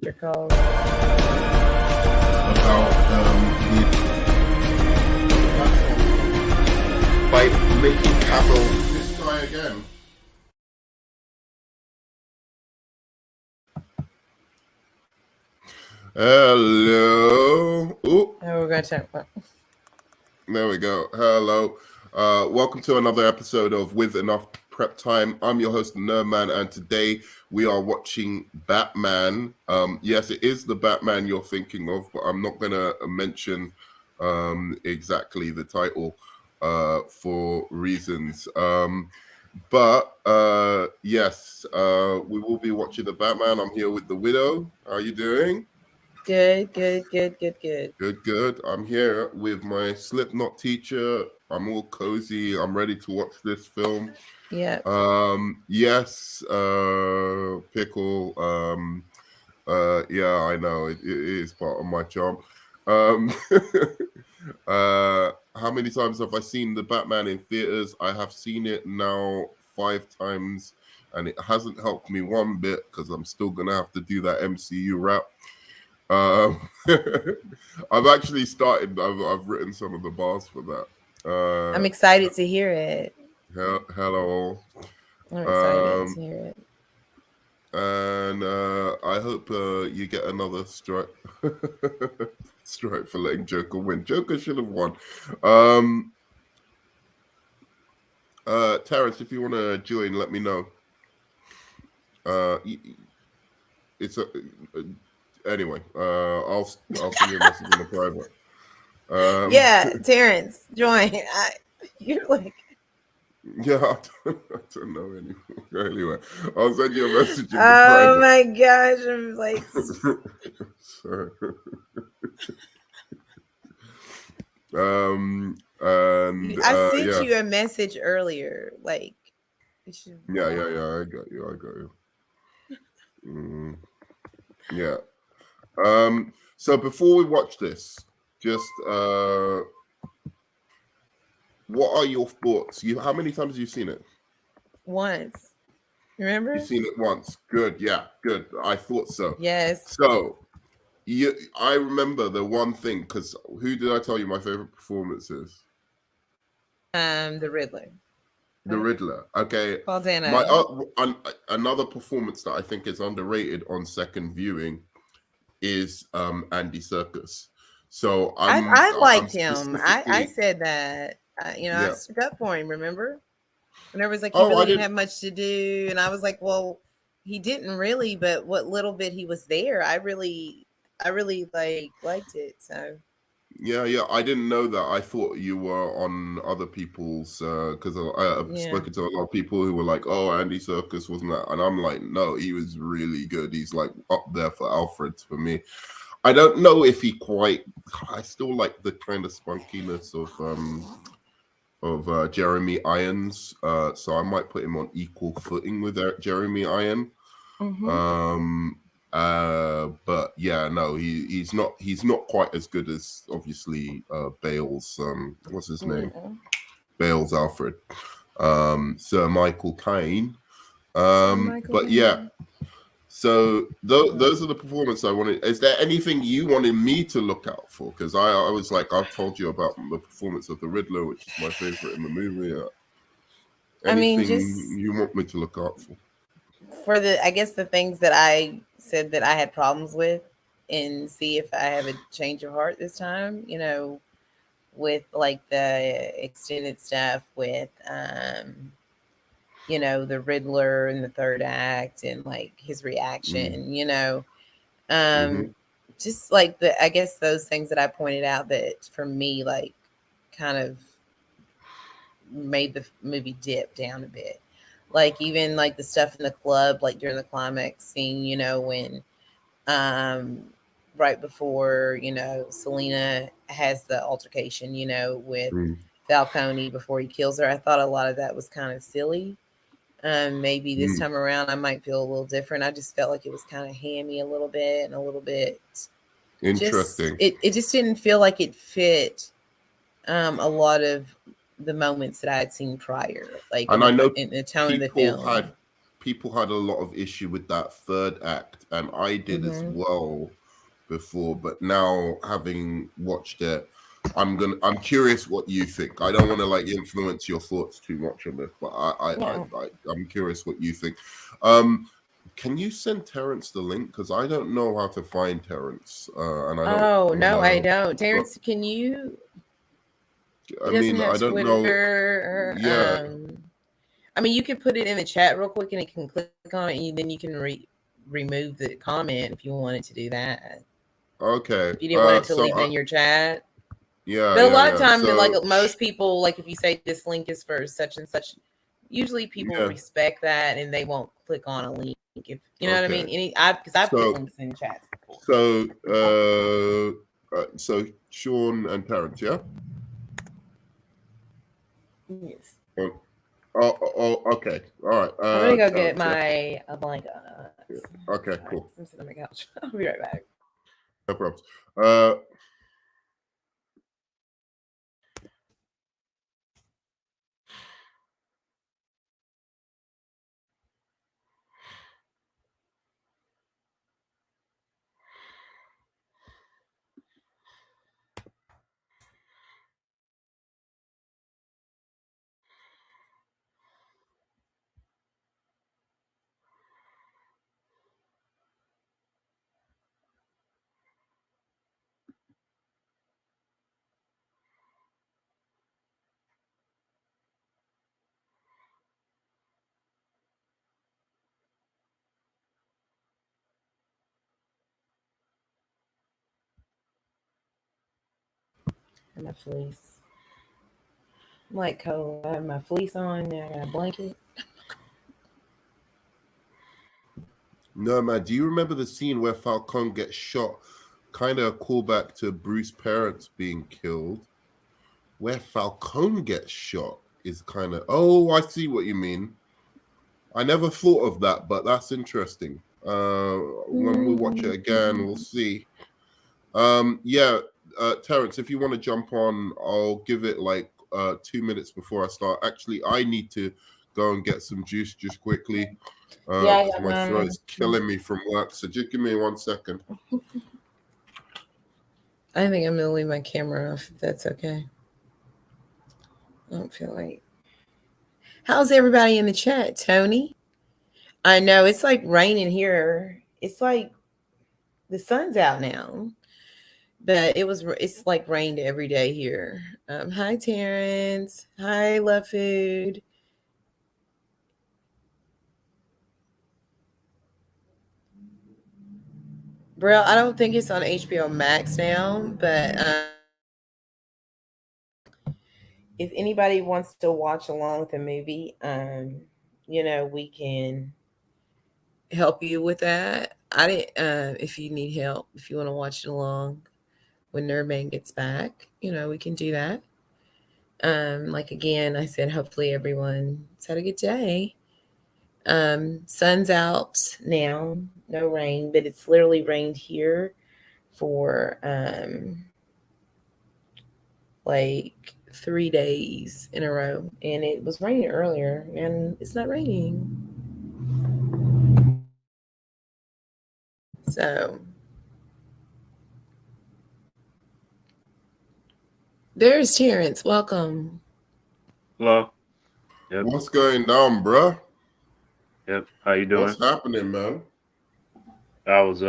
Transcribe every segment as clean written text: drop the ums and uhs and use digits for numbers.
character called? About by making Cavill this guy again. Hello. Ooh. We're gonna talk about. There we go. Hello. Welcome to another episode of With Enough Prep Time. I'm your host, Nerdman, and today we are watching Batman. Yes, it is the Batman you're thinking of, but I'm not going to mention exactly the title for reasons. But yes, we will be watching the Batman. I'm here with the Widow. How are you doing? Good. Good. I'm here with my Slipknot teacher. I'm all cozy. I'm ready to watch this film. Yeah. Yes, Pickle. Yeah, I know. It is part of my charm. How many times have I seen the Batman in theaters? I have seen it now 5 times, and it hasn't helped me one bit because I'm still gonna have to do that MCU rap. I've actually started. I've written some of the bars for that. I'm excited to hear it. Hello. I'm excited to hear it. And I hope you get another strike. Strike for letting Joker win. Joker should have won. Terrence, if you want to join, let me know. It's a. Anyway, I'll send you a message in the private. Yeah, Terrence, join. You're like. Yeah, I don't know anymore. Anyway, I'll send you a message in the Oh private. my gosh, I'm like. Sorry. And I sent you a message earlier, like. Yeah. I got you. Yeah. So before we watch this, just what are your thoughts? How many times have you seen it? Once. Remember? You've seen it once. Good. Yeah. Good. I thought so. Yes. So I remember the one thing, because who did I tell you my favorite performance is? The Riddler. The Riddler. Okay. Paul Dano. Another performance that I think is underrated on second viewing is Andy Serkis. So I liked him. I said that. I stuck up for him. Remember? When everyone's like, he really didn't have much to do, and I was like, well, he didn't really, but what little bit he was there, I really liked it. So. Yeah, I didn't know that. I thought you were on other people's because I've spoken to a lot of people who were like, "Oh, Andy Serkis wasn't that," and I'm like, "No, he was really good. He's like up there for Alfred for me." I don't know if he quite. I still like the kind of spunkiness of Jeremy Irons, so I might put him on equal footing with Jeremy Irons. Mm-hmm. But yeah, no, he's not quite as good as obviously Bale's what's his name? Bale's Alfred. Sir Michael Caine. But yeah. So those are the performances I wanted. Is there anything you wanted me to look out for? Because I was like, I've told you about the performance of the Riddler, which is my favorite in the movie. Anything you want me to look out for? For I guess the things that I said that I had problems with, and see if I have a change of heart this time, with like the extended stuff with the Riddler in the third act and like his reaction, just like I guess those things that I pointed out that for me like kind of made the movie dip down a bit. Like even like the stuff in the club, like during the climax scene, when right before, Selena has the altercation, with Falcone before he kills her. I thought a lot of that was kind of silly. Maybe this time around I might feel a little different. I just felt like it was kind of hammy a little bit and a little bit interesting. It just didn't feel like it fit a lot of the moments that I had seen prior, like and I know in the tone of the film. people had a lot of issue with that third act, and I did as well before. But now, having watched it, I'm curious what you think. I don't want to like influence your thoughts too much on this, but I'm curious what you think. Can you send Terrence the link? Because I don't know how to find Terrence. And I don't. I don't. Terrence, can you? I mean, I don't Twitter, know. Yeah. I mean, you can put it in the chat real quick, and it can click on it, and then you can remove the comment if you wanted to do that. Okay. If you didn't want it to leave in your chat. Yeah. But a lot of times, like most people, like if you say this link is for such and such, usually people respect that and they won't click on a link. If you know what I mean? Because I've put links in chats before. So Sean and Terrence, yeah. Yes. Oh, okay. All right. I'm gonna go get my blanket. Okay, cool. I'm sitting on my couch. I'll be right back. No problems. And my fleece. I'm like cold. I have my fleece on. Now I got a blanket. No, man. Do you remember the scene where Falcone gets shot? Kind of a callback to Bruce's parents being killed. Where Falcone gets shot is kind of. Oh, I see what you mean. I never thought of that, but that's interesting. When we watch it again, we'll see. Terrence, if you want to jump on, I'll give it like 2 minutes before I start. Actually, I need to go and get some juice just quickly. My throat's killing me from work. So just give me 1 second. I think I'm gonna leave my camera off if that's okay. I don't feel like. How's everybody in the chat, Tony? I know it's like raining here. It's like the sun's out now, but it's like rained every day here. Hi, Terrence. Hi, Love Food. Bro, I don't think it's on HBO Max now, but if anybody wants to watch along with the movie, we can help you with that. If you need help, if you want to watch it along when Nerdman gets back, we can do that. Like again, I said, hopefully everyone's had a good day. Sun's out now, no rain, but it's literally rained here for like 3 days in a row, and it was raining earlier, and it's not raining. So there's Terrence. Welcome. Hello. Yep. What's going down, bro? Yep. How you doing? What's happening, man? I was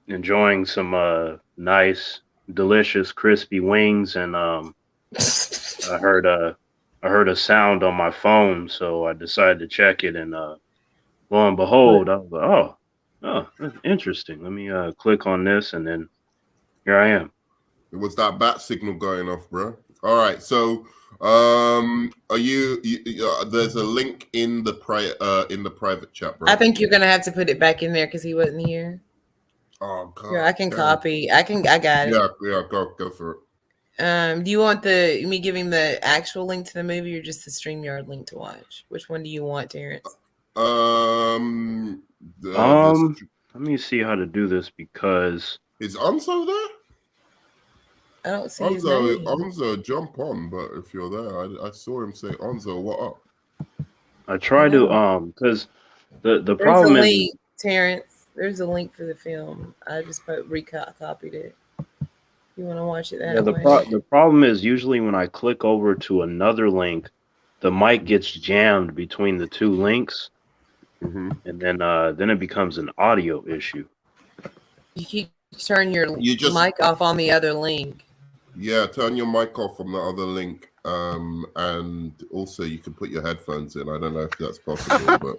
enjoying some nice, delicious, crispy wings, and I heard a sound on my phone, so I decided to check it, and lo and behold, I was like, oh, that's interesting. Let me click on this, and then here I am. It was that bat signal going off, bro. All right, so are you there's a link in the private chat, bro. I think you're gonna have to put it back in there because he wasn't here. Oh god. Yeah, I can copy. I got it. Yeah, go for it. Do you want me giving the actual link to the movie or just the StreamYard link to watch? Which one do you want, Terrence? Let me see how to do this because is Onzo there? I don't see his name. Onzo, jump on, but if you're there, I saw him say, Onzo, what up? I try to because The problem is, link, Terrence. There's a link for the film. I just recopied it. You want to watch it that way? The problem is usually when I click over to another link, the mic gets jammed between the two links, and then it becomes an audio issue. You keep turn your mic off on the other link. Yeah, turn your mic off on the other link, and also you can put your headphones in. I don't know if that's possible, but.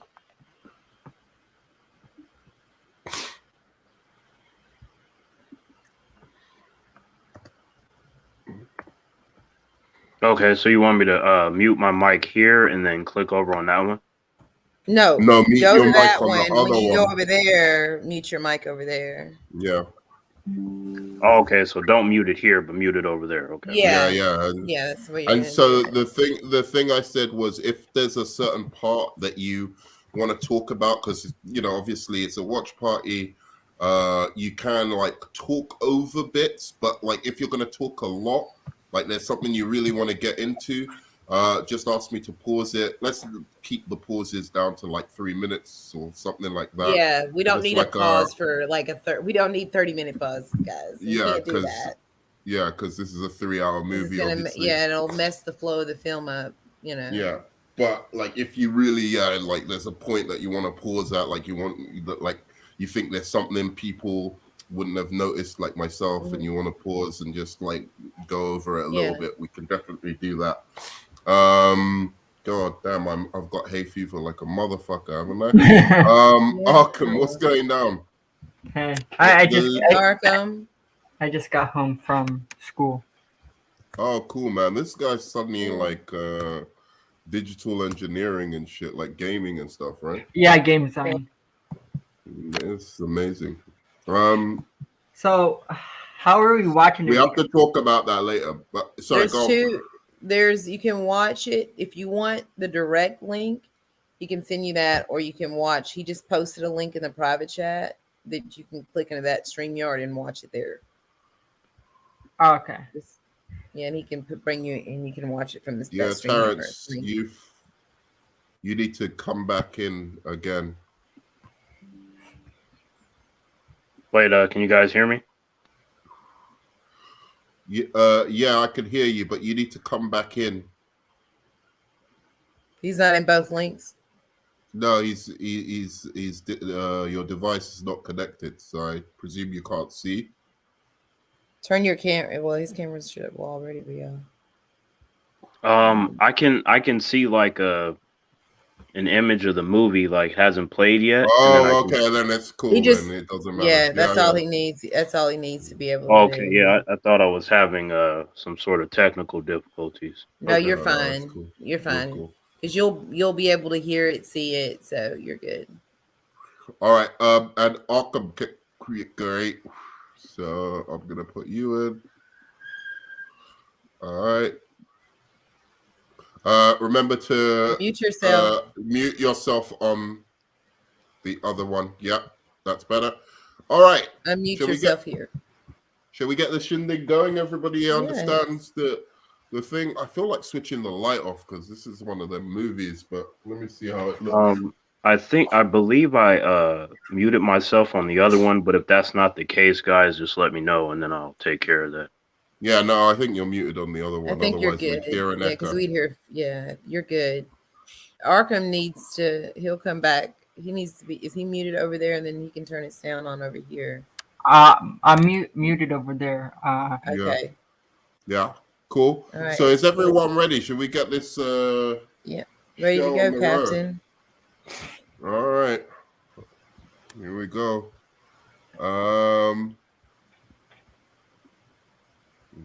Okay, so you want me to mute my mic here and then click over on that one? No, mute go your to mic that on one. The other when you one. go over there, mute your mic over there. Yeah. Oh, okay, so don't mute it here, but mute it over there. Okay. Yeah. Yeah, that's what you're And so the thing I said was, if there's a certain part that you want to talk about, because obviously it's a watch party, you can like talk over bits, but like if you're gonna talk a lot, like there's something you really want to get into, just ask me to pause it. Let's keep the pauses down to like 3 minutes or something like that. Yeah, we don't need a pause for like we don't need 30-minute pause, guys. Yeah, because this is a 3-hour movie. It'll mess the flow of the film up. Yeah, but like if you really like, there's a point that you want to pause at, like you think there's something people wouldn't have noticed, like myself, and you want to pause and just like go over it a little bit, we can definitely do that. God damn, I've got hay fever like a motherfucker, haven't I? Arkham, what's going down? Hey, Arkham. I just got home from school. Oh, cool, man. This guy's studying like digital engineering and shit, like gaming and stuff, right? Yeah, game design. It's amazing. So, how are we watching it? We have to talk about that later. But sorry, you can watch it if you want the direct link. He can send you that, or you can watch. He just posted a link in the private chat that you can click into that StreamYard and watch it there. Oh, okay. And he can bring you, and you can watch it from this. Yeah, Terrence, you need to come back in again. Wait, can you guys hear me? Yeah, I can hear you, but you need to come back in. He's not in both links. No, he's your device is not connected, so I presume you can't see. Turn your camera. Well, his camera should already be on. I can see like an image of the movie, like hasn't played yet. Oh, then it's cool. Then it doesn't matter. Yeah, that's all he needs. That's all he needs to be able to okay, do. yeah, I thought I was having some sort of technical difficulties. No, you're fine. Cool. You're fine. Because you'll be able to hear it, see it, so you're good. All right. And Arkham, great. So I'm gonna put you in. All right. Remember to mute yourself. Mute yourself on the other one. Yep, that's better. All right. Unmute yourself here. Shall we get the shindig going? Everybody understands the thing. I feel like switching the light off because this is one of them movies, but let me see how it looks. I believe I muted myself on the other one, but if that's not the case, guys, just let me know and then I'll take care of that. Yeah, no, I think you're muted on the other one. I think you're good. Yeah, because we'd hear. Yeah, you're good. Arkham needs to. He'll come back. He needs to be. Is he muted over there? And then he can turn his sound on over here. I'm muted over there. Okay. Yeah. Cool. Right. So is everyone ready? Should we get this? Yeah. Ready to go, Captain. All right. Here we go.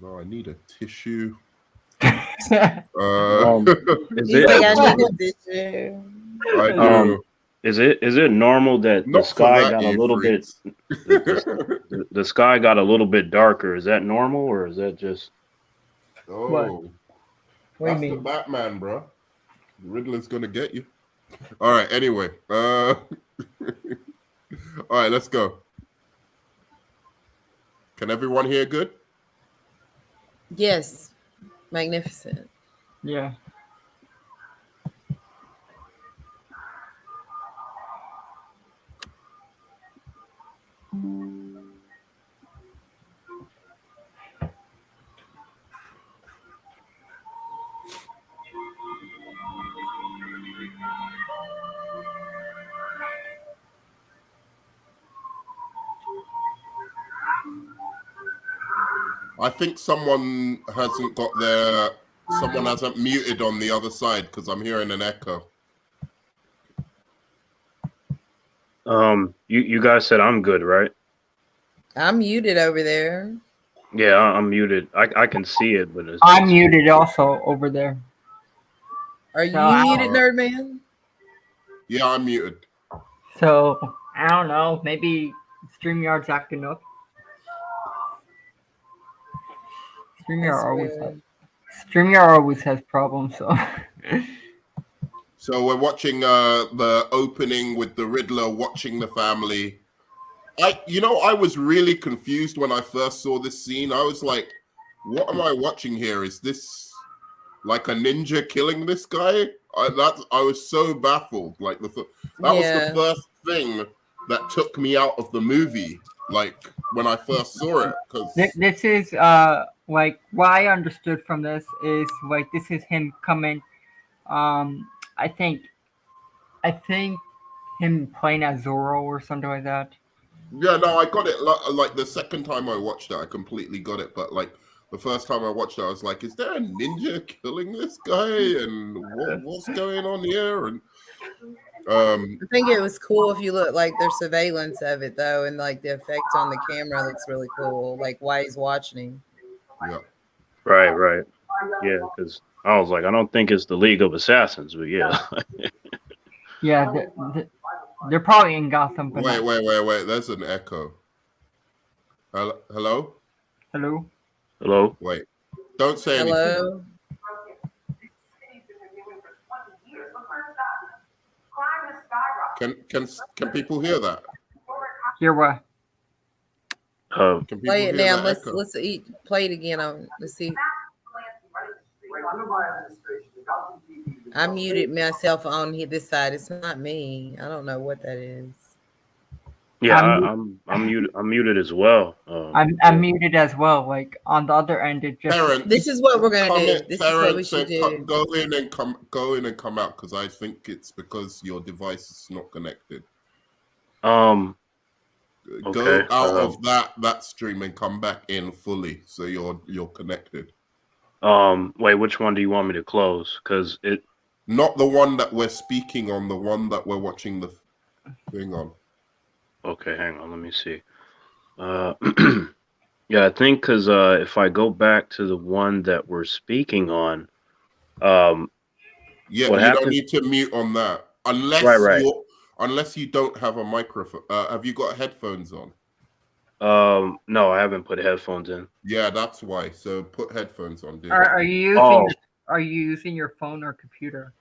No, I need a tissue. Is it normal that the sky got a little bit the sky got a little bit darker? Is that normal or is that just what that's the Batman, bro. Riddler's gonna get you. All right, anyway. All right, let's go. Can everyone hear good? Yes. Magnificent. Yeah. I think someone hasn't muted on the other side because I'm hearing an echo. You guys said I'm good, right? I'm muted over there. Yeah, I'm muted. I can see it, but I'm muted also over there. Are you muted, Nerdman? Yeah, I'm muted. So I don't know. Maybe StreamYard's acting up. StreamYard always has problems. So we're watching the opening with the Riddler watching the family. I was really confused when I first saw this scene. I was like, what am I watching here? Is this like a ninja killing this guy? I was so baffled. Like was the first thing that took me out of the movie. Like when I first saw it, because this is like what I understood from this is like this is him coming. I think him playing as Zorro or something like that. Yeah, no, I got it. Like the second time I watched it, I completely got it. But like the first time I watched it, I was like, "Is there a ninja killing this guy? And what's going on here?" And I think it was cool if you look like their surveillance of it though, and like the effect on the camera looks really cool. Like why he's watching him. Yeah. Right. Yeah, because I was like, I don't think it's the League of Assassins, but yeah. Yeah, they're probably in Gotham. Wait. There's an echo. Hello? Hello? Wait. Don't say anything. Hello? Can people hear that? Hear what? Play it now. Let's play it again. Let's see. I muted myself on this side. It's not me. I don't know what that is. Yeah, I'm muted. I'm muted as well. I'm muted as well. Like on the other end, it just. Parents, this is what we're gonna do. This is what we should do. Go in and come out because I think it's because your device is not connected. Okay. Go out of that stream and come back in fully so you're connected. Wait, which one do you want me to close? Because it. Not the one that we're speaking on, the one that we're watching the thing on. Okay, hang on. Let me see. Yeah, I think because if I go back to the one that we're speaking on, yeah, you don't need to mute on that unless you don't have a microphone. Have you got headphones on? No, I haven't put headphones in. Yeah, that's why. So put headphones on. Are you using your phone or computer?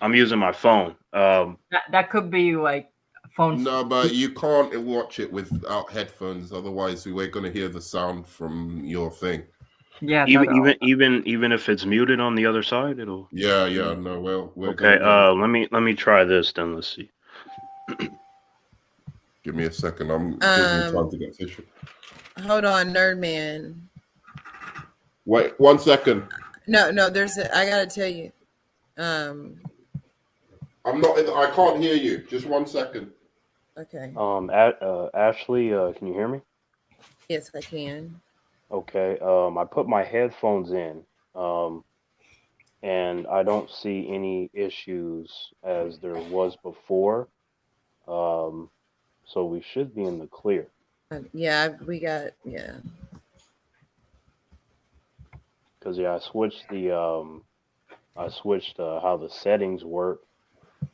I'm using my phone. That could be like phone. No, but you can't watch it without headphones. Otherwise, we're going to hear the sound from your thing. Yeah. Even if it's muted on the other side, it'll. Yeah. No, well. Okay. Let me try this then. Let's see. Give me a second. I'm giving time to get tissue. Hold on, Nerdman. Wait 1 second. No. I gotta tell you. I'm not. I can't hear you. Just 1 second. Okay. Ashley, can you hear me? Yes, I can. Okay. I put my headphones in, and I don't see any issues as there was before. So we should be in the clear. Yeah, we got Because I switched how the settings work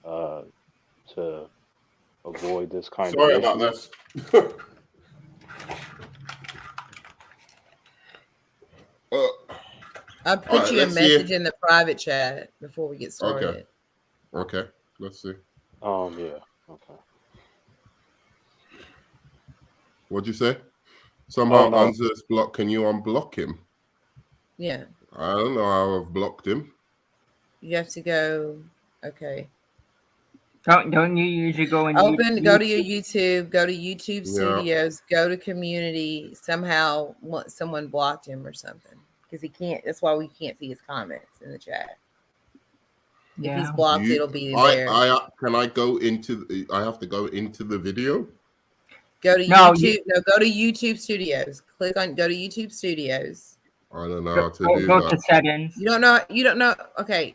to avoid this kind of issue. Sorry about this. I put you a message in the private chat before we get started. Okay. Let's see. Yeah. Okay. What'd you say? Somehow Anza's blocked. Can you unblock him? Yeah. I don't know how I've blocked him. You have to go. Okay. Don't you usually go in? Go to your YouTube. Go to YouTube Studios. Go to Community. Somehow, someone blocked him or something because he can't. That's why we can't see his comments in the chat. Yeah. If he's blocked, it'll be there. Can I go into? I have to go into the video. Go to YouTube. No, go to YouTube Studios. Go to YouTube Studios. I don't know how to do go that. To settings. You don't know. Okay.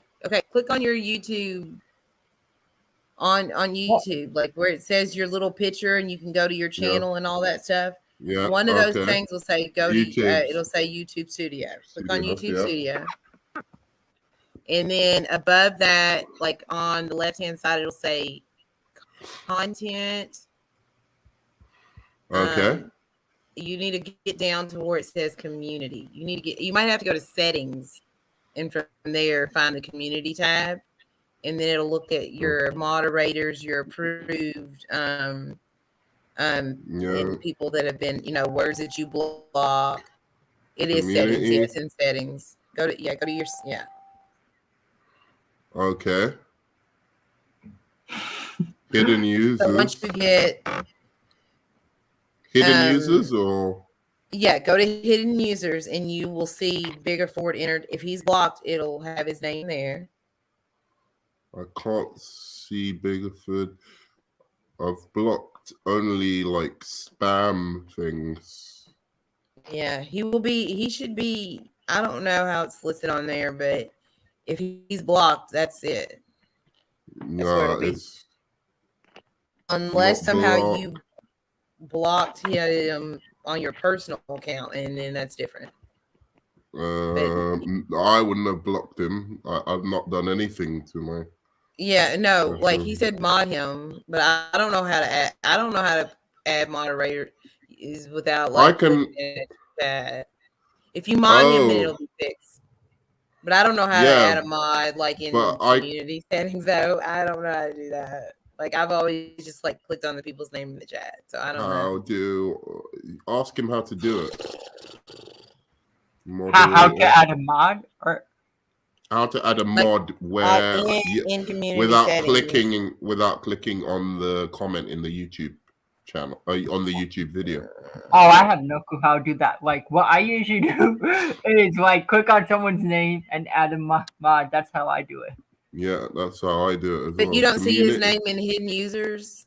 Click on your YouTube. On YouTube, like where it says your little picture, and you can go to your channel and all that stuff. Yeah. One of those things will say go YouTube. to. It'll say YouTube Studio. Click on YouTube Studio. And then above that, like on the left-hand side, it'll say content. Okay. You need to get down to where it says community. You might have to go to settings, and from there find the community tab, and then it'll look at your moderators, your approved, and people that have been, words that you block. It is settings. Yeah, it's in settings. Go to your Okay. Hidden users. So once you get hidden users, or go to hidden users, and you will see Biggerford entered. If he's blocked, it'll have his name there. I can't see Biggerford. I've blocked only like spam things. Yeah, he should be. I don't know how it's listed on there, but if he's blocked, that's it. No, it's unless somehow you blocked him on your personal account, and then that's different. I wouldn't have blocked him. I've not done anything to my. Yeah, no, like he said, mod him, but I don't know how to add. I don't know how to add moderator is without like. I can. That. If you mod him, then it'll be fixed. But I don't know how to add a mod like in community settings. Though I don't know how to do that. Like I've always just like clicked on the people's name in the chat, so I don't know. Ask him how to do it. How to add a mod, or how to add a mod where in community without settings. clicking on the comment in the YouTube channel on the YouTube video. Oh, I have no clue how to do that. Like what I usually do is like click on someone's name and add a mod. That's how I do it. Yeah, that's how I do it as but well. You don't see his name in hidden users.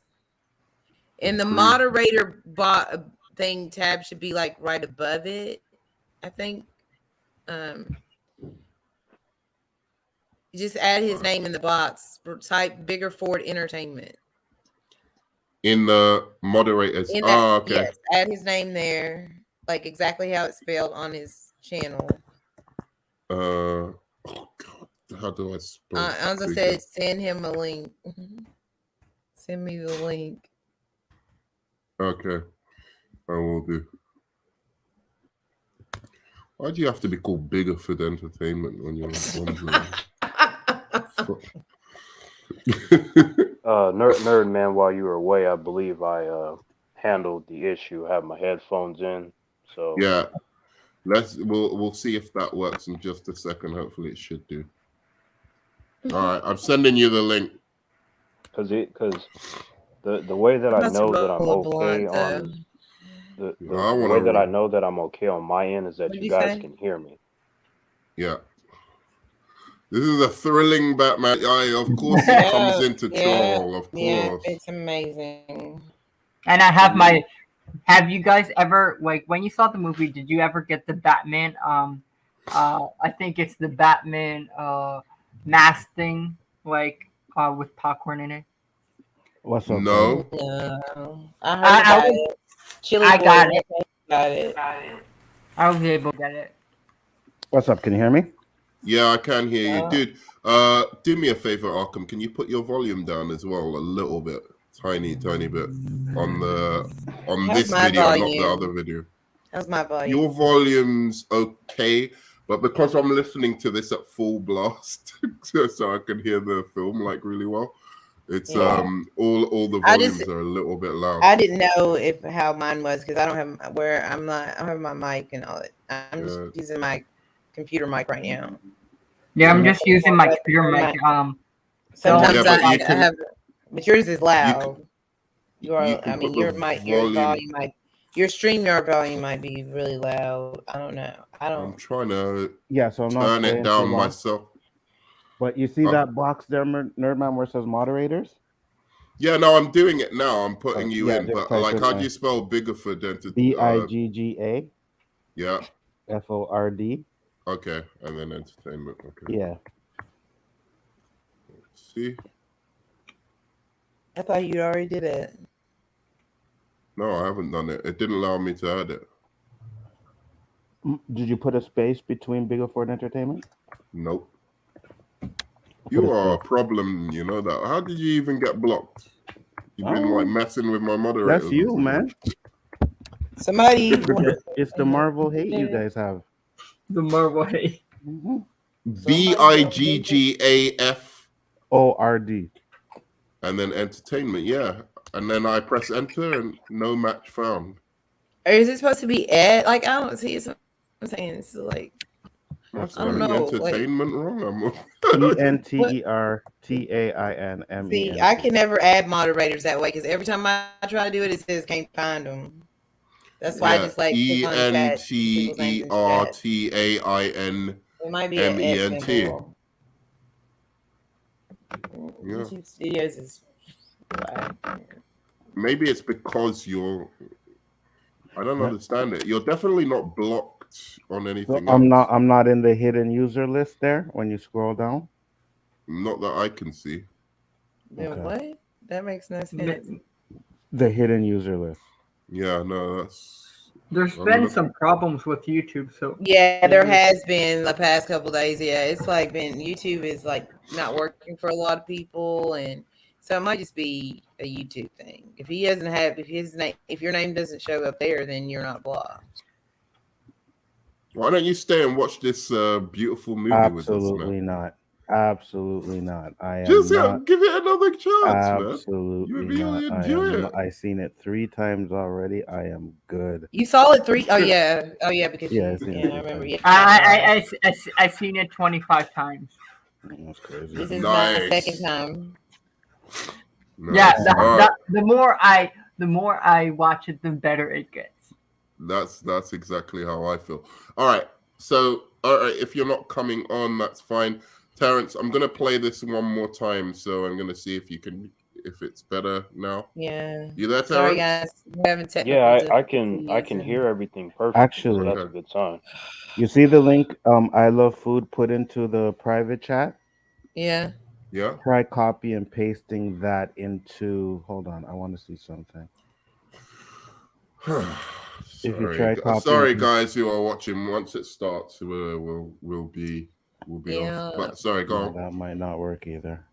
And the moderator bot thing tab should be like right above it, I think. You just add his name in the box. Type Biggerford Entertainment. In the moderators. Okay. Yes, add his name there, like exactly how it's spelled on his channel. Oh God, how do I spell? I was gonna say send him a link. Send me the link. Okay, I will do. Why do you have to be called Biggerford Entertainment when you're sponsoring? Nerd man, while you were away, I believe I handled the issue. I have my headphones in, so yeah. We'll see if that works in just a second. Hopefully, it should do. All right, I'm sending you the link. Because the way that I know that I'm okay on the way that I know that I'm okay on my end is that you guys can hear me. Yeah. This is a thrilling Batman. Of course, it comes into troll. Of course, yeah, it's amazing. And I have my. Have you guys ever like when you saw the movie? Did you ever get the Batman? I think it's the Batman mask thing, like with popcorn in it. What's up? No. I heard about it. I got it. Got it. I was able to get it. What's up? Can you hear me? Yeah, I can hear you, dude. Do me a favor, Arkham. Can you put your volume down as well, a little bit, tiny bit, on this video, not the other video. How's my volume? Your volume's okay, but because I'm listening to this at full blast, so I can hear the film like really well. It's all the volumes are a little bit loud. I didn't know how mine was because I don't have I don't have my mic and all that. I'm just using my computer mic right now. Yeah, I'm just using my computer mic. Sometimes I have, but yours is loud. Your volume might, your StreamYard volume might be really loud. I don't know. I'm trying to so I'm not turn it down myself. But you see that box there, Nerdman, where it says moderators? Yeah, no, I'm doing it now. I'm putting you in, just but type like, in, how do you spell Biggerford? Bigga Yeah. FORD. Okay, and then entertainment. Okay. Yeah. Let's see. I thought you already did it. No, I haven't done it. It didn't allow me to add it. Did you put a space between Biggerford Entertainment? Nope. You are a problem, you know that. How did you even get blocked? You've been like messing with my moderators. That's you, man. Somebody. It's the Marvel hate you guys have. The Marvel hate. BIGGAFORD. ORD. And then entertainment, yeah. And then I press enter and no match found. Or is it supposed to be Ed? Like, I don't see. I'm saying it's like. I don't know. Entertainment wrong. ENTERTAINMENT. See, I can never add moderators that way because every time I try to do it, it says can't find them. That's why I just like ENTERTAINMENT. It might be an Ed symbol. Yeah. YouTube Studios is. Maybe it's because you're. I don't understand it. You're definitely not blocked on anything else. I'm not in the hidden user list there when you scroll down. Not that I can see. Okay. What? That makes no sense. The hidden user list. Yeah, no, there's been some problems with YouTube, so yeah, there has been the past couple days. Yeah, it's like YouTube is like not working for a lot of people, and so it might just be a YouTube thing. If he doesn't have, if your name doesn't show up there, then you're not blocked. Why don't you stay and watch this beautiful movie with us? Absolutely not. Absolutely not. I am just not, give it another chance, absolutely man. You not. enjoy it. I've seen it 3 times already. I am good. You saw it 3? Oh yeah. Because yeah, I remember. Yeah, I've seen it 25 times. That's crazy. This is my second time. Nice. Yeah, the more I watch it, the better it gets. That's exactly how I feel. All right. So, if you're not coming on, that's fine. Terrence, I'm gonna play this one more time, so I'm gonna see if it's better now. Yeah. You there, Terrence? Sorry, guys. Yeah, I can hear everything perfectly. Actually, so that's a good sign. You see the link I Love Food put into the private chat? Yeah. Yeah. Try copy and pasting that into. Hold on, I want to see something. Sorry, guys who are watching. Once it starts, we'll be off. But sorry, go on. That might not work either.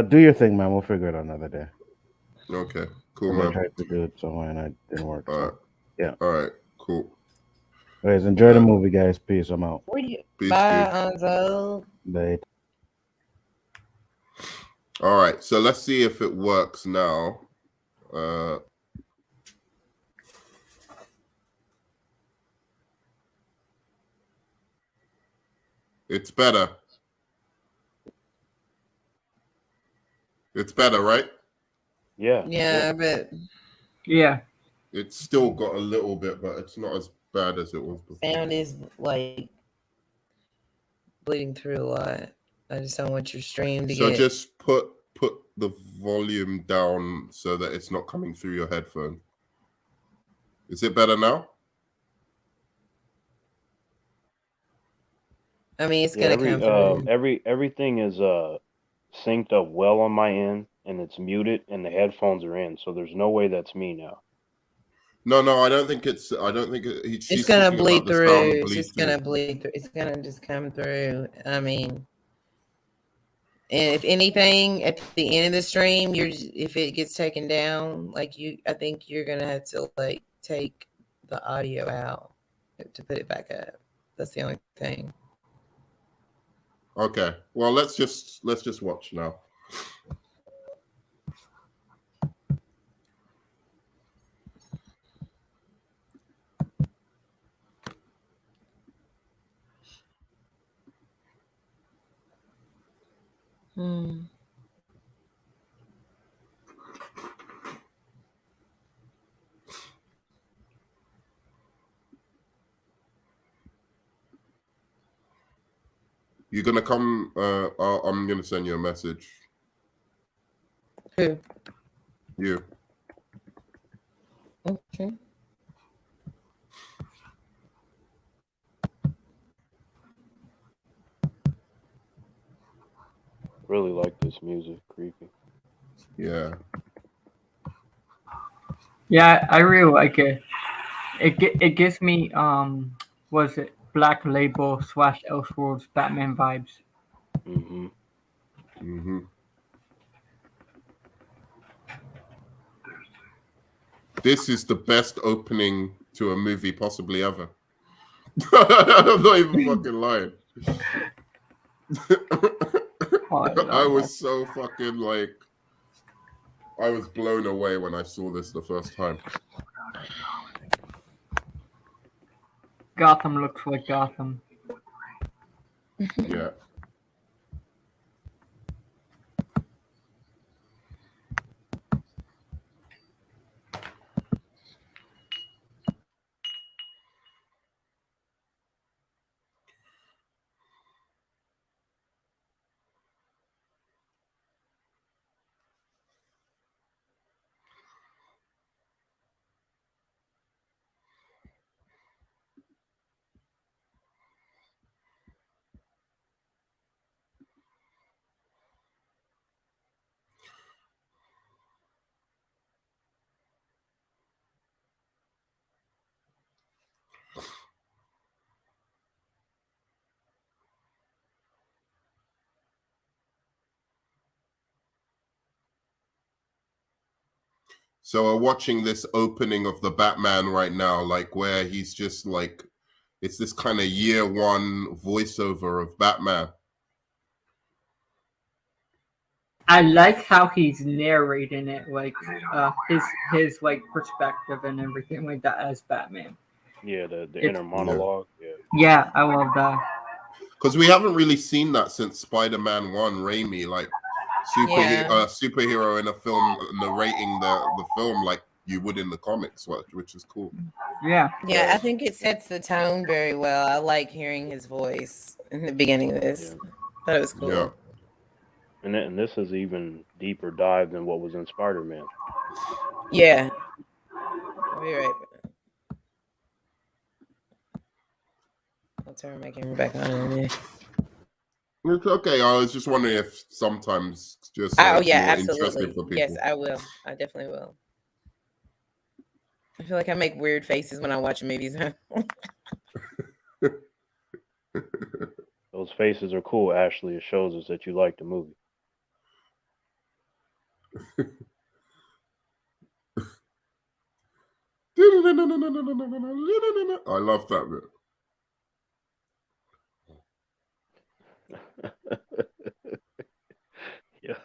Do your thing, man. We'll figure it out another day. Okay, cool, man. I tried to do it somewhere and it didn't work. All right. Yeah. All right. Cool. Guys, enjoy the movie, guys. Peace. I'm out. Peace, bye, Anzo. Bye. All right. So let's see if it works now. It's better. It's better, right? Yeah. Yeah, but yeah, it's still got a little bit, but it's not as bad as it was before. Sound is like bleeding through a lot. I just don't want your stream to get. So just put the volume down so that it's not coming through your headphone. Is it better now? I mean, it's gonna come through. Everything is synced up well on my end, and it's muted, and the headphones are in, so there's no way that's me now. No, I don't think it's. I don't think it's gonna bleed through. It's just gonna bleed through. It's gonna just come through. I mean, and if anything, at the end of the stream, if it gets taken down, I think you're gonna have to like take the audio out to put it back up. That's the only thing. Okay. Well, let's just watch now. You're gonna come. I'm gonna send you a message. Who? You. Okay. Really like this music. Creepy. Yeah. Yeah, I really like it. It gives me was it Black Label / Elseworlds Batman vibes. Mm-hmm. Mm-hmm. This is the best opening to a movie possibly ever. I'm not even fucking lying. I was so fucking like, I was blown away when I saw this the first time. Gotham looks like Gotham. Yeah. So we're watching this opening of the Batman right now, like where he's just like, it's this kind of year one voiceover of Batman. I like how he's narrating it, like his like perspective and everything like that as Batman. Yeah, the inner monologue. Yeah, I love that. Because we haven't really seen that since Spider-Man 1, Raimi, like superhero in a film narrating the film like you would in the comics, which is cool. Yeah. I think it sets the tone very well. I like hearing his voice in the beginning of this. Thought it was cool. Yeah. And this is even deeper dive than what was in Spider-Man. Yeah. I'll be right back. I'll turn my camera back on in a minute. It's okay. I was just wondering if sometimes just more interesting absolutely. for people. Yes, I will. I definitely will. I feel like I make weird faces when I watch movies. Those faces are cool, Ashley. It shows us that you like the movie. I love that bit. Yeah.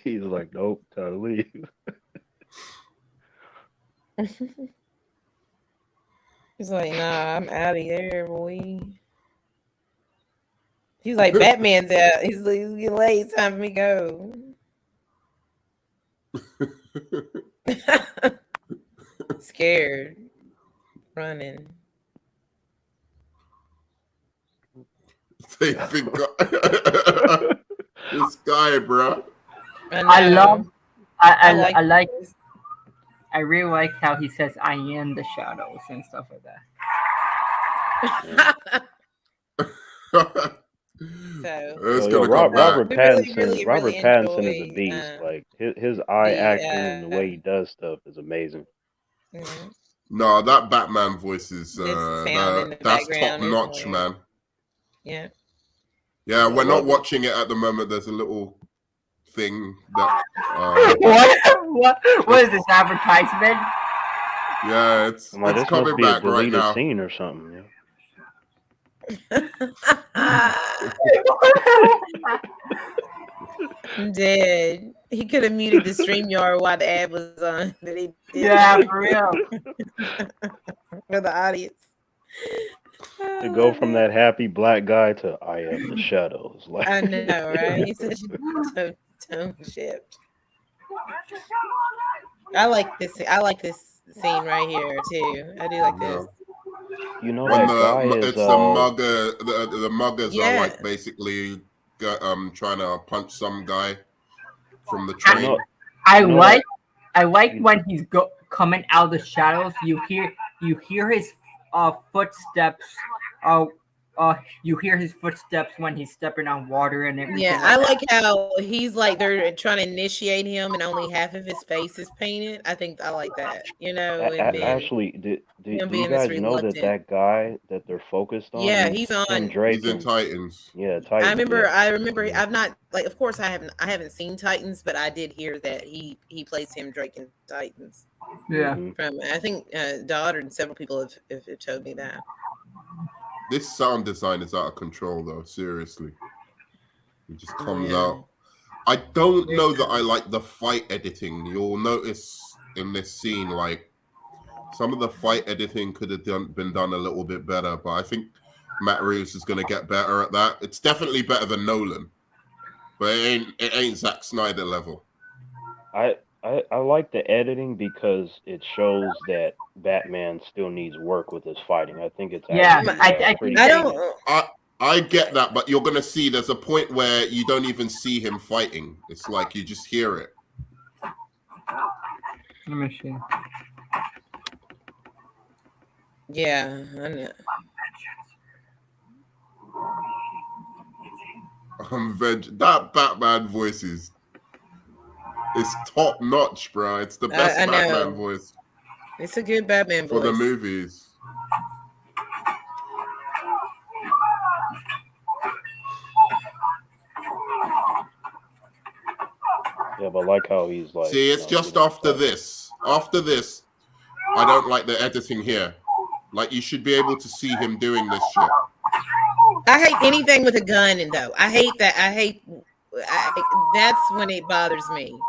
He's like, nope, time to leave. He's like, nah, I'm out of here, boy. He's like, Batman's out. He's like, it's getting late. It's time for me to go. Scared. Running. They think this guy, bro. I really like how he says I am the shadows and stuff like that. So Robert Pattinson is a beast. Like his eye acting and the way he does stuff is amazing. Mm-hmm. No, that Batman voice is that's top notch, man. Yeah. Yeah, we're not watching it at the moment. There's a little thing that what is this advertisement? Yeah, it's coming back right now. Scene or something. Yeah. I'm dead. He could have muted the StreamYard while the ad was on, but he didn't. Yeah, for real. For the audience. To go from that happy black guy to I am the shadows. Like I know, right? He's such a tone shift. I like this. I like this scene right here too. I do like this. You know when that guy is it's the mugger, the muggers are Yeah. like basically trying to punch some guy from the train. I like when he's coming out of the shadows. You hear his footsteps. You hear his footsteps when he's stepping on water and everything. Yeah, I like how he's like they're trying to initiate him, and only half of his face is painted. I think I like that. You know, and then actually, do you being guys this know that guy that they're focused on? Yeah, he's on. Tim Drake. He's in Titans. Yeah, Titans. I remember. I've not like. Of course, I haven't seen Titans, but I did hear that he plays Tim Drake in Titans. Yeah. From I think Daughter and several people have told me that. This sound design is out of control, though. Seriously, it just comes out. I don't know that I like the fight editing. You'll notice in this scene, like some of the fight editing could have been done a little bit better, but I think Matt Reeves is going to get better at that. It's definitely better than Nolan, but it ain't Zack Snyder level. I like the editing because it shows that Batman still needs work with his fighting. I think it's I get that, but you're gonna see there's a point where you don't even see him fighting. It's like you just hear it. Let me see. Yeah, I know. That Batman voice is top notch, bro. It's the best Batman voice. It's a good Batman voice for the movies. Yeah, but like how he's like. See, it's just after this. After this, I don't like the editing here. Like, you should be able to see him doing this shit. I hate anything with a gun in, though. I hate that. That's when it bothers me.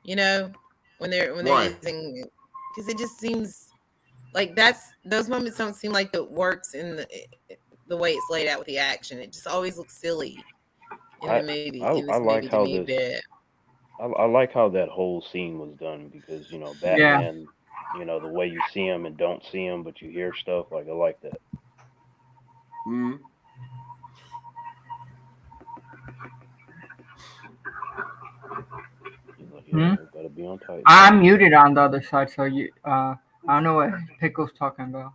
You know, when they're using, because it just seems like those moments don't seem like it works in the way it's laid out with the action. It just always looks silly in the movie. I like how that whole scene was done because Batman, the way you see him and don't see him, but you hear stuff. Like I like that. Mm. Gotta be on tight. I'm muted on the other side, so I don't know what Pickle's talking about.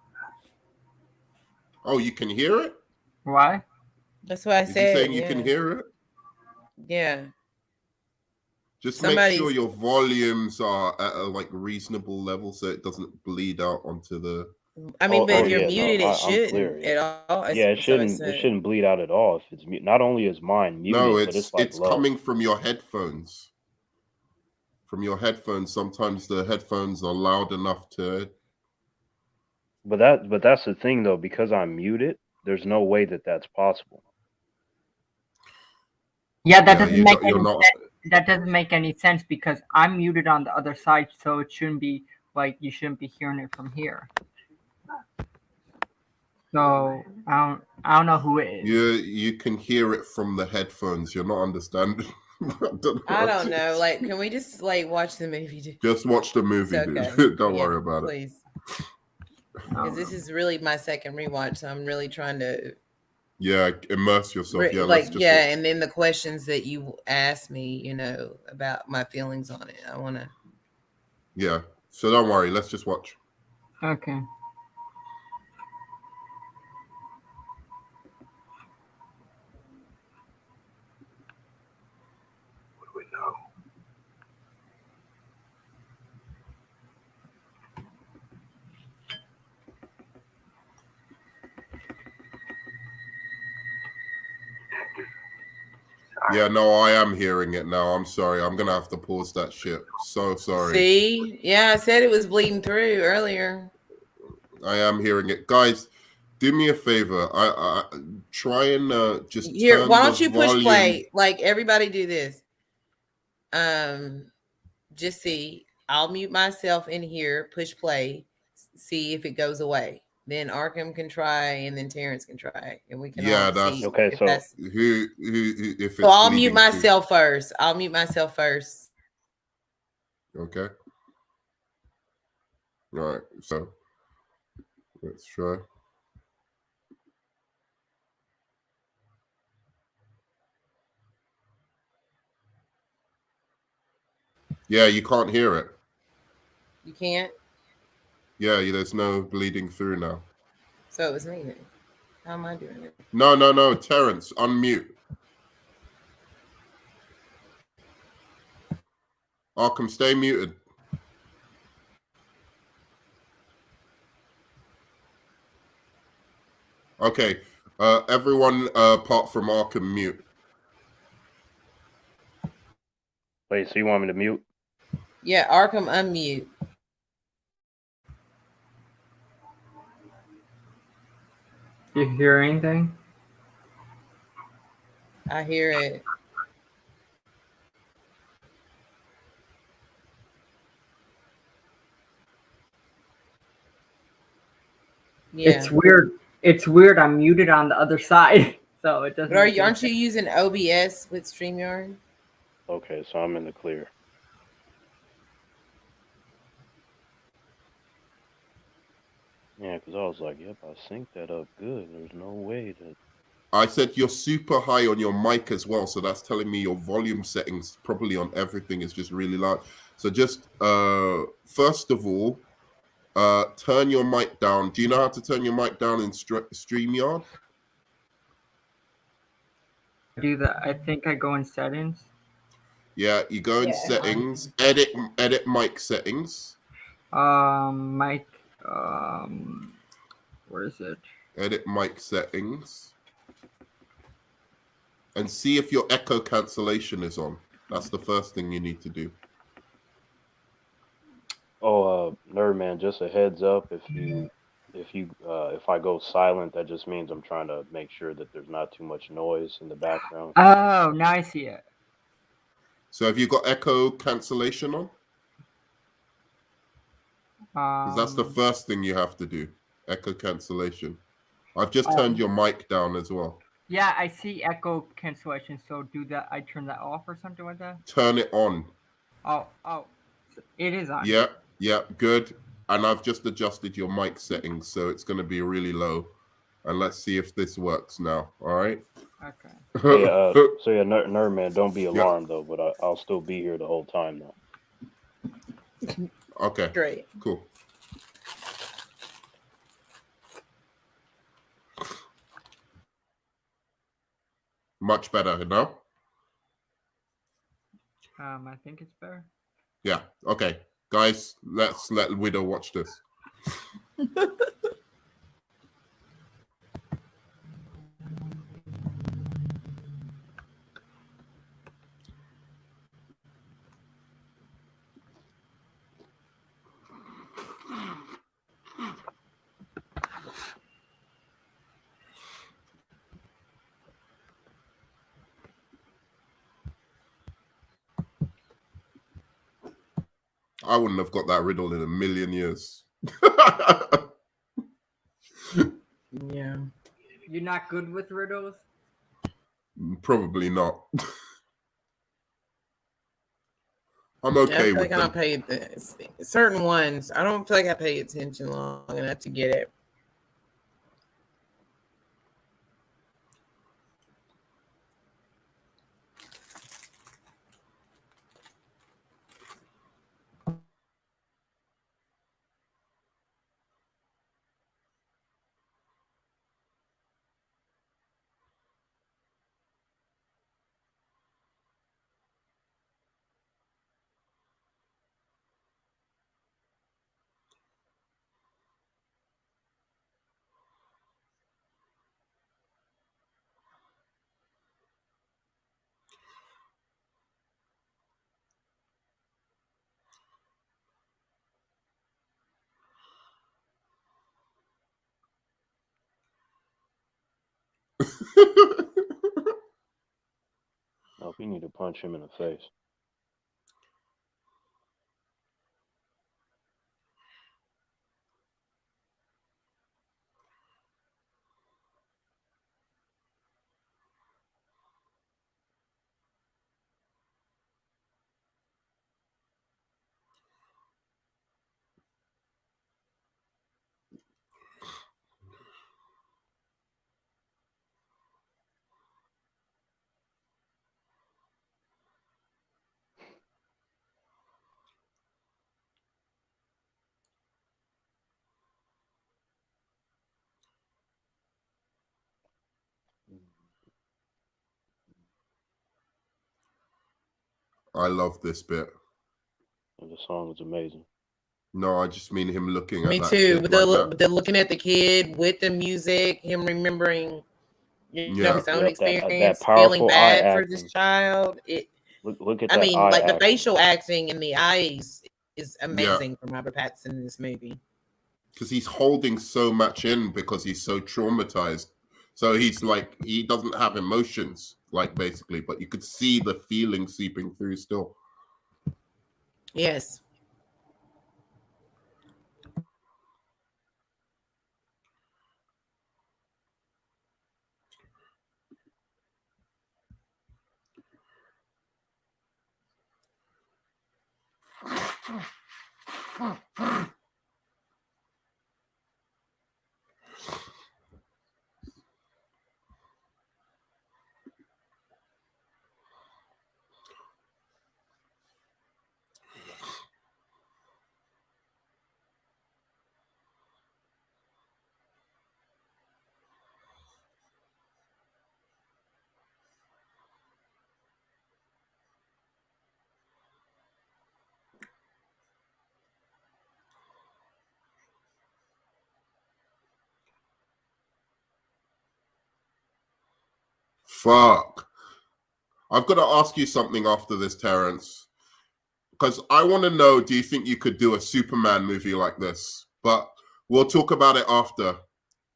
Oh, you can hear it? Why? That's what I said. You saying you can hear it? Yeah. Just make sure your volumes are at a reasonable level so it doesn't bleed out onto the. I mean, but if you're muted, it shouldn't at all. It shouldn't. It shouldn't bleed out at all if it's muted. Not only is mine muted, but it's coming from your headphones. From your headphones, sometimes the headphones are loud enough to. But that's the thing though, because I'm muted. There's no way that that's possible. Yeah, that doesn't make any sense. That doesn't make any sense because I'm muted on the other side, so it shouldn't be you shouldn't be hearing it from here. So I don't know who it is. You can hear it from the headphones. You're not understanding. I don't know. Can we just watch the movie? Just watch the movie, okay. Dude. Don't worry about it. Please. Because this is really my second rewatch, so I'm really trying to. Yeah, immerse yourself. And then the questions that you asked me, about my feelings on it. I want to. Yeah, so don't worry. Let's just watch. Okay. What do we know? Yeah, no, I am hearing it now. I'm sorry. I'm going to have to pause that shit. So sorry. See? Yeah, I said it was bleeding through earlier. I am hearing it. Guys, do me a favor. I try and just here. Why don't you push play? Everybody do this. Just see. I'll mute myself in here, push play, see if it goes away. Then Arkham can try, and then Terrence can try, and we can. Yeah, that's okay. So who if so I'll mute myself first. I'll mute myself first. Okay. All right. So Let's try. Yeah, you can't hear it. You can't? Yeah, there's no bleeding through now. So it was me then. How am I doing it? No. Terrence, unmute. Arkham, stay muted. Okay. Everyone apart from Arkham mute. Wait, so you want me to mute? Yeah, Arkham unmute. Do you hear anything? I hear it. Yeah. It's weird. It's weird. I'm muted on the other side, so it doesn't. But aren't you using OBS with StreamYard? Okay, so I'm in the clear. Yeah, because I was like, yep, I synced that up good. There's no way that... I said you're super high on your mic as well, so that's telling me your volume settings probably on everything is just really loud. So just first of all, turn your mic down. Do you know how to turn your mic down in StreamYard? Do that. I think I go in settings. Yeah, you go in settings, edit mic settings. Mic. Where is it? Edit mic settings. And see if your echo cancellation is on. That's the first thing you need to do. Oh, Nerdman, just a heads up. If I go silent, that just means I'm trying to make sure that there's not too much noise in the background. Oh, now I see it. So have you got echo cancellation on? Because that's the first thing you have to do. Echo cancellation. I've just turned your mic down as well. Yeah, I see echo cancellation. So do that. I turn that off or something like that. Turn it on. Oh, it is on. Yeah, good. And I've just adjusted your mic settings, so it's going to be really low. And let's see if this works now. All right. Okay. So yeah, Nerdman, don't be alarmed though. But I'll still be here the whole time though. Okay. Great. Cool. Much better now. I think it's better. Yeah. Okay, guys, let's let Widow watch this. I wouldn't have got that riddle in a million years. Yeah. You're not good with riddles? Probably not. I'm okay with them. I don't pay certain ones. I don't feel like I pay attention long enough to get it. No, you need to punch him in the face. I love this bit. And the song is amazing. No, I just mean him looking at Me that too. kid But like the looking at the kid with the music, him remembering, his own experience, that feeling powerful eye bad for this acting. child. Look at I that mean, eye like the acting. facial acting and the eyes is amazing from Robert Pattinson in this movie. Because he's holding so much in because he's so traumatized. So he's like, he doesn't have emotions, like basically, but you could see the feeling seeping through still. Yes. Fuck. I've got to ask you something after this, Terrence. Because I want to know, do you think you could do a Superman movie like this? But we'll talk about it after.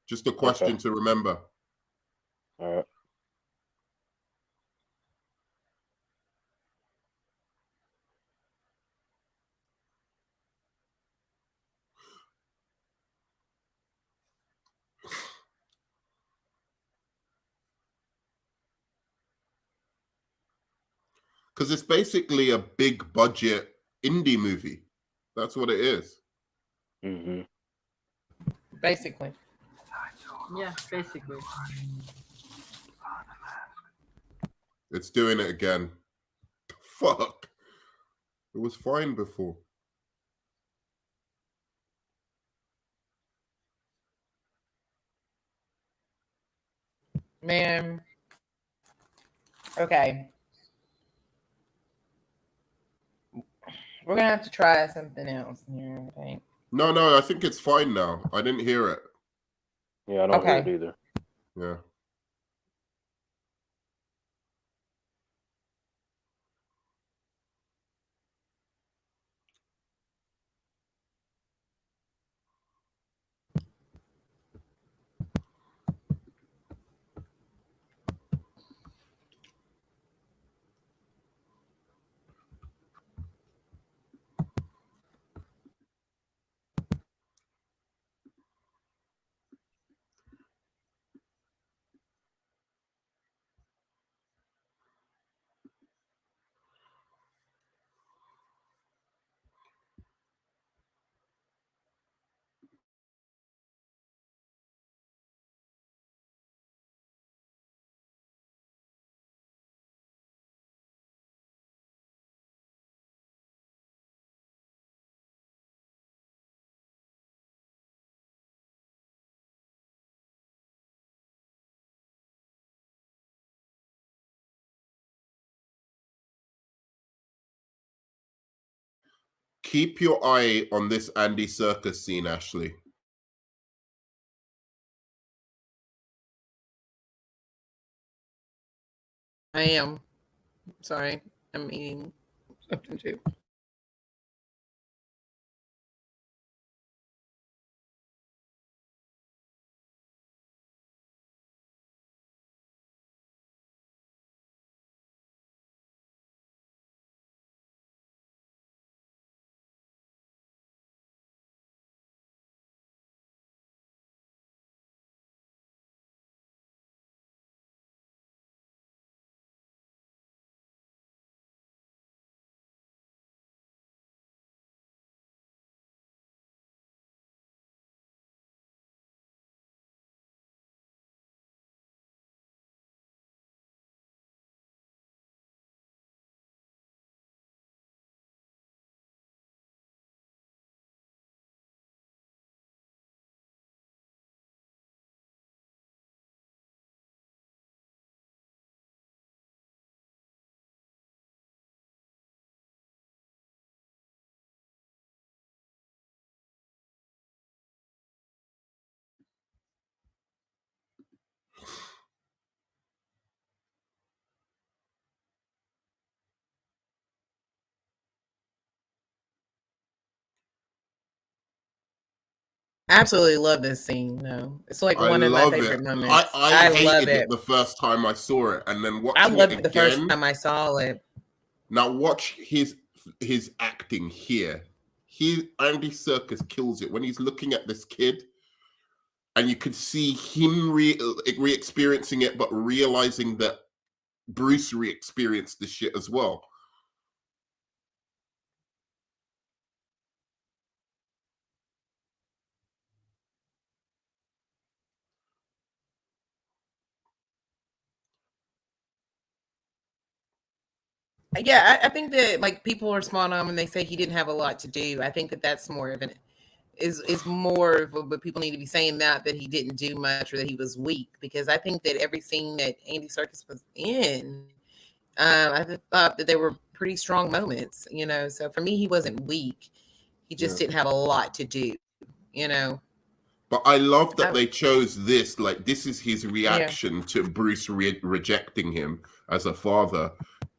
Just a question to remember. All right. Because it's basically a big budget indie movie. That's what it is. Mm-hmm. Basically. Yeah, basically. It's doing it again. Fuck. It was fine before. Man. Okay. We're gonna have to try something else here, I think. No, I think it's fine now. I didn't hear it. Yeah, I don't hear it either. Yeah. Keep your eye on this Andy Serkis scene, Ashley. I am. Sorry. I'm eating something too. absolutely love this scene. No, it's like I one of my love favorite it. moments. I love hated it it. the first time I saw it, and then I watching loved it it the first again. time I saw it. Now watch his acting here. Andy Serkis kills it when he's looking at this kid, and you could see him re-experiencing it, but realizing that Bruce re-experienced this shit as well. Yeah, I think that like people are spot on when they say he didn't have a lot to do. I think that that's more of an is more of what people need to be saying, that he didn't do much or that he was weak, because I think that every scene that Andy Serkis was in, I thought that they were pretty strong moments. So for me, he wasn't weak. He just didn't have a lot to do. You know. But I love that they chose this. Like, this is his reaction to Bruce rejecting him as a father.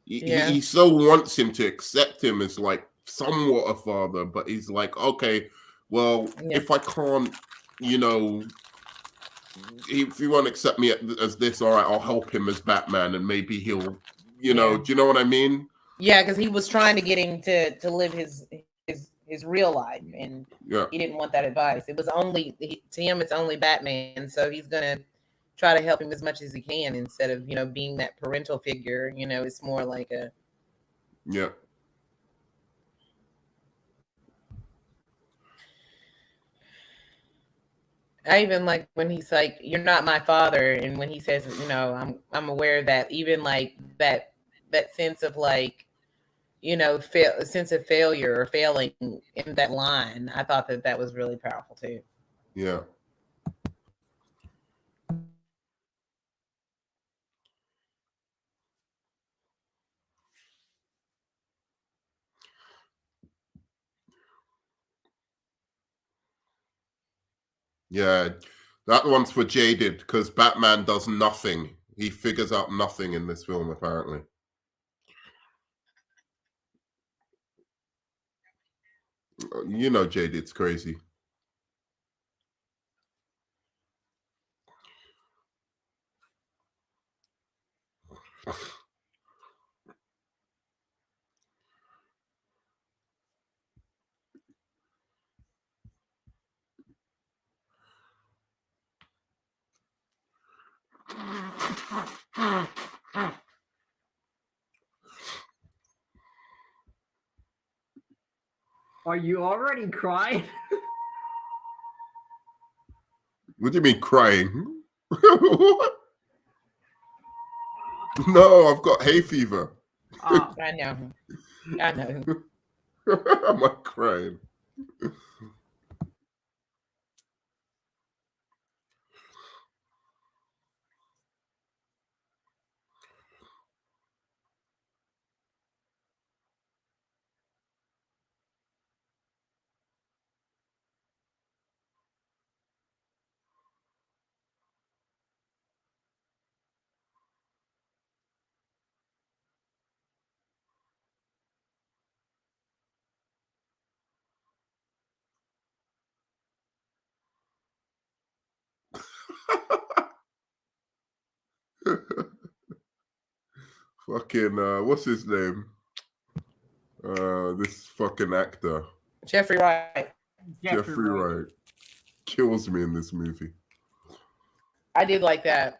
He so wants him to accept him as like somewhat a father, but he's like, okay, well, if I can't, if you won't accept me as this, all right, I'll help him as Batman, and maybe he'll, do you know what I mean? Yeah, because he was trying to get him to live his real life, and he didn't want that advice. It was only to him, it's only Batman, so he's gonna try to help him as much as he can instead of being that parental figure. It's more like a I even like when he's like, "You're not my father," and when he says, I'm aware of that. Even like that sense of like, sense of failure or failing in that line. I thought that was really powerful too. Yeah. Yeah, that one's for Jaded, because Batman does nothing. He figures out nothing in this film, apparently. Jaded's crazy. Are you already crying? What do you mean crying? What? No, I've got hay fever. I know. I know. I'm not crying. Fucking what's his name? This fucking actor. Jeffrey Wright. Jeffrey Wright kills me in this movie. I did like that.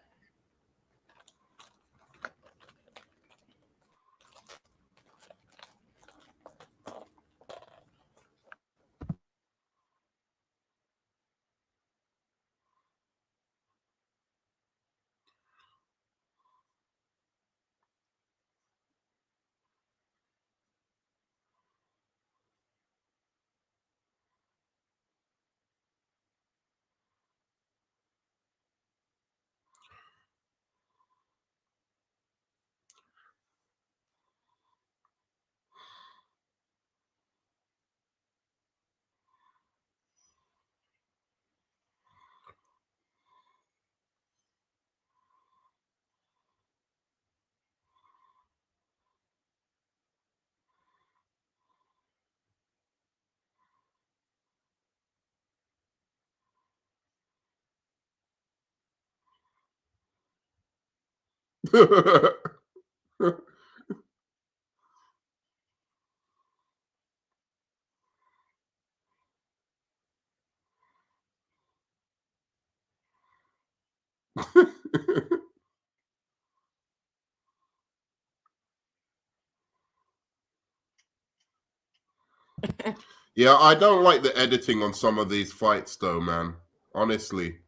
Yeah, I don't like the editing on some of these fights, though, man. Honestly,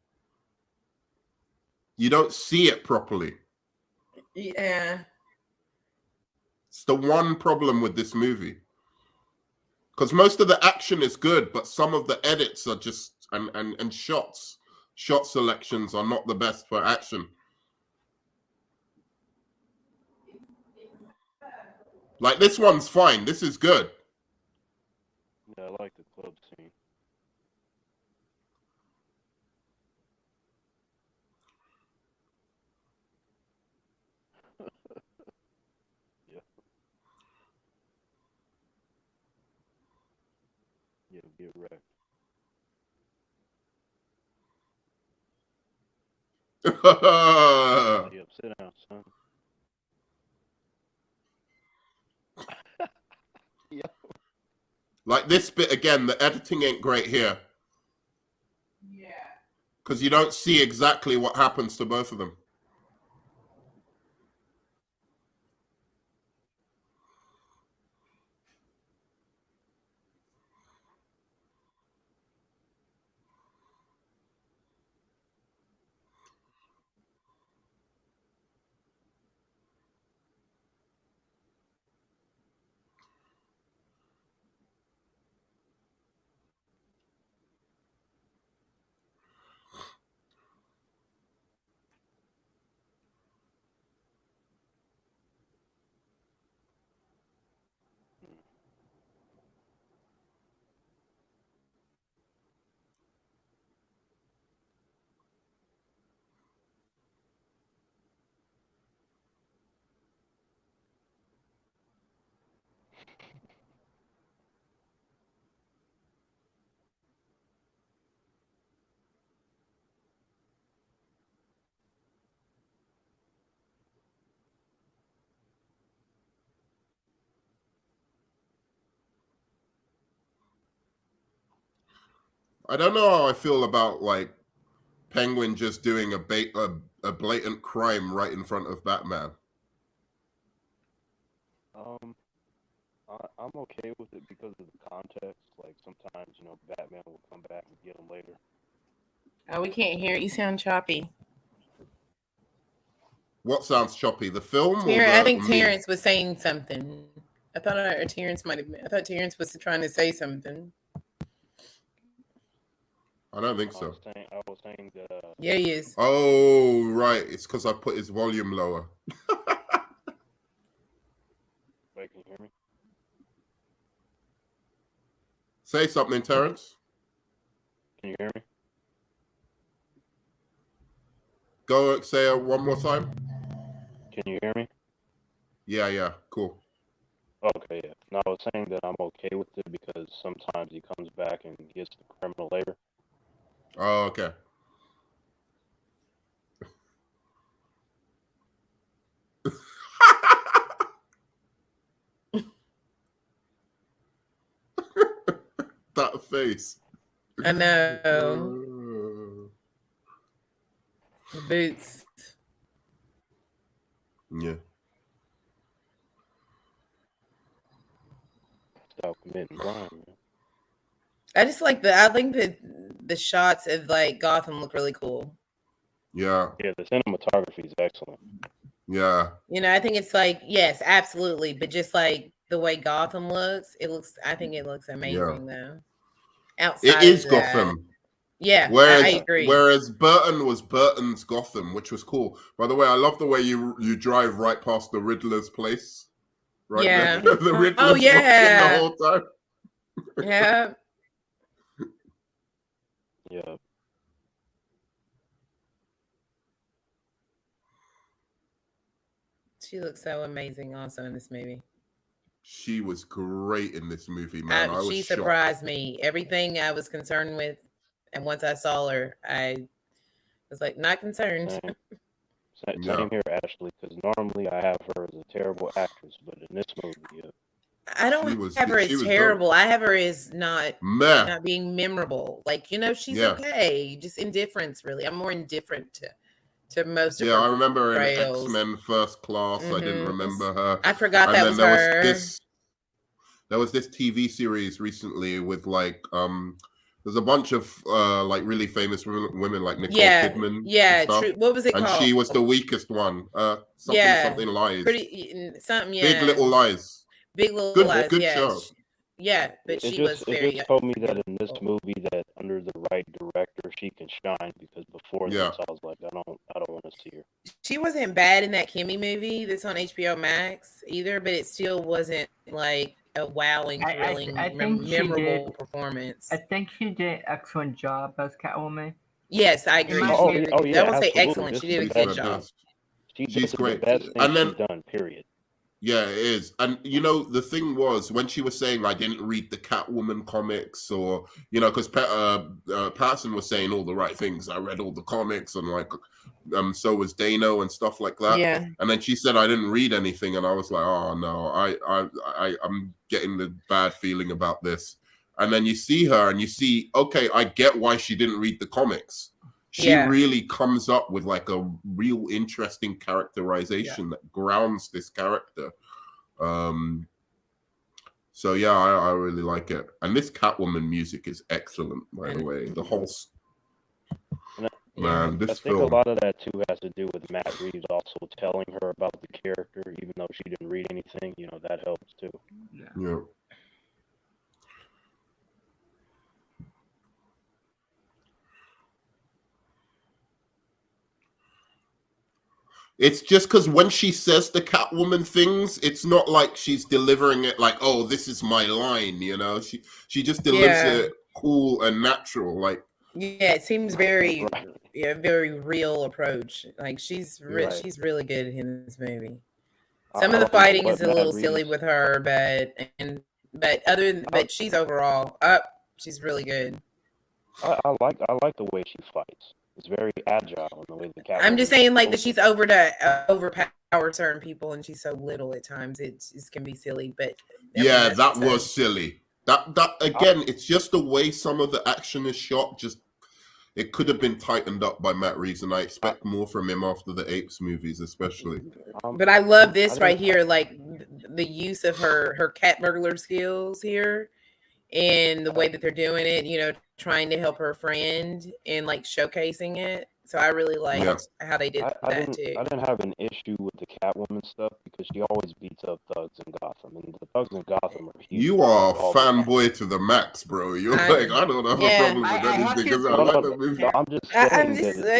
you don't see it properly. Yeah, it's the one problem with this movie. Because most of the action is good, but some of the edits are just and shot selections are not the best for action. Like this one's fine. This is good. Yeah, I like the club scene. Yeah. Yeah, get wrecked. Yep, sit down, son. Yep. Like this bit again, the editing ain't great here. yeah. Because you don't see exactly what happens to both of them. I don't know how I feel about like Penguin just doing a blatant crime right in front of Batman. I'm okay with it because of the context. Like sometimes, Batman will come back and get him later. Oh, we can't hear. You sound choppy. What sounds choppy? The film? I think Terrence was saying something. I thought Terrence might have been. I thought Terrence was trying to say something. I don't think so. I was saying that. Yeah, he is. Oh, right. It's because I put his volume lower. Wait, can you hear me? Say something, Terrence. Can you hear me? Go say it one more time. Can you hear me? Yeah, cool. Okay, yeah. No, I was saying that I'm okay with it because sometimes he comes back and gets the criminal later. Oh, okay. That face. I know. The boots. Yeah. Stop committing crime, man. I think that the shots of like Gotham look really cool. Yeah. Yeah, the cinematography is excellent. Yeah. I think it's like, yes, absolutely. But just like the way Gotham looks, I think it looks amazing though. Outside it is of Gotham. Yeah, whereas, I agree. Whereas Burton was Burton's Gotham, which was cool. By the way, I love the way you drive right past the Riddler's place. Right yeah. there. The Riddler's yeah. the whole time. Yeah. Yeah. She looks so amazing also in this movie. She was great in this movie, man. She surprised me. Everything I was concerned with, and once I saw her, I was like, not concerned. Same here, Ashley, because normally I have her as a terrible actress, but in this movie, I don't have her as terrible. I have her as not being memorable. Like, she's okay. Just indifference, really. I'm more indifferent to most of her. Yeah, I remember in X-Men First Class. I didn't remember her. I forgot that was her. There was this TV series recently with there's a bunch of really famous women like Nicole Kidman. Yeah, true. What was it called? And she was the weakest one. Something Lies. Big Little Lies. Big Little Lies. Good show. Yeah, but she was very. It just told me that in this movie, that under the right director, she can shine. Because before this, I was like, I don't want to see her. She wasn't bad in that Kimmy movie that's on HBO Max either, but it still wasn't like a wowing, thrilling, memorable performance. I think she did an excellent job as Catwoman. Yes, I agree. I won't say excellent. She did a good job. She's great. The best thing she's done, period. Yeah, it is. And, the thing was, when she was saying, I didn't read the Catwoman comics or, because Patterson was saying all the right things. I read all the comics and so was Dano and stuff like that. Yeah. And then she said, I didn't read anything. And I was like, oh, no, I'm getting the bad feeling about this. And then you see her and you see, okay, I get why she didn't read the comics. She really comes up with a real interesting characterization that grounds this character. So yeah, I really like it. And this Catwoman music is excellent, by the way. The whole I think a lot of that too has to do with Matt Reeves also telling her about the character, even though she didn't read anything. That helps too. Yeah. It's just because when she says the Catwoman things, it's not like she's delivering it like, oh, this is my line, She just delivers it cool and natural. It seems very very real approach. She's really good in this movie. Some of the fighting is a little silly with her, but she's overall she's really good. I like the way she fights. It's very agile in the way the Catwoman. I'm just saying, that she's overpower certain people, and she's so little at times. It can be silly, but that was silly. That again, it's just the way some of the action is shot. Just it could have been tightened up by Matt Reeves, and I expect more from him after the Apes movies, especially. But I love this right here, the use of her cat burglar skills here. And the way that they're doing it, trying to help her friend and showcasing it. So I really liked how they did that too. I didn't have an issue with the Catwoman stuff because she always beats up thugs in Gotham, and the thugs in Gotham are huge. You are a fanboy to the max, bro. You're I don't have a problem with anything because I like the movie. I'm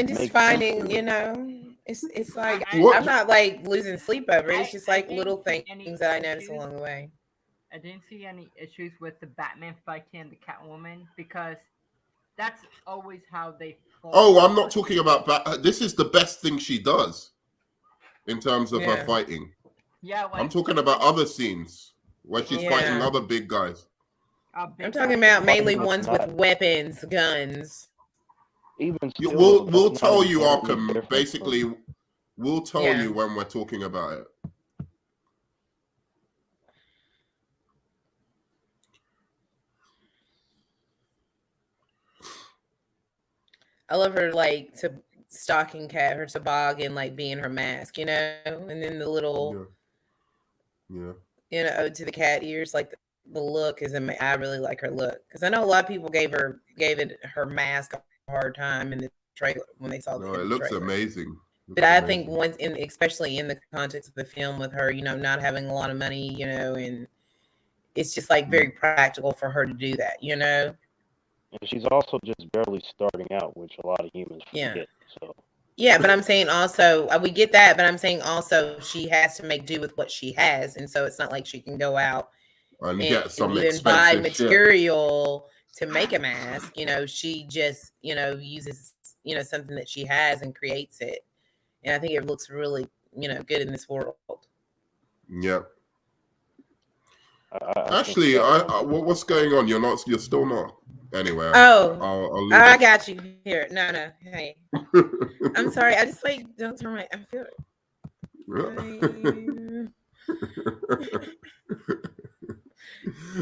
just finding, it's like I'm not losing sleep over it. It's just little things that I notice along the way. I didn't see any issues with the Batman fighting and the Catwoman because that's always how they fall. Oh, I'm not talking about this is the best thing she does in terms of her fighting. Yeah, I'm talking about other scenes where she's fighting other big guys. I'm talking about mainly ones with weapons, guns. Even still, we'll tell you, Arkham. Basically, we'll tell you when we're talking about it. I love her to stalking cat, her toboggan, being her mask, and then the little, ode to the cat ears, the look is amazing. I really like her look because I know a lot of people gave it her mask a hard time in the trailer when they saw the it looks amazing. But I think especially in the context of the film with her, not having a lot of money, and it's just very practical for her to do that, And she's also just barely starting out, which a lot of humans forget. So. Yeah, but I'm saying also, we get that, but I'm saying also she has to make do with what she has. And so it's not like she can go out and get some even buy material to make a mask. She just, uses, something that she has and creates it. And I think it looks really, good in this world. Yep. Actually, what's going on? You're still not Anyway. Oh, I got you here. No. Hey, I'm sorry. I just like don't turn my. I feel.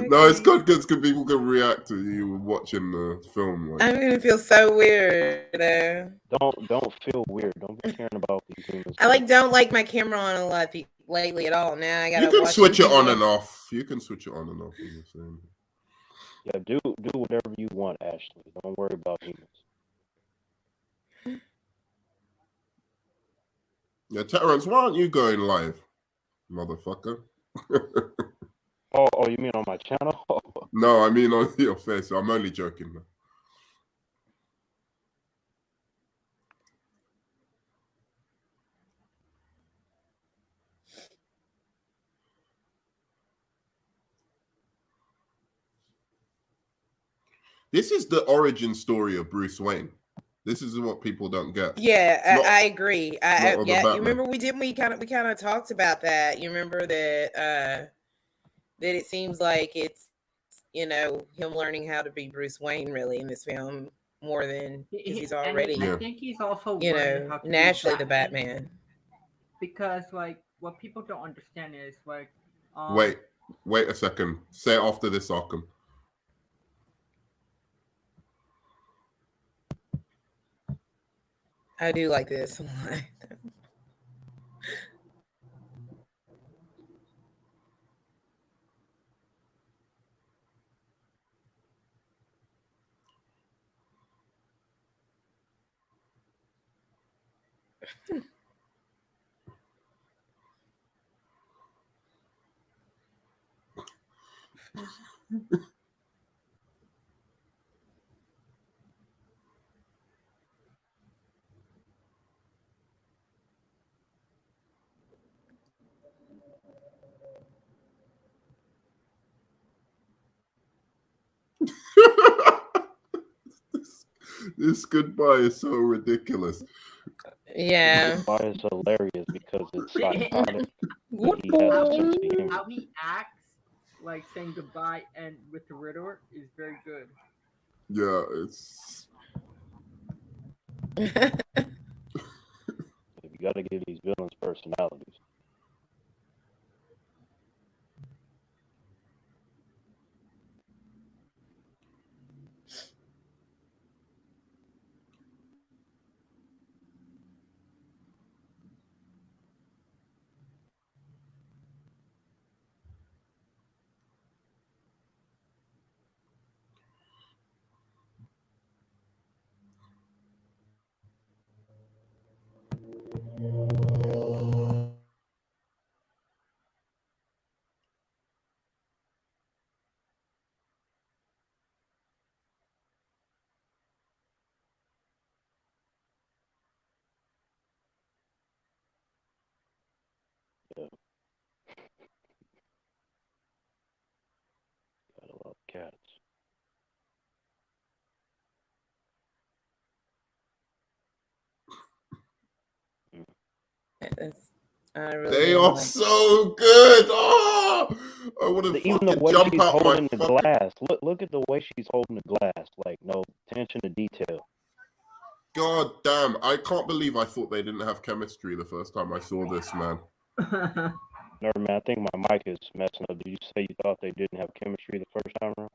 No, it's good because people can react to you watching the film. Like. I'm gonna feel so weird. Don't feel weird. Don't be caring about these humans. I don't like my camera on a lot lately at all. Now I gotta. You can switch it on and off. You can switch it on and off. Yeah, do whatever you want, Ashley. Don't worry about humans. Yeah, Terrence, why aren't you going live, motherfucker? Oh, you mean on my channel? No, I mean on your face. I'm only joking. This is the origin story of Bruce Wayne. This is what people don't get. Yeah, I agree. You remember we kind of talked about that. You remember that it seems like it's him learning how to be Bruce Wayne really in this film more than he's already. I think he's also naturally the Batman. Because what people don't understand is wait a second. Say it after this, Arkham. I do like this. This goodbye is so ridiculous. Yeah. This goodbye is hilarious because it's psychotic. How he acts like saying goodbye and with the Riddler is very good. Yeah, it's. You got to give these villains personalities. Yeah. Gotta love cats. They are so good. Oh, I want to even the way she's holding the glass. Look at the way she's holding the glass. Like no attention to detail. God damn! I can't believe I thought they didn't have chemistry the first time I saw this, man. No, man, I think my mic is messing up. Did you say you thought they didn't have chemistry the first time around?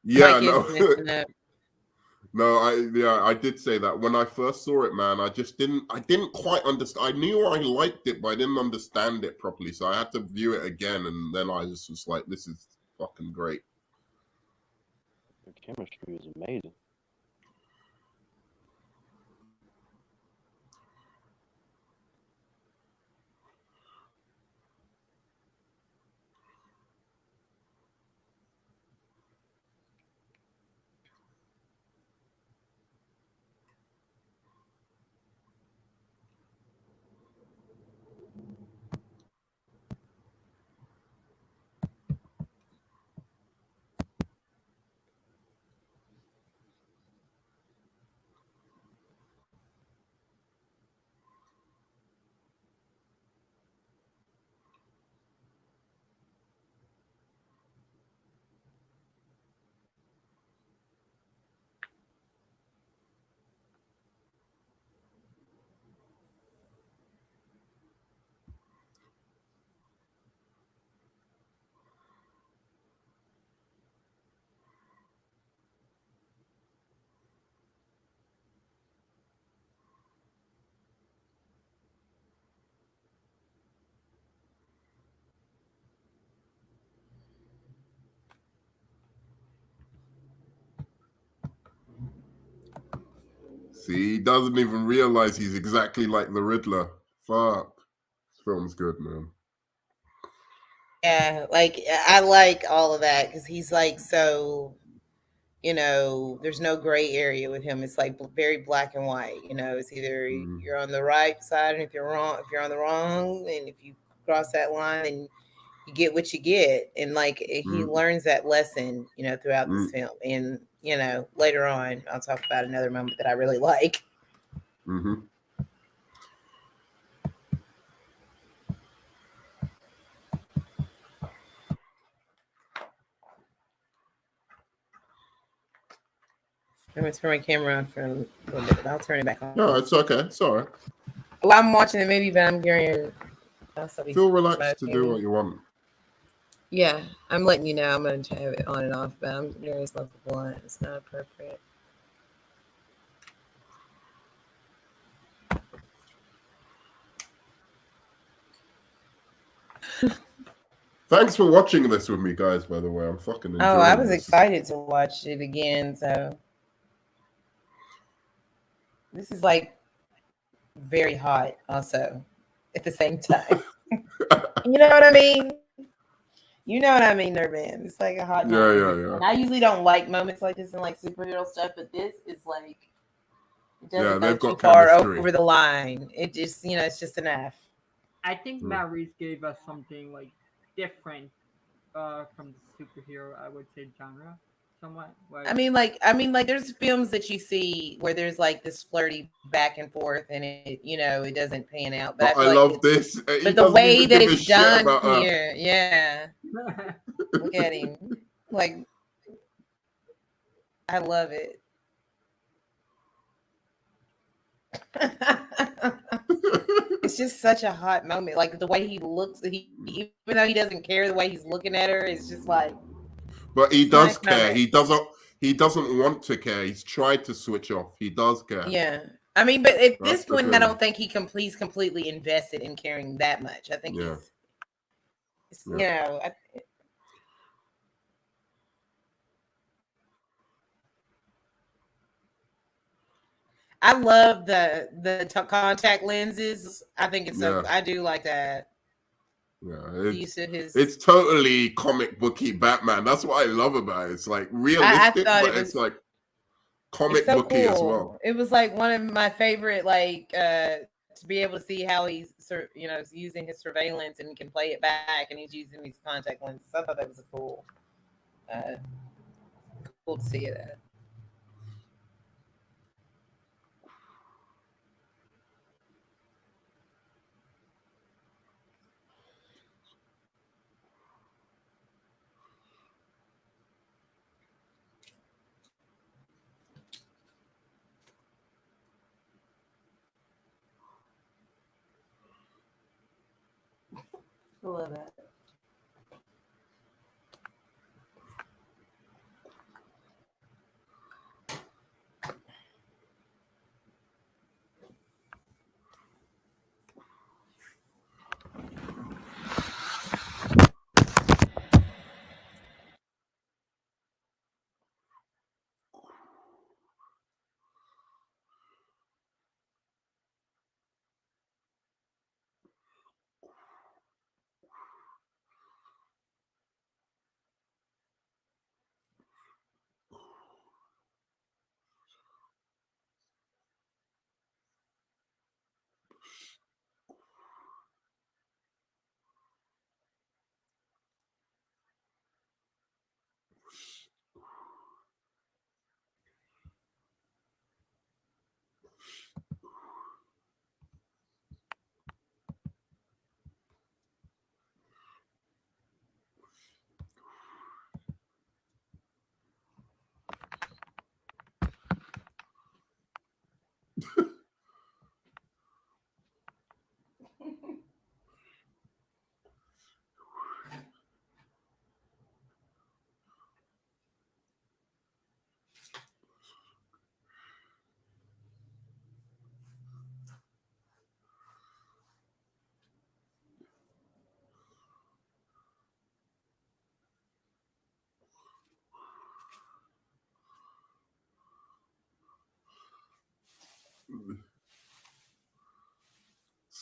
Yeah, no. No, I did say that when I first saw it, man. I didn't quite understand. I knew I liked it, but I didn't understand it properly. So I had to view it again, and then I just was like, "This is fucking great." The chemistry is amazing. See, he doesn't even realize he's exactly like the Riddler. Fuck. This film's good, man. Yeah, like I like all of that because he's like so, there's no gray area with him. It's like very black and white. It's either you're on the right side, and if you're on the wrong, and if you cross that line, then you get what you get. And like he learns that lesson, throughout this film. And later on, I'll talk about another moment that I really like. Mm-hmm. I'm gonna turn my camera on for a little bit, but I'll turn it back on. No, it's okay. It's all right. Well, I'm watching the movie, but I'm getting. Feel relaxed to do what you want. Yeah, I'm letting you know. I'm going to have it on and off, but I'm going to smoke a blunt. It's not appropriate. Thanks for watching this with me, guys, by the way. I'm fucking enjoying I was this. excited to watch it again, so. This is like very hot also at the same time. You know what I mean? You know what I mean, Nerdman. It's like a hot moment. Yeah. And I usually don't like moments like this in like superhero stuff, but this is like it doesn't go too far over the line. It just, it's just enough. I think Matt Reeves gave us something like different from the superhero, I would say, genre. Somewhat. I mean, like, there's films that you see where there's like this flirty back and forth, and it doesn't pan out. But I love this. But the way that it's done here, yeah. Look at him, like, I love it. It's just such a hot moment. Like the way he looks, even though he doesn't care, the way he's looking at her is just like. But he does care. He doesn't want to care. He's tried to switch off. He does care. Yeah. I mean, but at this point, I don't think he's completely invested in caring that much. I think I love the contact lenses. I think it's so. I do like that. Yeah, it's totally comic booky Batman. That's what I love about it. It's like realistic, but it's like comic booky as well. It was like one of my favorite, like to be able to see how he's using his surveillance and can play it back, and he's using these contact lenses. I thought that was cool to see it. I love that.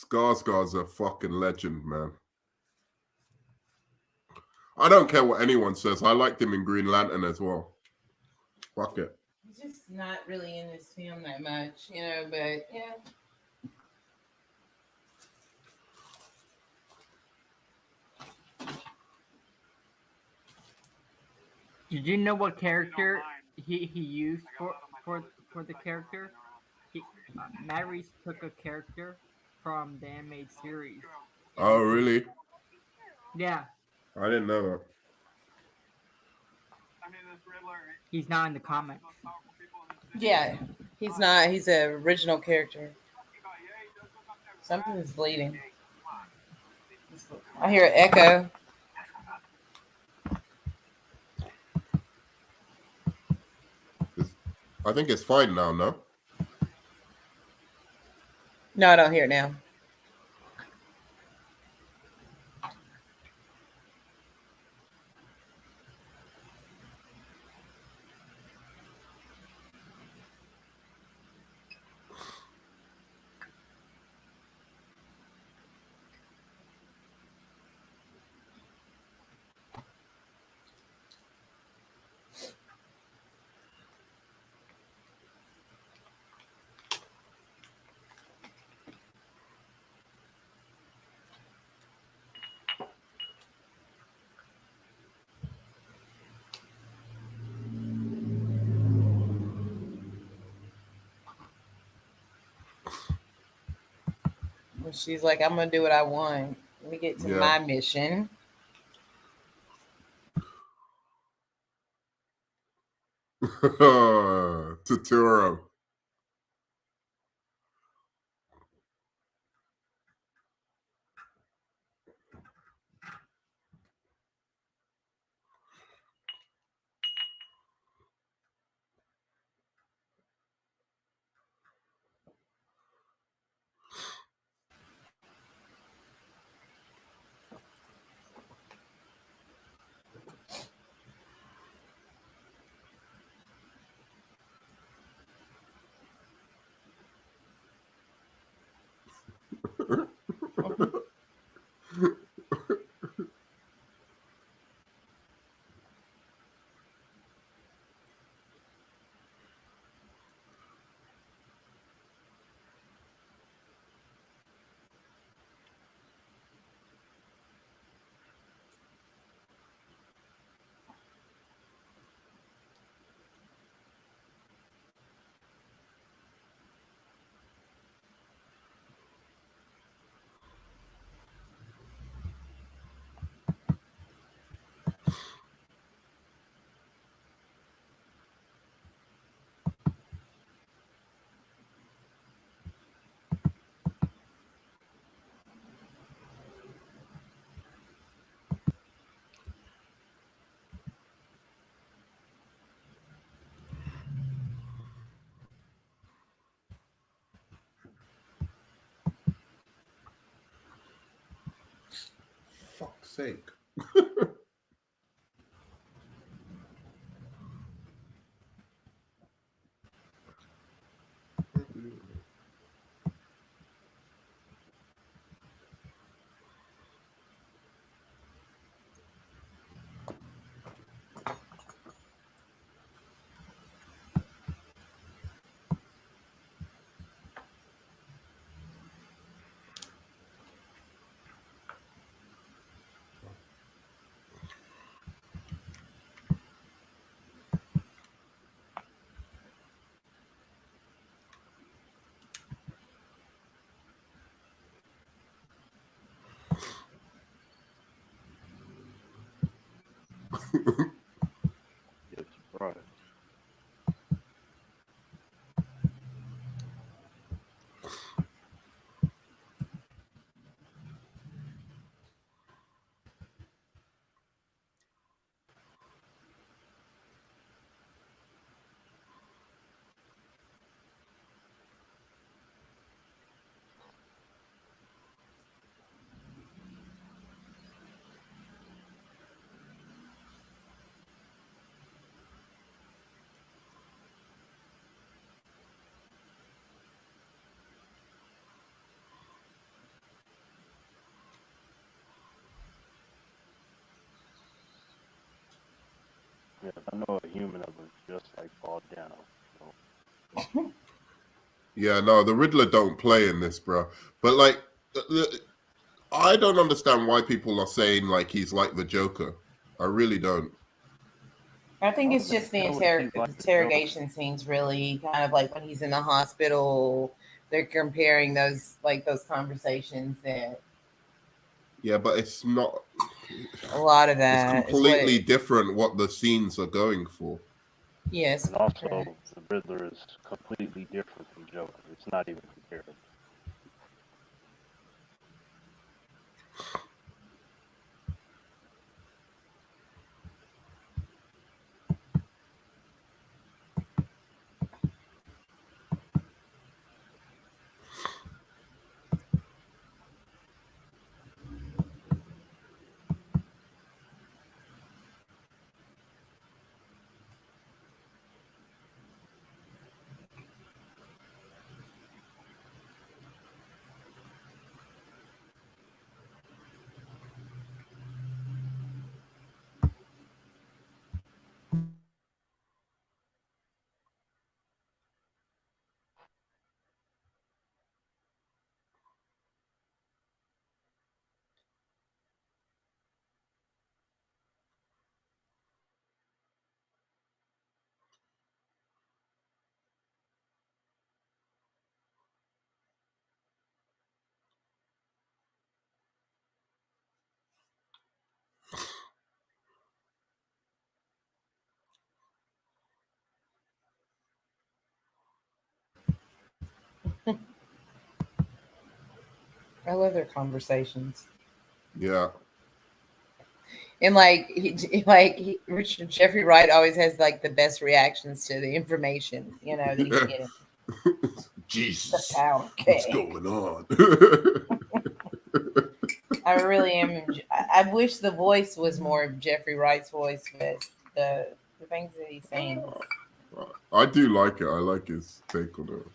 Skarsgård's a fucking legend, man. I don't care what anyone says. I liked him in Green Lantern as well. Fuck it. He's just not really in this film that much, but yeah. Did you know what character he used for the character? Matt Reeves took a character from the animated series. Oh, really? Yeah. I didn't know that. He's not in the comics. Yeah, he's not. He's an original character. Something's bleeding. I hear an echo. I think it's fine now, no? No, I don't hear it now. She's like, I'm gonna do what I want. Let me get to my mission. Totoro. Fuck's sake. Yes, right. Yeah, if I know a human, I would just like fall down. So. Yeah, no, the Riddler don't play in this, bro. But like, I don't understand why people are saying like he's like the Joker. I really don't. I think it's just the interrogation scenes, really, kind of like when he's in the hospital. They're comparing those conversations that. Yeah, but it's not. A lot of that. It's completely different what the scenes are going for. Yes. And also, the Riddler is completely different from Joker. It's not even comparable. I love their conversations. Yeah. And Richard Jeffrey Wright always has like the best reactions to the information, that he's getting. Jesus, the power what's going on? I really am. I wish the voice was more of Jeffrey Wright's voice, but the things that he's saying. I do like it. I like his take on it.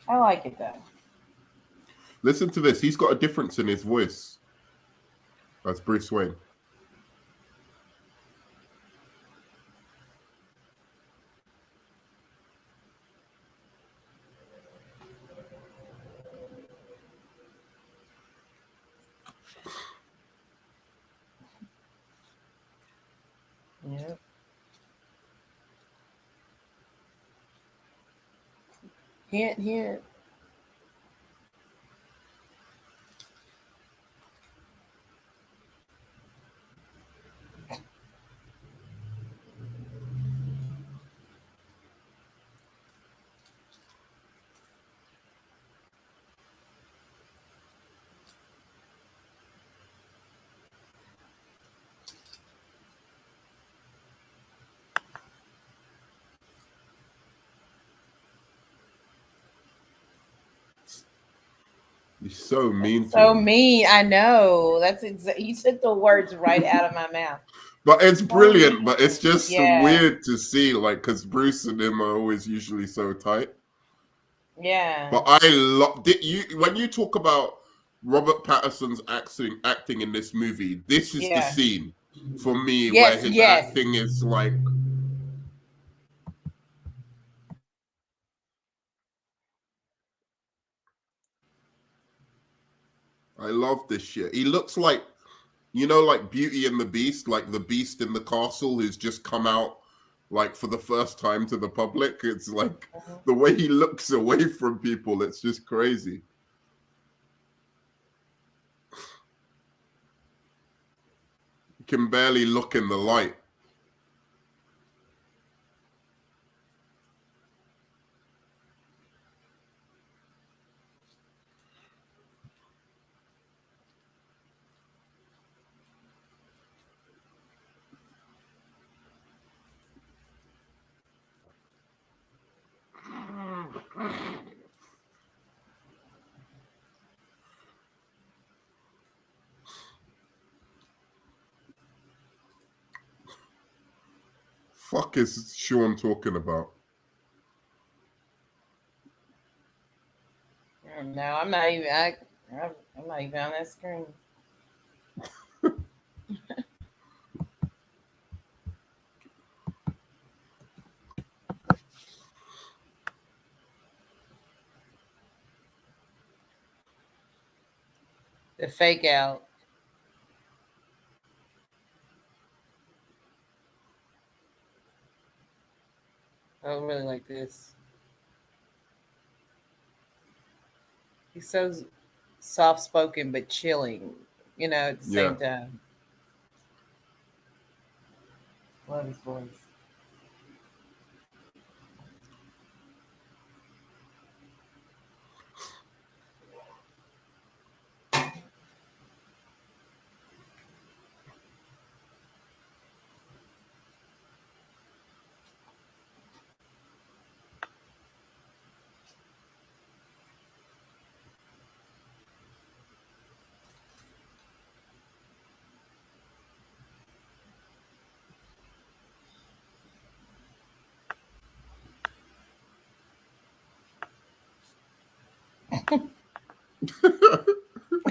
I like it though. Listen to this. He's got a difference in his voice. That's Bruce Wayne. Yep. Hint, hint. He's so mean. So mean. I know. That's you took the words right out of my mouth. But it's brilliant. But it's just weird to see, like, because Bruce and him are always usually so tight. Yeah. But I love when you talk about Robert Pattinson's acting in this movie. This is the scene for me where his acting is like. I love this shit. He looks like, like Beauty and the Beast, like the Beast in the castle who's just come out, like for the first time to the public. It's like the way he looks away from people. It's just crazy. He can barely look in the light. Fuck is Sean talking about? No, I'm not even. I'm not even on that screen. The fake out. I don't really like this. He's so soft spoken but chilling, at the same time. Love his voice.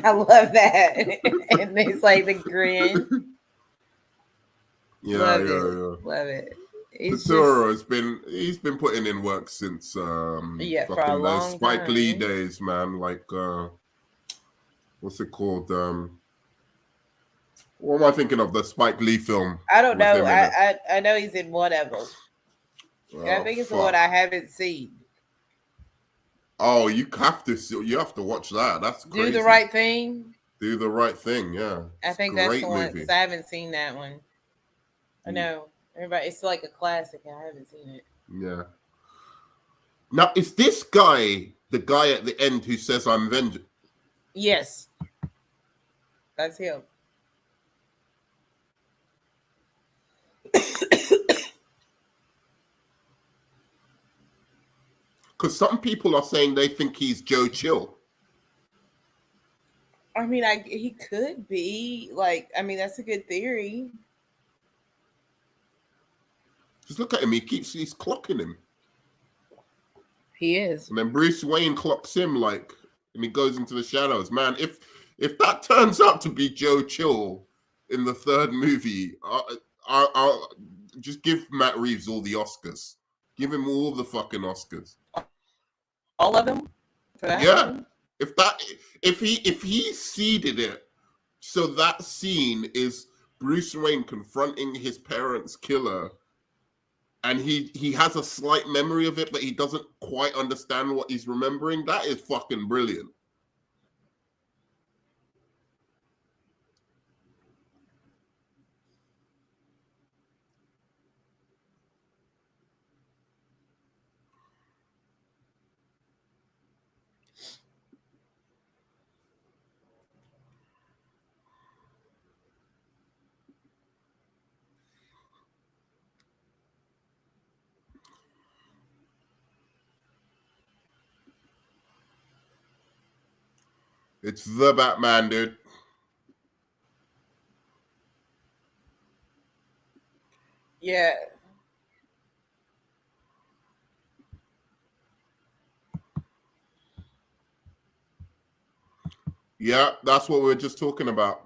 I love that. And it's like the grin. Yeah. Love it. He's been putting in work since for a long Spike time. Lee days, man. Like what's it called? What am I thinking of? The Spike Lee film. I don't know. I know he's in one of them. I think it's the one I haven't seen. Oh, you have to watch that. That's crazy. Do the Right Thing. Do the Right Thing. Yeah, I think that's the one because I haven't seen that one. I know everybody. It's like a classic. I haven't seen it. Yeah. Now, is this guy the guy at the end who says, "I'm vengeance"? Yes, that's him. Because some people are saying they think he's Joe Chill. I mean, he could be. That's a good theory. Just look at him. He's clocking him. He is. And then Bruce Wayne clocks him and he goes into the shadows. Man, if that turns out to be Joe Chill in the third movie, I'll just give Matt Reeves all the Oscars. Give him all the fucking Oscars. All of them? For that one? If he seeded it so that scene is Bruce Wayne confronting his parents' killer and he has a slight memory of it, but he doesn't quite understand what he's remembering, that is fucking brilliant. It's the Batman, dude. Yeah. Yeah, that's what we were just talking about.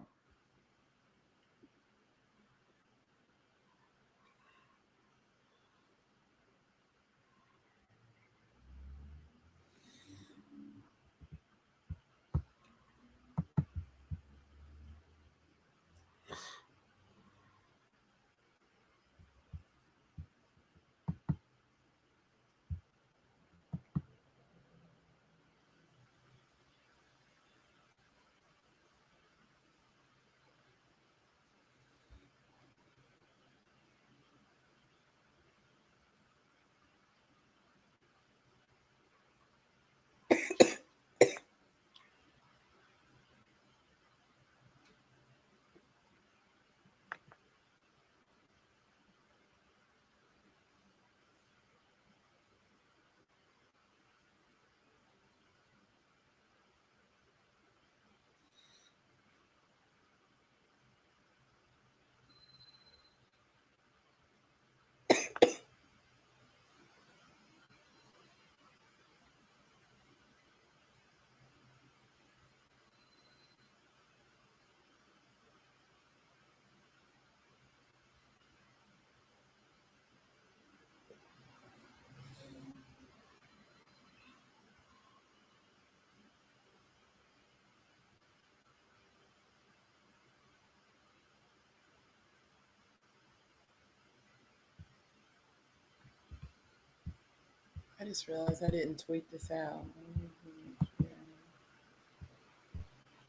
I just realized I didn't tweet this out.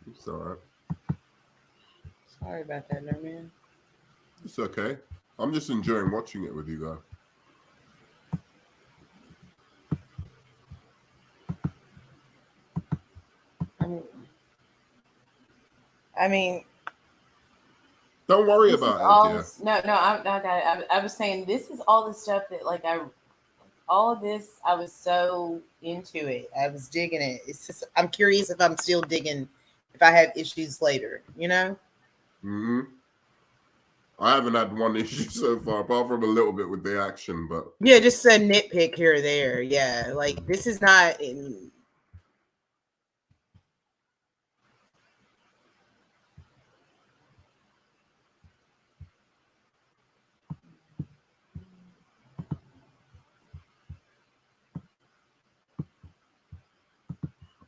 It's all right. Sorry about that, man. It's okay. I'm just enjoying watching it with you guys. I mean, don't worry about it, dear. No, I was saying this is all the stuff that all of this, I was so into it. I was digging it. It's just, I'm curious if I'm still digging, if I have issues later, you know? Mm-hmm. I haven't had one issue so far, apart from a little bit with the action, but yeah, just a nitpick here or there. Yeah, like this is not in.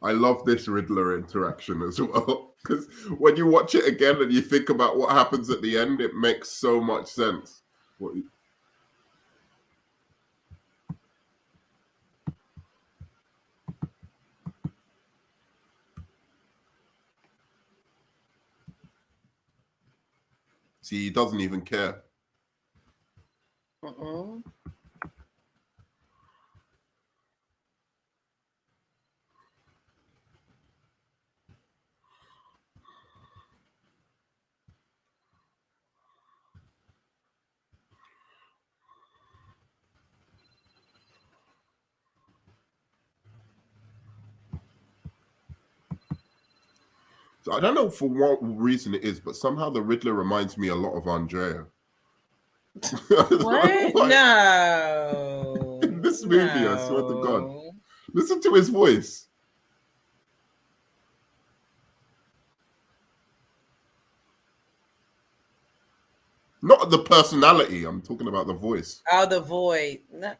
I love this Riddler interaction as well, because when you watch it again and you think about what happens at the end, it makes so much sense. See, he doesn't even care. So I don't know for what reason it is, but somehow the Riddler reminds me a lot of Andrea. What? No. In this movie, I swear to God. Listen to his voice. Not the personality. I'm talking about the voice. Oh, the voice. No.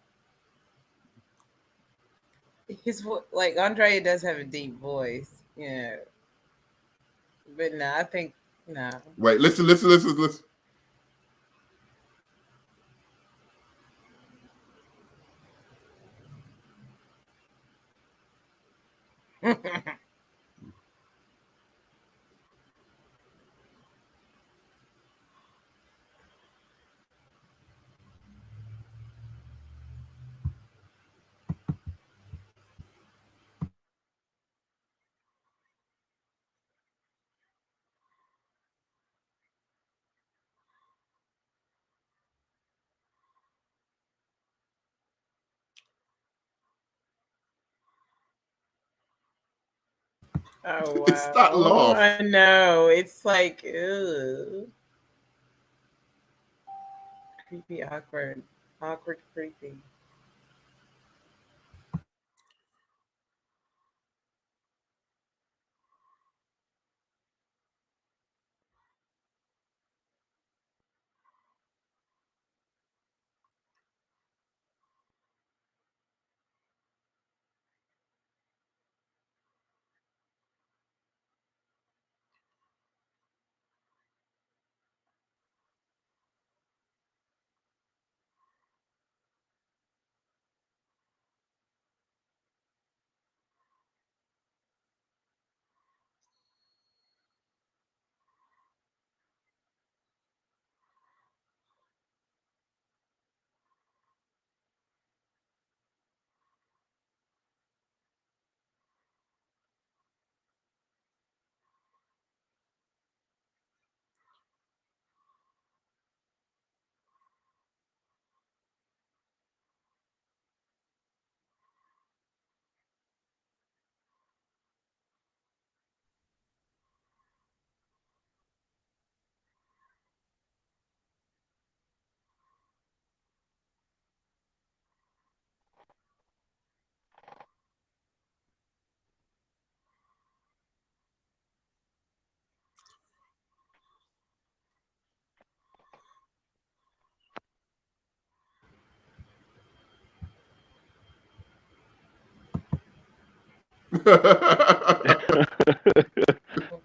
His voice, like Andrea does have a deep voice, yeah. But no, I think no. Wait, listen. Oh wow. It's that laugh. I know. It's like ew. Creepy, awkward, creepy.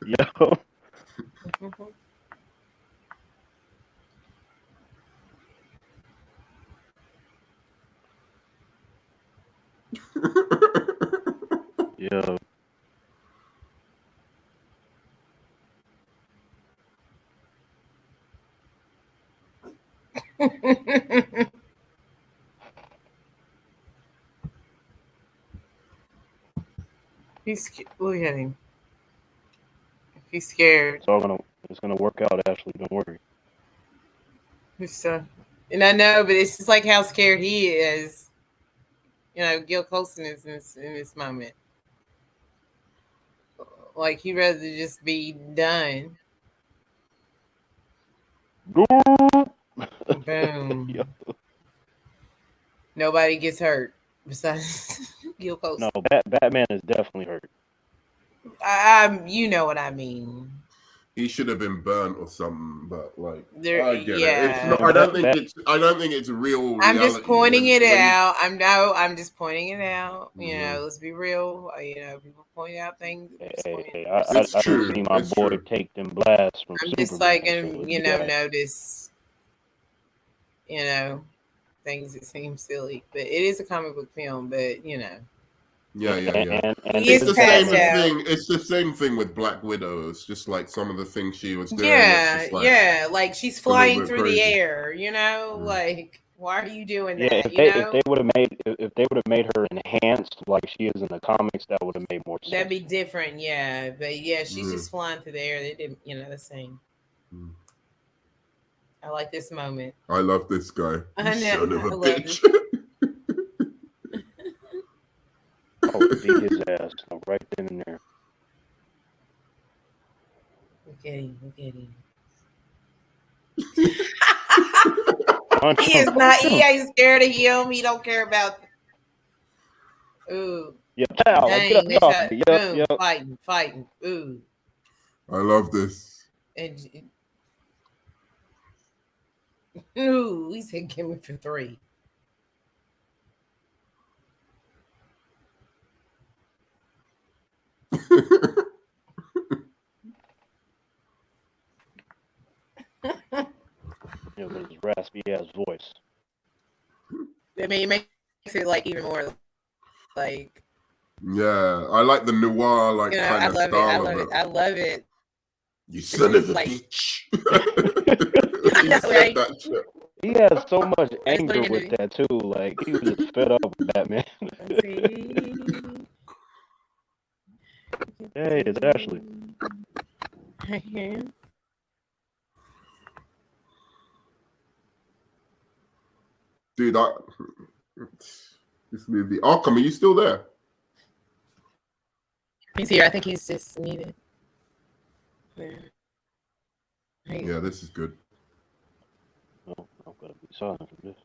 Yo. Look at him. He's scared. It's gonna work out, Ashley. Don't worry. And I know, but it's just like how scared he is. You know, Gil Colson is in this moment. Like he'd rather just be done. Boom. Yep. Nobody gets hurt besides Gil Colson. No, Batman is definitely hurt. You know what I mean. He should have been burnt or something, but like I get it. It's not. I don't think it's real. I'm just pointing it out. I'm just pointing it out. You know, let's be real. You know, people point out things. I see my boy take them blasts from I'm Superman, just like, notice. You know, things that seem silly, but it is a comic book film. But you know. Yeah. And it's the same thing. It's the same thing with Black Widow. It's just like some of the things she was doing. Like she's flying through the air. You know, like why are you doing that? If they would have made her enhanced like she is in the comics, that would have made more sense. That'd be different, yeah. But yeah, she's just flying through the air. They didn't, the same. I like this moment. I love this guy. I know. Son of a bitch. Beat his ass right then and there. Look at him. He is not. He ain't scared of him. He don't care about. Ooh. Yep. Boom. Fighting. Ooh. I love this. Ooh, he said, "Give me for 3." With his raspy ass voice. I mean, it makes it like even more like. Yeah, I like the noir kind of style of it. I love it. You son of a bitch. He has so much anger with that too. Like he was just fed up with Batman. Hey, it's Ashley. Dude, this movie. Arkham, are you still there? He's here. I think he's just muted. Yeah, this is good. Oh, I'm gonna be silent for this.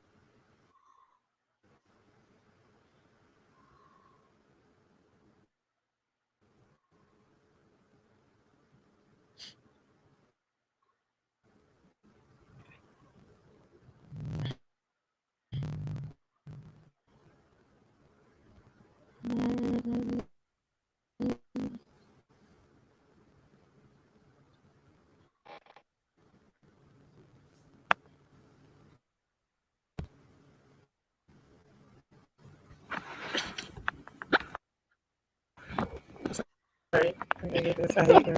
Sorry, I'm gonna get this out of here.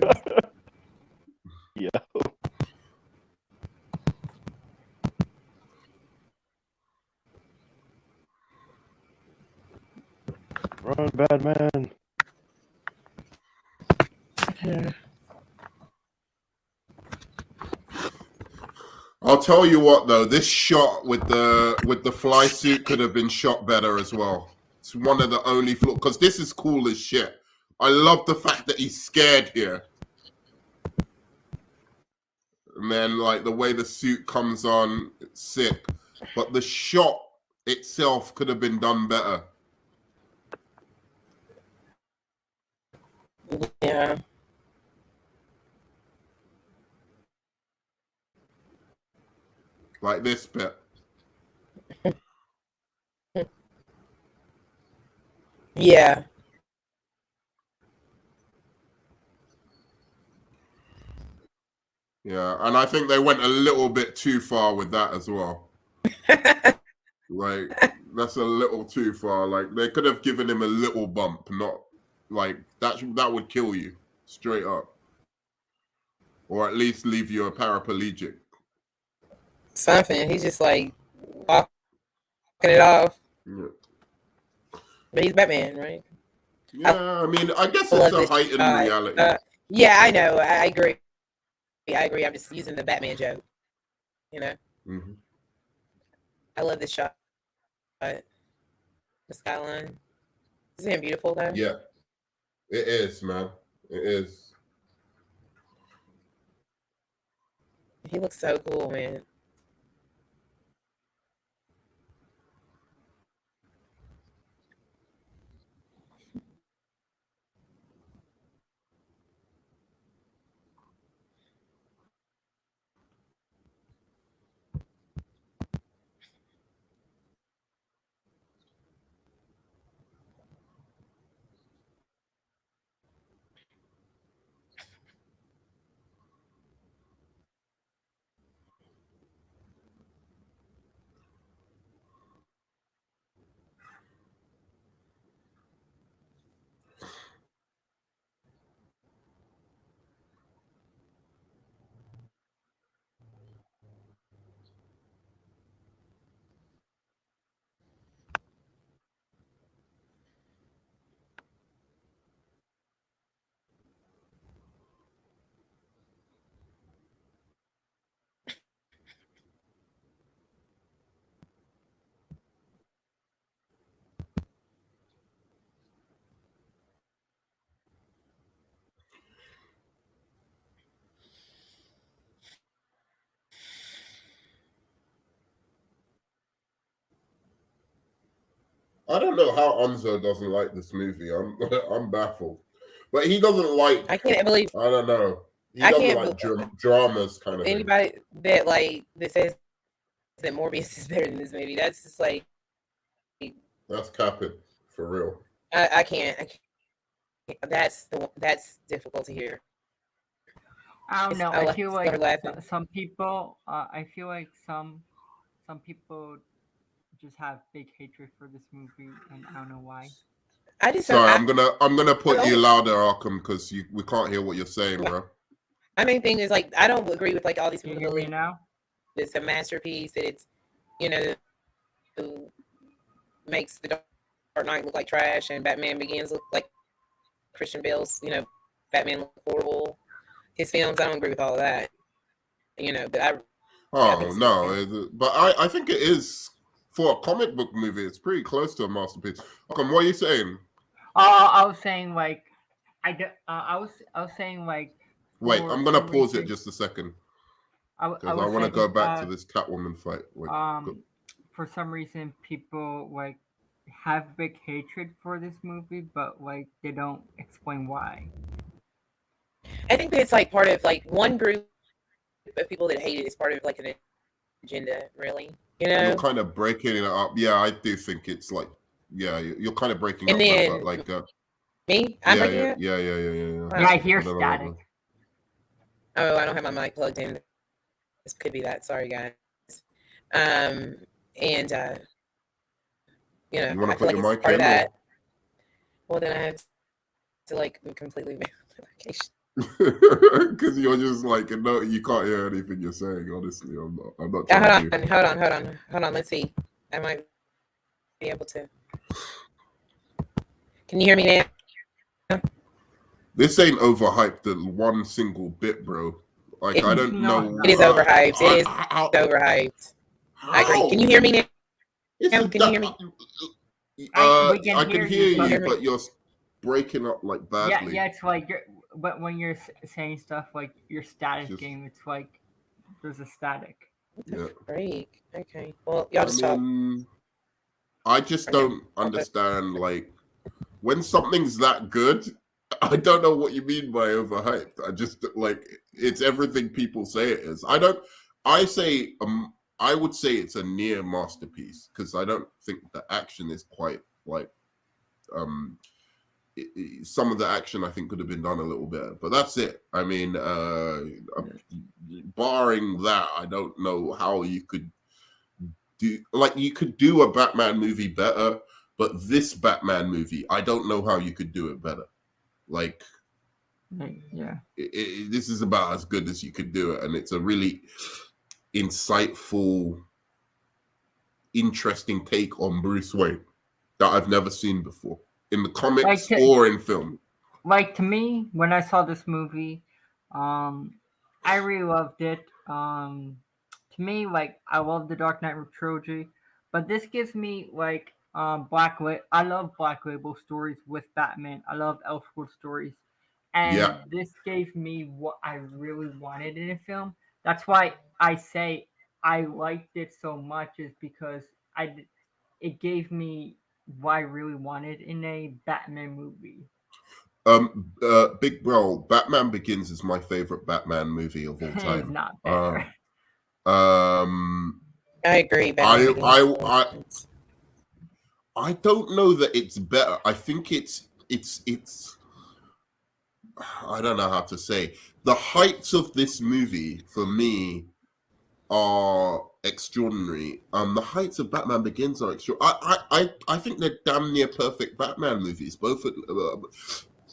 Yeah. Run, Batman. Yeah. I'll tell you what though, this shot with the fly suit could have been shot better as well. It's one of the only flaws, because this is cool as shit. I love the fact that he's scared here. And then like the way the suit comes on, it's sick. But the shot itself could have been done better. Yeah. Like this bit. Yeah. Yeah, and I think they went a little bit too far with that as well. Like, that's a little too far. Like, they could have given him a little bump, not like that would kill you straight up. Or at least leave you a paraplegic. something. He's just like walking it off. Yeah. But he's Batman, right? Yeah, I mean, I guess it's a heightened reality. Yeah, I know. I agree. I'm just using the Batman joke. You know. Mm-hmm. I love this shot. The skyline. Isn't it beautiful though? Yeah, it is, man. It is. He looks so cool, man. I don't know how Onzo doesn't like this movie. I'm baffled, but he doesn't like. I can't believe. I don't know. He doesn't like dramas kind of anybody thing. That says that Morbius is better than this movie. That's just like. That's capping for real. I can't. That's difficult to hear. I don't know. I feel like some people. I feel like some people just have big hatred for this movie, and I don't know why. I'm gonna put you louder, Arkham, because we can't hear what you're saying, bro. My main thing is like I don't agree with like all these people who believe now. It's a masterpiece. That it's who makes the Dark Knight look like trash and Batman Begins look like Christian Bale's. Batman look horrible. His films, I don't agree with all of that. But I. But I think it is. For a comic book movie, it's pretty close to a masterpiece. Okay, what are you saying? I was saying like, I was saying like. Wait, I'm gonna pause it just a second. Because I want to go back to this Catwoman fight. For some reason, people like have big hatred for this movie, but like they don't explain why. I think that it's like part of like one group of people that hate it is part of like an agenda, really. You're kind of breaking it up. Yeah, I do think it's like, you're kind of breaking and up. Then, like me? Yeah. I hear static. Oh, I don't have my mic plugged in. This could be that. Sorry, guys. And you want to I put feel like your it's mic part in? Of that. Well, then I have to like completely mute the location. Because you're just like, no, you can't hear anything you're saying. Honestly, I'm not. Hold on. Let's see. I might be able to. Can you hear me now? This ain't overhyped the one single bit, bro. Like I don't know. It is overhyped. It is overhyped. I agree. Can you hear me now? Can you hear me? I can hear you, but you're breaking up like badly. Yeah. It's like but when you're saying stuff like your static game, it's like there's a static. Yeah. Break. Okay. Well, y'all just talk. I just don't understand. Like when something's that good, I don't know what you mean by overhyped. I just like it's everything people say it is. I would say it's a near masterpiece because I don't think the action is quite like some of the action I think could have been done a little better, but that's it. I mean, barring that, I don't know how you could do you could do a Batman movie better, but this Batman movie, I don't know how you could do it better. Like, yeah, this is about as good as you could do it, and it's a really insightful, interesting take on Bruce Wayne that I've never seen before in the comics or in film. Like, to me, when I saw this movie, I really loved it. To me, like, I love the Dark Knight trilogy, but this gives me like I love Black Label stories with Batman. I love Elseworld stories, and this gave me what I really wanted in a film. That's why I say I liked it so much, is because it gave me what I really wanted in a Batman movie. Big Bro, Batman Begins is my favorite Batman movie of all time. It's not better. I agree. I don't know that it's better. I think it's I don't know how to say. The heights of this movie for me are extraordinary. The heights of Batman Begins are extraordinary. I think they're damn near perfect Batman movies. Both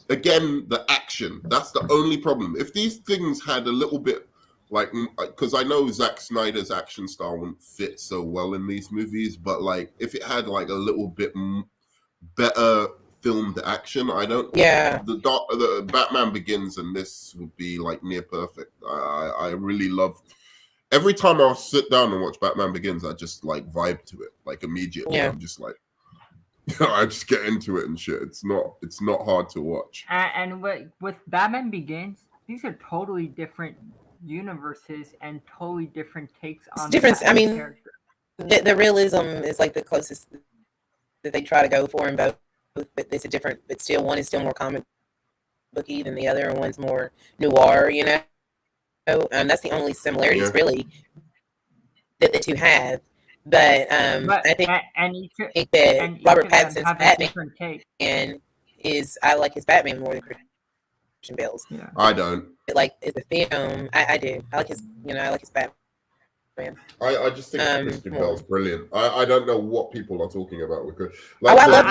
again, the action. That's the only problem. If these things had a little bit like, because I know Zack Snyder's action style wouldn't fit so well in these movies, but like if it had like a little bit better filmed action, I don't. Yeah. The Batman Begins and this would be like near perfect. I really love. Every time I sit down and watch Batman Begins, I just like vibe to it like immediately. Yeah. I'm just like, I just get into it and shit. It's not hard to watch. And with Batman Begins, these are totally different universes and totally different takes on. It's different. I mean, the realism is like the closest that they try to go for in both, but it's a different. But still, one is still more comic booky than the other, and one's more noir. You know, that's the only similarities really that the two have. But I think that Robert Pattinson's Batman is, I like his Batman more than Christian Bale's. Yeah. I don't. Like as a film, I do. I like his, I like his Batman. I just think Christian Bale's brilliant. I don't know what people are talking about with Christian. I love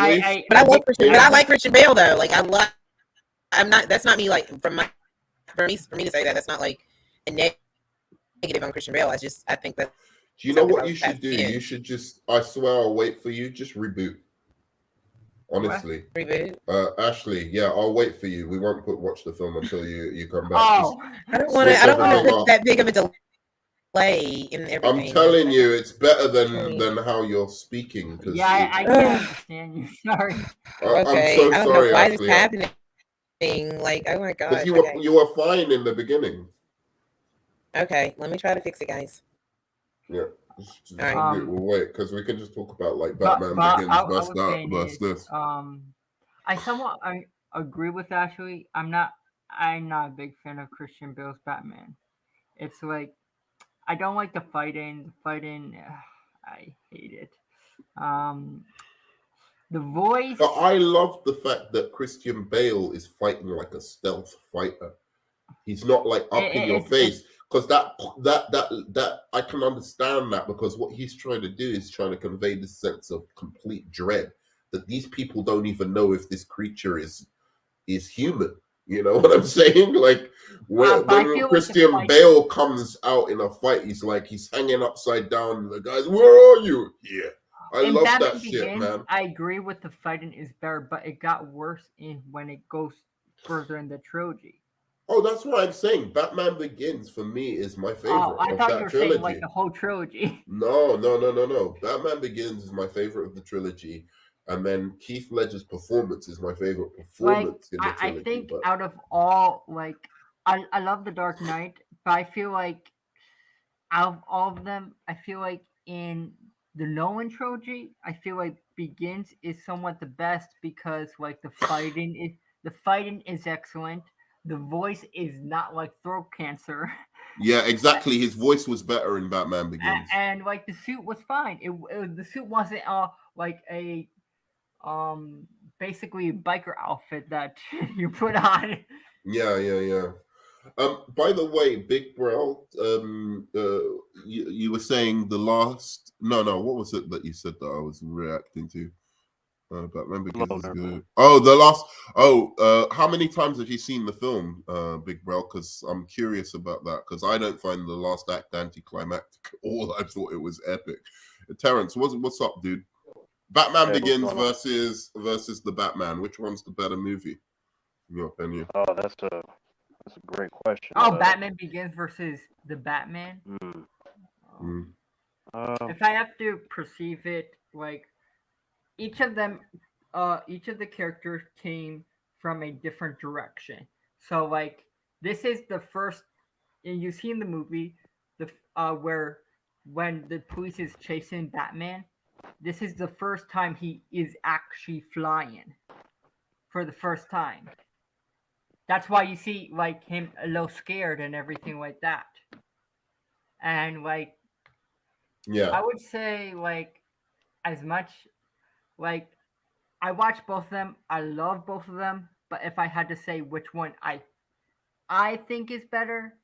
Christian. But I like Christian Bale though. Like I'm not. That's not me. Like for me to say that, that's not like a negative on Christian Bale. I think that. Do you know what you should do? You should just, I swear I'll wait for you. Just reboot. Honestly. What? Reboot? Ashley, yeah, I'll wait for you. We won't watch the film until you come back. Oh, I don't want to that big of a delay in everything. I'm telling you, it's better than how you're speaking. Yeah, I can't understand you. Sorry. Okay. I'm so I don't sorry, know why Ashley. this happening. Like, oh my God. You were fine in the beginning. Okay, let me try to fix it, guys. Yeah, we'll wait because we can just talk about like Batman Begins versus this. I somewhat agree with Ashley. I'm not a big fan of Christian Bale's Batman. It's like I don't like the fighting. I hate it. The voice. But I love the fact that Christian Bale is fighting like a stealth fighter. He's not like up in your face. Because that I can understand that, because what he's trying to do is trying to convey this sense of complete dread that these people don't even know if this creature is human. You know what I'm saying? Like when Christian Bale comes out in a fight, he's hanging upside down. And the guys, where are you? Yeah, I love that shit, man. I agree with the fighting is better, but it got worse when it goes further in the trilogy. Oh, that's what I'm saying. Batman Begins for me is my favorite. Oh, I thought you were saying like the whole trilogy. No. Batman Begins is my favorite of the trilogy, and then Heath Ledger's performance is my favorite performance in the trilogy. I think out of all, like, I love The Dark Knight, but I feel like out of all of them, I feel like in the Nolan trilogy, I feel like Begins is somewhat the best because like the fighting is excellent. The voice is not like throat cancer. Yeah, exactly. His voice was better in Batman Begins, and like the suit was fine. The suit wasn't like a basically a biker outfit that you put on. Yeah. By the way, Big Bro, you were saying the last. No. What was it that you said that I was reacting to? Batman Begins is good. Oh, the last. Oh, how many times have you seen the film, Big Bro? Because I'm curious about that. Because I don't find the last act anticlimactic at all. I thought it was epic. Terrence, what's up, dude? Batman Begins versus the Batman. Which one's the better movie, in your opinion? Oh, that's a great question. Oh, Batman Begins versus the Batman. If I have to perceive it, like each of the characters came from a different direction. So, like, this is the first, and you see in the movie where when the police is chasing Batman, this is the first time he is actually flying for the first time. That's why you see like him a little scared and everything like that. And like, yeah, I would say like as much like I watch both of them. I love both of them. But if I had to say which one I think is better,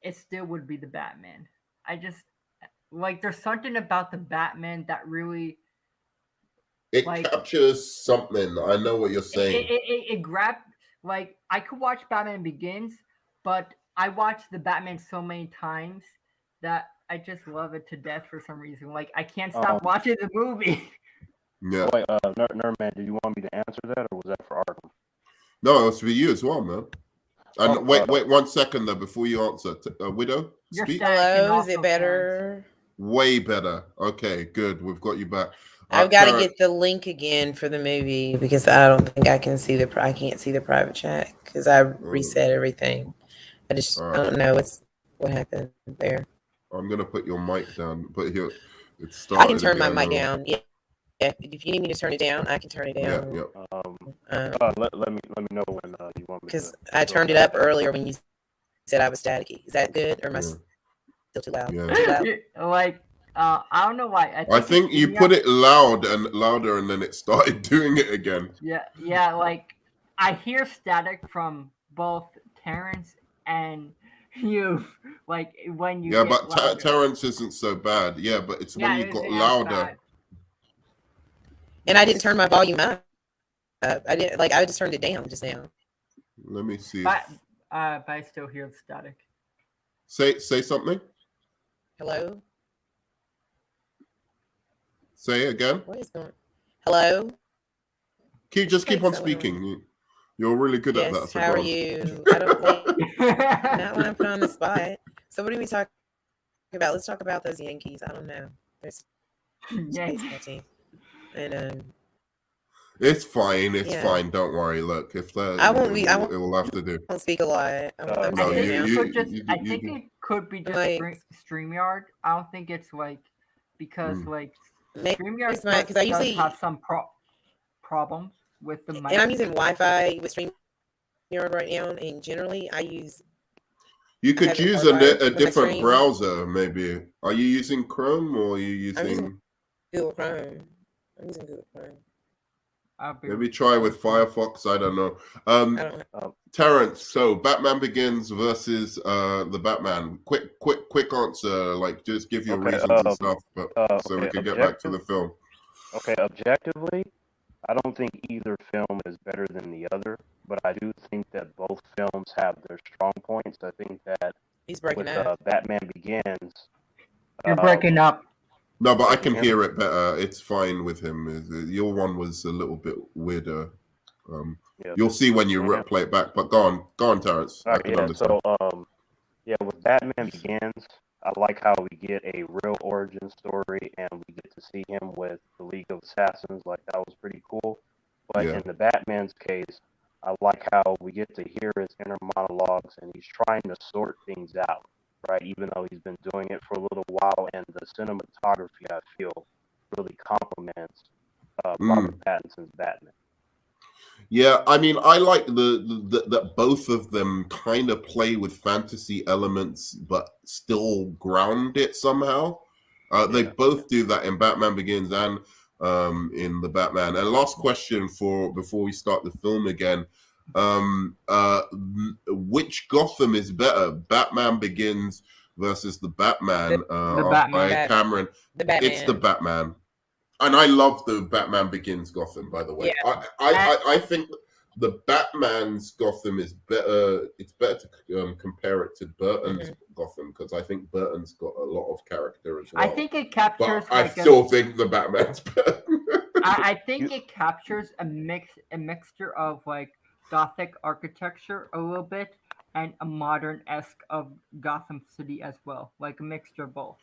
it still would be the Batman. I just like there's something about the Batman that really captures something. I know what you're saying. It grabbed. Like, I could watch Batman Begins, but I watched the Batman so many times that I just love it to death for some reason. Like, I can't stop watching the movie. Yeah. Wait, Nerdman, did you want me to answer that, or was that for Arkham? No, it was for you as well, man. And wait 1 second though before you answer. Widow, speak. Hello, is it better? Way better. Okay, good. We've got you back. I've got to get the link again for the movie because I don't think I can see I can't see the private chat because I reset everything. I don't know what happened there. I'm gonna put your mic down. But here, it's started. I can turn my mic down. Yeah. If you need me to turn it down, I can turn it down. Yeah. Let me know when you want me. Because I turned it up earlier when you said I was staticky. Is that good or am I still too loud? Yeah. Too loud? Like. I don't know why. I think you put it louder, and then it started doing it again. Yeah. Like I hear static from both Terrence and you. Like when you. Yeah, but Terrence isn't so bad. Yeah, but it's when you got louder. Bad. And I didn't turn my volume up. I didn't I just turned it down just now. Let me see. But I still hear static. Say something. Hello. Say again. What is going on? Hello? Keep on speaking. You're really good at that. So how are you? I don't think not when I put on the spot. So what are we talking about? Let's talk about those Yankees. I don't know. There's baseball team. And it's fine. It's fine. Don't worry. Look, if I won't be. It will have to do. I won't speak a lot. I think it could be just StreamYard. I don't think it's like because like StreamYard because I usually have some problems with the mic. And I'm using Wi-Fi with StreamYard right now, and generally I use. You could use a different browser, maybe. Are you using Chrome or are you using Google Chrome? I'm using Google Chrome. Maybe try with Firefox. I don't know. Terrence, so Batman Begins versus the Batman. Quick answer. Like, just give your reasons and stuff, so we can get back to the film. Okay, objectively, I don't think either film is better than the other, but I do think that both films have their strong points. I think that he's breaking up. Batman Begins. You're breaking up. No, but I can hear it better. It's fine with him. Your one was a little bit weirder. You'll see when you play it back. But go on, Terrence. I can understand. So, with Batman Begins, I like how we get a real origin story and we get to see him with the League of Assassins. Like, that was pretty cool. But in the Batman's case, I like how we get to hear his inner monologues and he's trying to sort things out. Right, even though he's been doing it for a little while, and the cinematography I feel really complements Robert Pattinson's Batman. Yeah, I mean, I like that both of them kind of play with fantasy elements, but still ground it somehow. They both do that in Batman Begins and in the Batman. And last question before we start the film again. Which Gotham is better, Batman Begins versus the Batman? The Batman. By Cameron. The Batman. It's the Batman. And I love the Batman Begins Gotham, by the way. Yeah. I think the Batman's Gotham is better. It's better to compare it to Burton's Gotham, because I think Burton's got a lot of character as well. I think it captures. But I still think the Batman's better. I think it captures a mixture of like Gothic architecture a little bit and a modern-esque of Gotham City as well, like a mixture of both.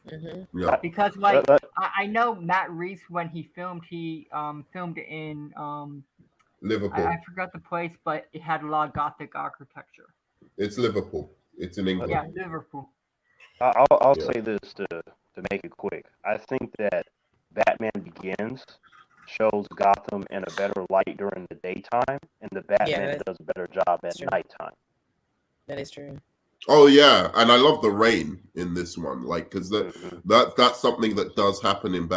Yeah. Because like I know Matt Reeves, when he filmed in Liverpool. I forgot the place, but it had a lot of Gothic architecture. It's Liverpool. It's in England. Yeah, Liverpool. I'll say this to make it quick. I think that Batman Begins shows Gotham in a better light during the daytime, and the Batman does a better job at nighttime. That is true. Oh yeah, and I love the rain in this one, like, because that's something that does happen in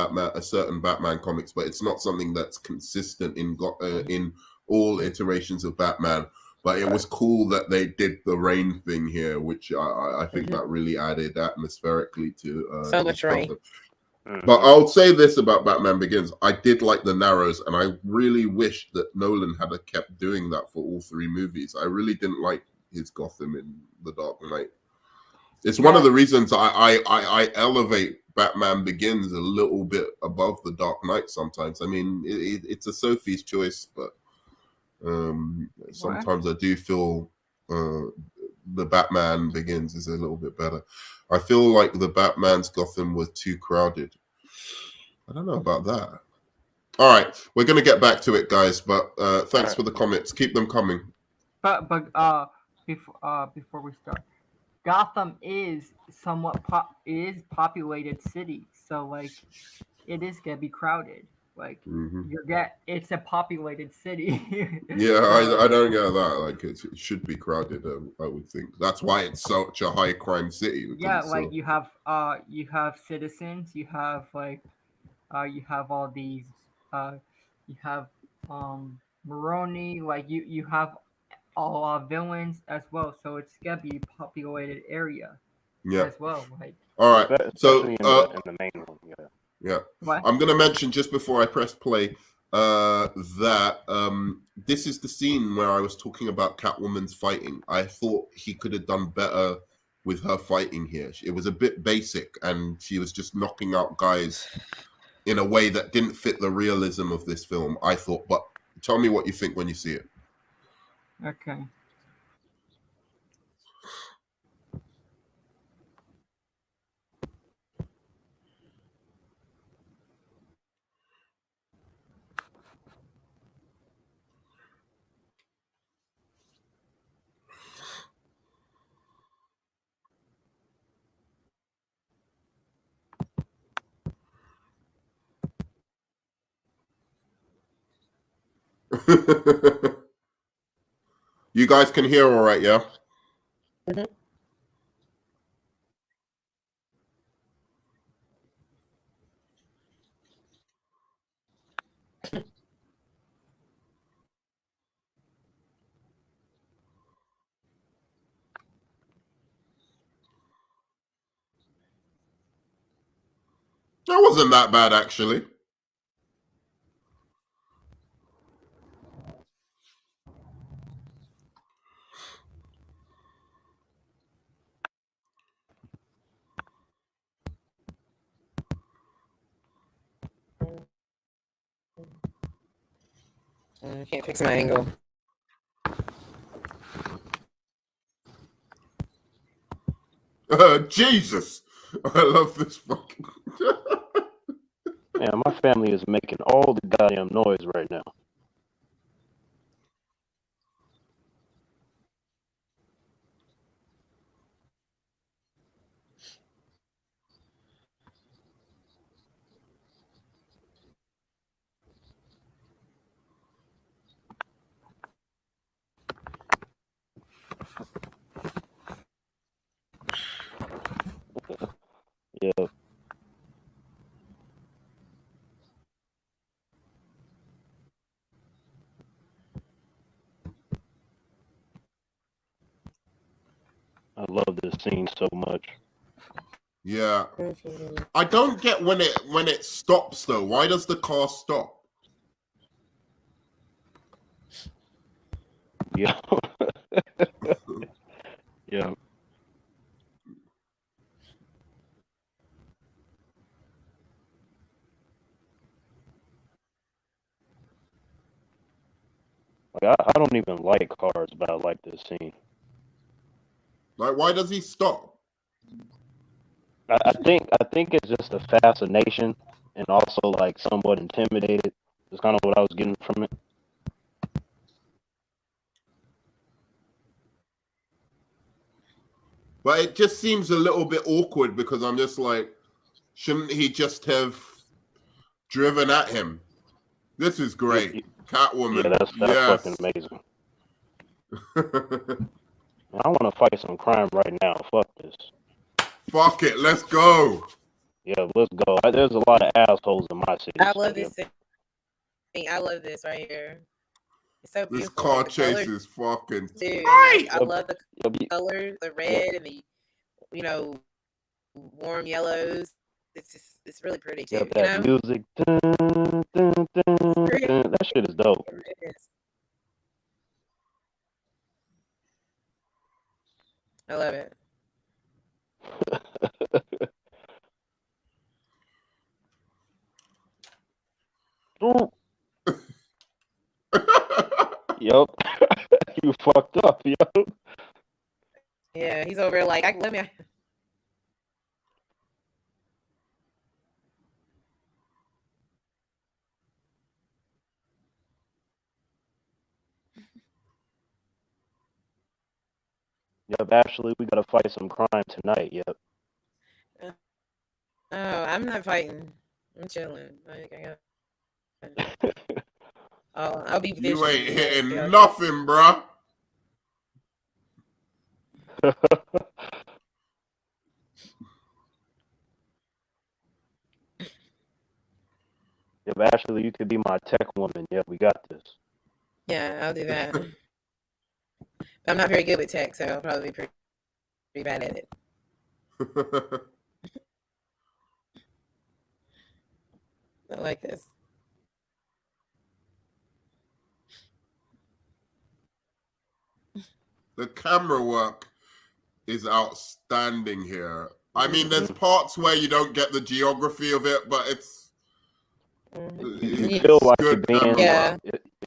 certain Batman comics, but it's not something that's consistent in all iterations of Batman. But it was cool that they did the rain thing here, which I think that really added atmospherically to so much rain. But I'll say this about Batman Begins: I did like the Narrows, and I really wish that Nolan had kept doing that for all three movies. I really didn't like his Gotham in The Dark Knight. It's one of the reasons I elevate Batman Begins a little bit above The Dark Knight sometimes. I mean, it's a Sophie's choice, but sometimes I do feel the Batman Begins is a little bit better. I feel like the Batman's Gotham was too crowded. I don't know about that. All right, we're going to get back to it, guys, but thanks for the comments. Keep them coming. But before we start, Gotham is somewhat populated city, so like it is gonna be crowded. Like it's a populated city. Yeah, I don't get that. Like it should be crowded. I would think that's why it's such a high crime city. Yeah, like you have citizens, you have like you have all these you have Maroni, like you have all villains as well, so it's gonna be a populated area as well. Like, all right, so in the main one, yeah. I'm gonna mention just before I press play that this is the scene where I was talking about Catwoman's fighting. I thought he could have done better with her fighting here. It was a bit basic, and she was just knocking out guys in a way that didn't fit the realism of this film, I thought. But tell me what you think when you see it. Okay. You guys can hear all right, yeah? That wasn't that bad, actually. I can't fix my angle. Jesus, I love this fucking. Man, my family is making all the goddamn noise right now. Yeah. I love this scene so much. Yeah. I don't get when it stops though. Why does the car stop? Yeah. Yeah. Like I don't even like cars, but I like this scene. Like, why does he stop? I think it's just a fascination and also like somewhat intimidated. It's kind of what I was getting from it. But it just seems a little bit awkward because I'm just like, shouldn't he just have driven at him? This is great. Catwoman. Yeah, that's fucking amazing. I want to fight some crime right now. Fuck this. Fuck it. Let's go. Yeah, let's go. There's a lot of assholes in my city. I love this thing. I love this right here. It's so beautiful. This car chase is fucking great. I love the colors, the red and the, warm yellows. It's really pretty too. Yep, that music. Dun, dun, dun, dun. That shit is dope. It is. I love it. Yep. You fucked up, yo. Yeah, he's over like, let me. Yep, Ashley, we gotta fight some crime tonight. Yep. Oh, I'm not fighting. I'm chilling. I'll be. You ain't hitting nothing, bruh. Yep, Ashley, you could be my tech woman. Yep, we got this. Yeah, I'll do that. I'm not very good with tech, so I'll probably be pretty bad at it. I like this. The camera work is outstanding here. I mean, there's parts where you don't get the geography of it, but it's you feel like you're being,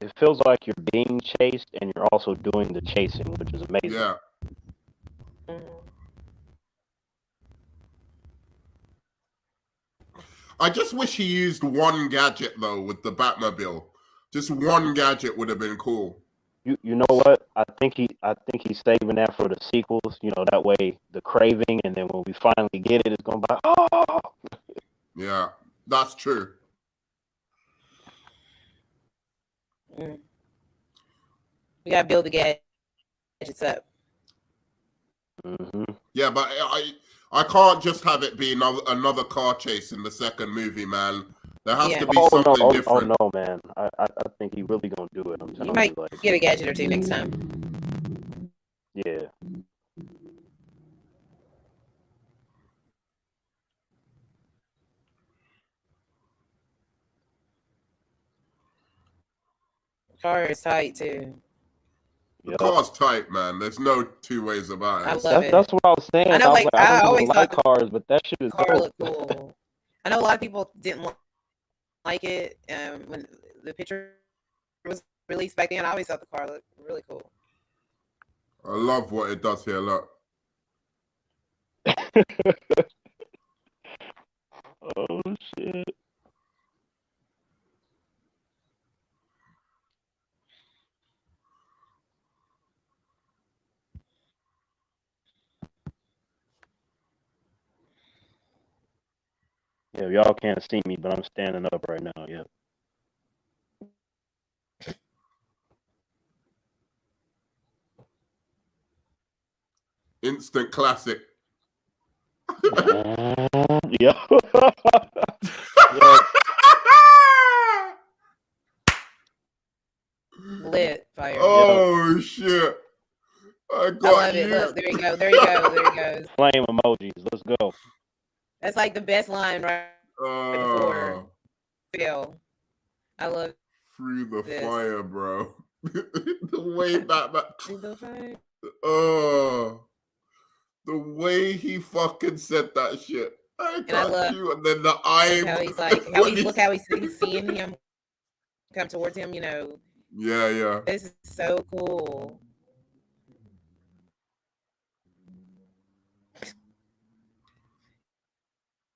it feels like you're being chased and you're also doing the chasing, which is amazing. Yeah. I just wish he used one gadget though with the Batmobile. Just one gadget would have been cool. You know what? I think he's saving that for the sequels. You know, that way the craving, and then when we finally get it, it's gonna be oh. Yeah, that's true. We gotta build the gadgets up. Mm-hmm. Yeah, but I can't just have it be another car chase in the second movie, man. There has to be something different. Oh no, man! I think he really gonna do it. I'm telling you might like, get a gadget or two next time. Yeah. Car is tight too. The car's tight, man. There's no two ways about it. I love it. That's what I was saying. I know, I always like cars, but that shit is car look cool. I know a lot of people didn't like it when the picture was released back then. I always thought the car looked really cool. I love what it does here. Look. Oh shit. Yeah, y'all can't see me, but I'm standing up right now. Yeah. Instant classic. Yeah. Lit fire. Oh shit. I love it. Look, there you go. There he goes. Flame emojis. Let's go. That's like the best line right before Phil. I love through the this. fire, bro. The way Batman. Through the fire. The way he fucking said that shit. I got you, and then the eye. How he's he's seeing him come towards him. You know. Yeah. This is so cool.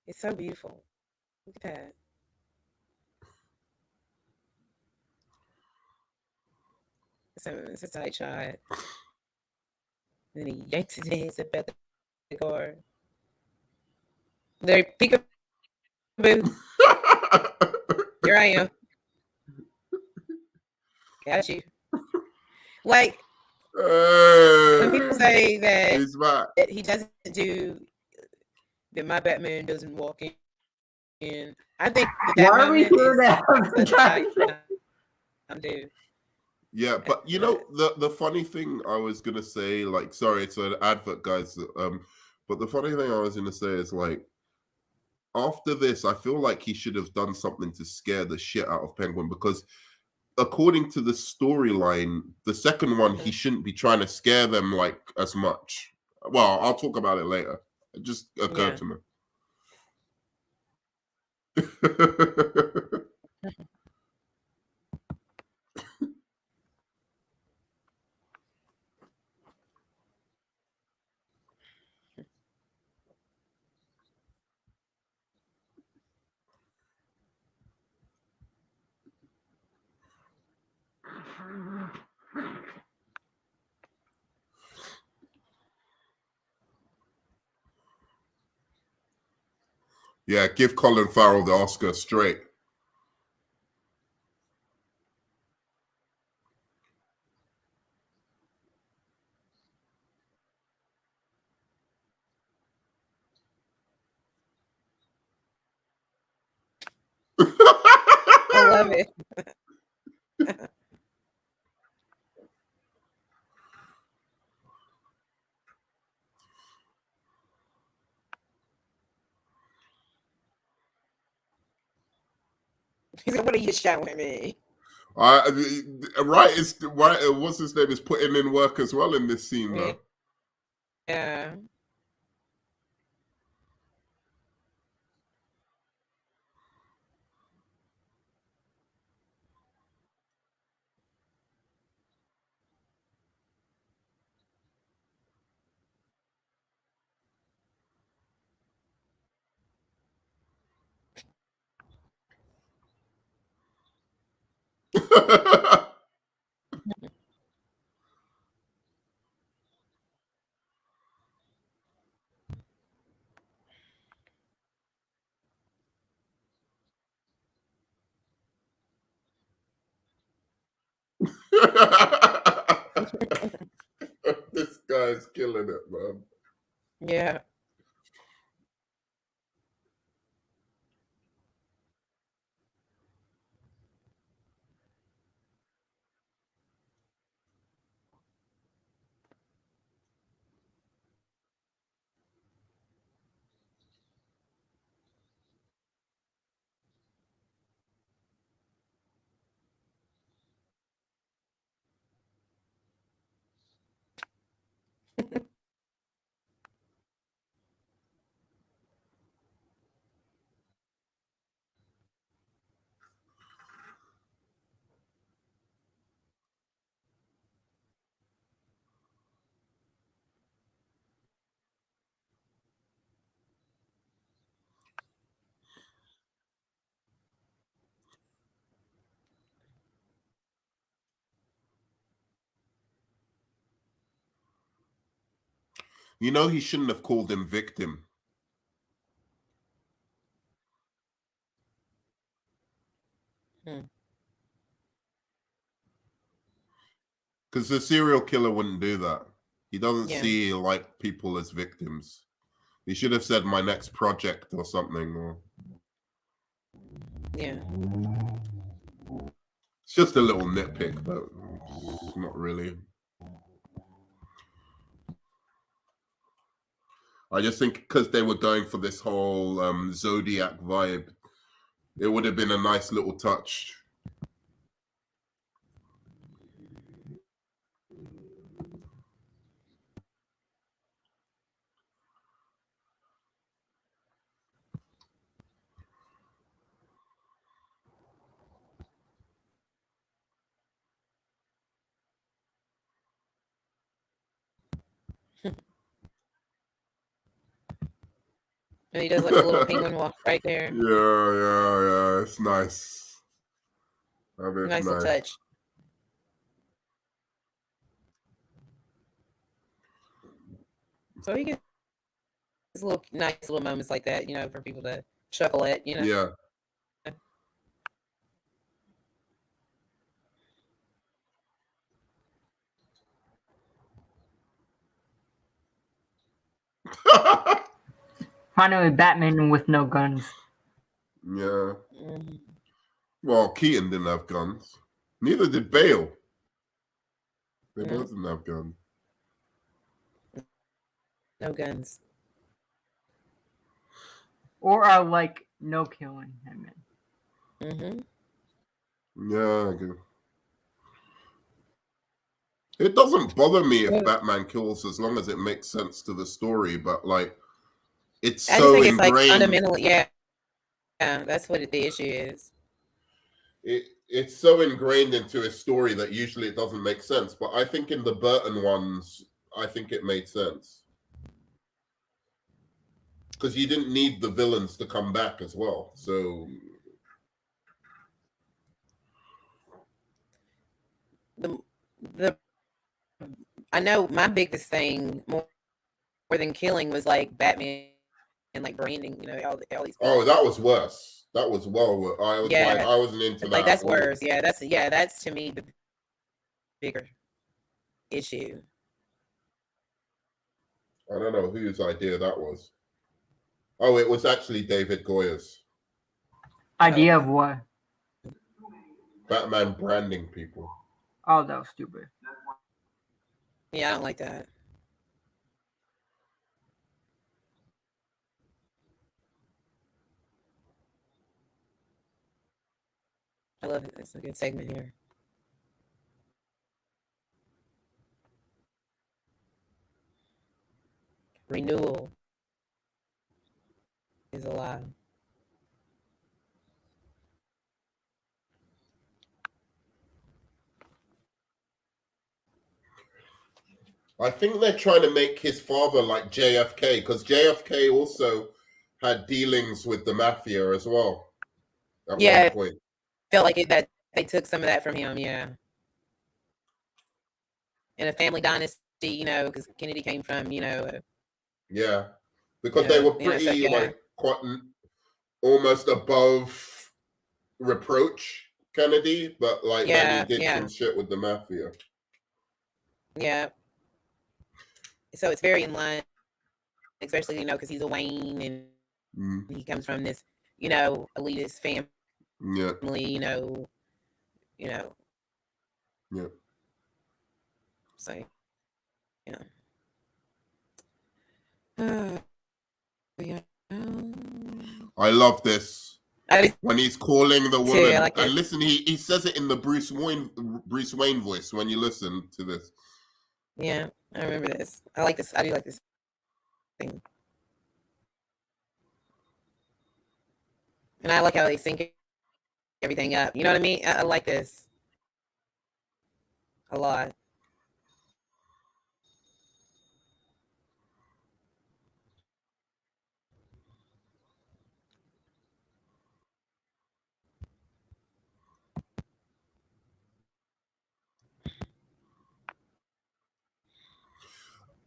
It's so beautiful. Look at that. It's a tight shot. Then he yanks his hands up at the car. There, peekaboo. Here I am. Got you. Like when people say that he doesn't do that, my Batman doesn't walk in. I think that why are we here that? I'm due. Yeah, but you know the funny thing I was gonna say, like, sorry, it's an advert, guys. But the funny thing I was gonna say is, like, after this, I feel like he should have done something to scare the shit out of Penguin, because according to the storyline, the second one, he shouldn't be trying to scare them like as much. Well, I'll talk about it later. It just occurred to me. Yeah, give Colin Farrell the Oscar straight. I love it. He said, "What are you showing me?" Right, it's right. What's his name is putting in work as well in this scene, though. Yeah. This guy's killing it, man. Yeah. You know, he shouldn't have called him victim. Because the serial killer wouldn't do that. He doesn't see like people as victims. He should have said my next project or something. Or yeah, it's just a little nitpick, but not really. I just think because they were going for this whole Zodiac vibe, it would have been a nice little touch. And he does like a little penguin walk right there. Yeah. It's nice. Nice little touch. So he gets little nice little moments like that, you know, for people to chuckle at, you know. Yeah. Finally, Batman with no guns. Yeah. Well, Keaton didn't have guns. Neither did Bale. They both didn't have guns. No guns. Or are like no killing, I mean. Yeah, I guess. It doesn't bother me if Batman kills as long as it makes sense to the story, but like it's so ingrained. Like fundamentally, yeah, that's what the issue is. It's so ingrained into his story that usually it doesn't make sense. But I think in the Burton ones, I think it made sense. Because you didn't need the villains to come back as well. So I know my biggest thing more than killing was like Batman and like branding, you know, all these. Oh, that was worse. That was well. I was like, I wasn't into that. Like that's worse. Yeah, that's to me the bigger issue. I don't know whose idea that was. Oh, it was actually David Goya's idea of what? Batman branding people. Oh, that was stupid. Yeah, I don't like that. I love it. It's a good segment here. Renewal is alive. I think they're trying to make his father like JFK because JFK also had dealings with the mafia as well. At one point. Felt like that they took some of that from him. Yeah, in a family dynasty, you know, because Kennedy came from, you know. Yeah, because they were pretty like quite almost above reproach Kennedy, but like then he did some shit with the mafia. Yeah. So it's very in line, especially, you know, because he's a Wayne and he comes from this, you know, elitist family. Yeah. You know. Yeah. So, yeah. Yeah. I love this. When he's calling the woman, like and listen, he says it in the Bruce Wayne voice when you listen to this. Yeah, I remember this. I like this. I do like this thing. And I like how they sync everything up. You know what I mean? I like this a lot.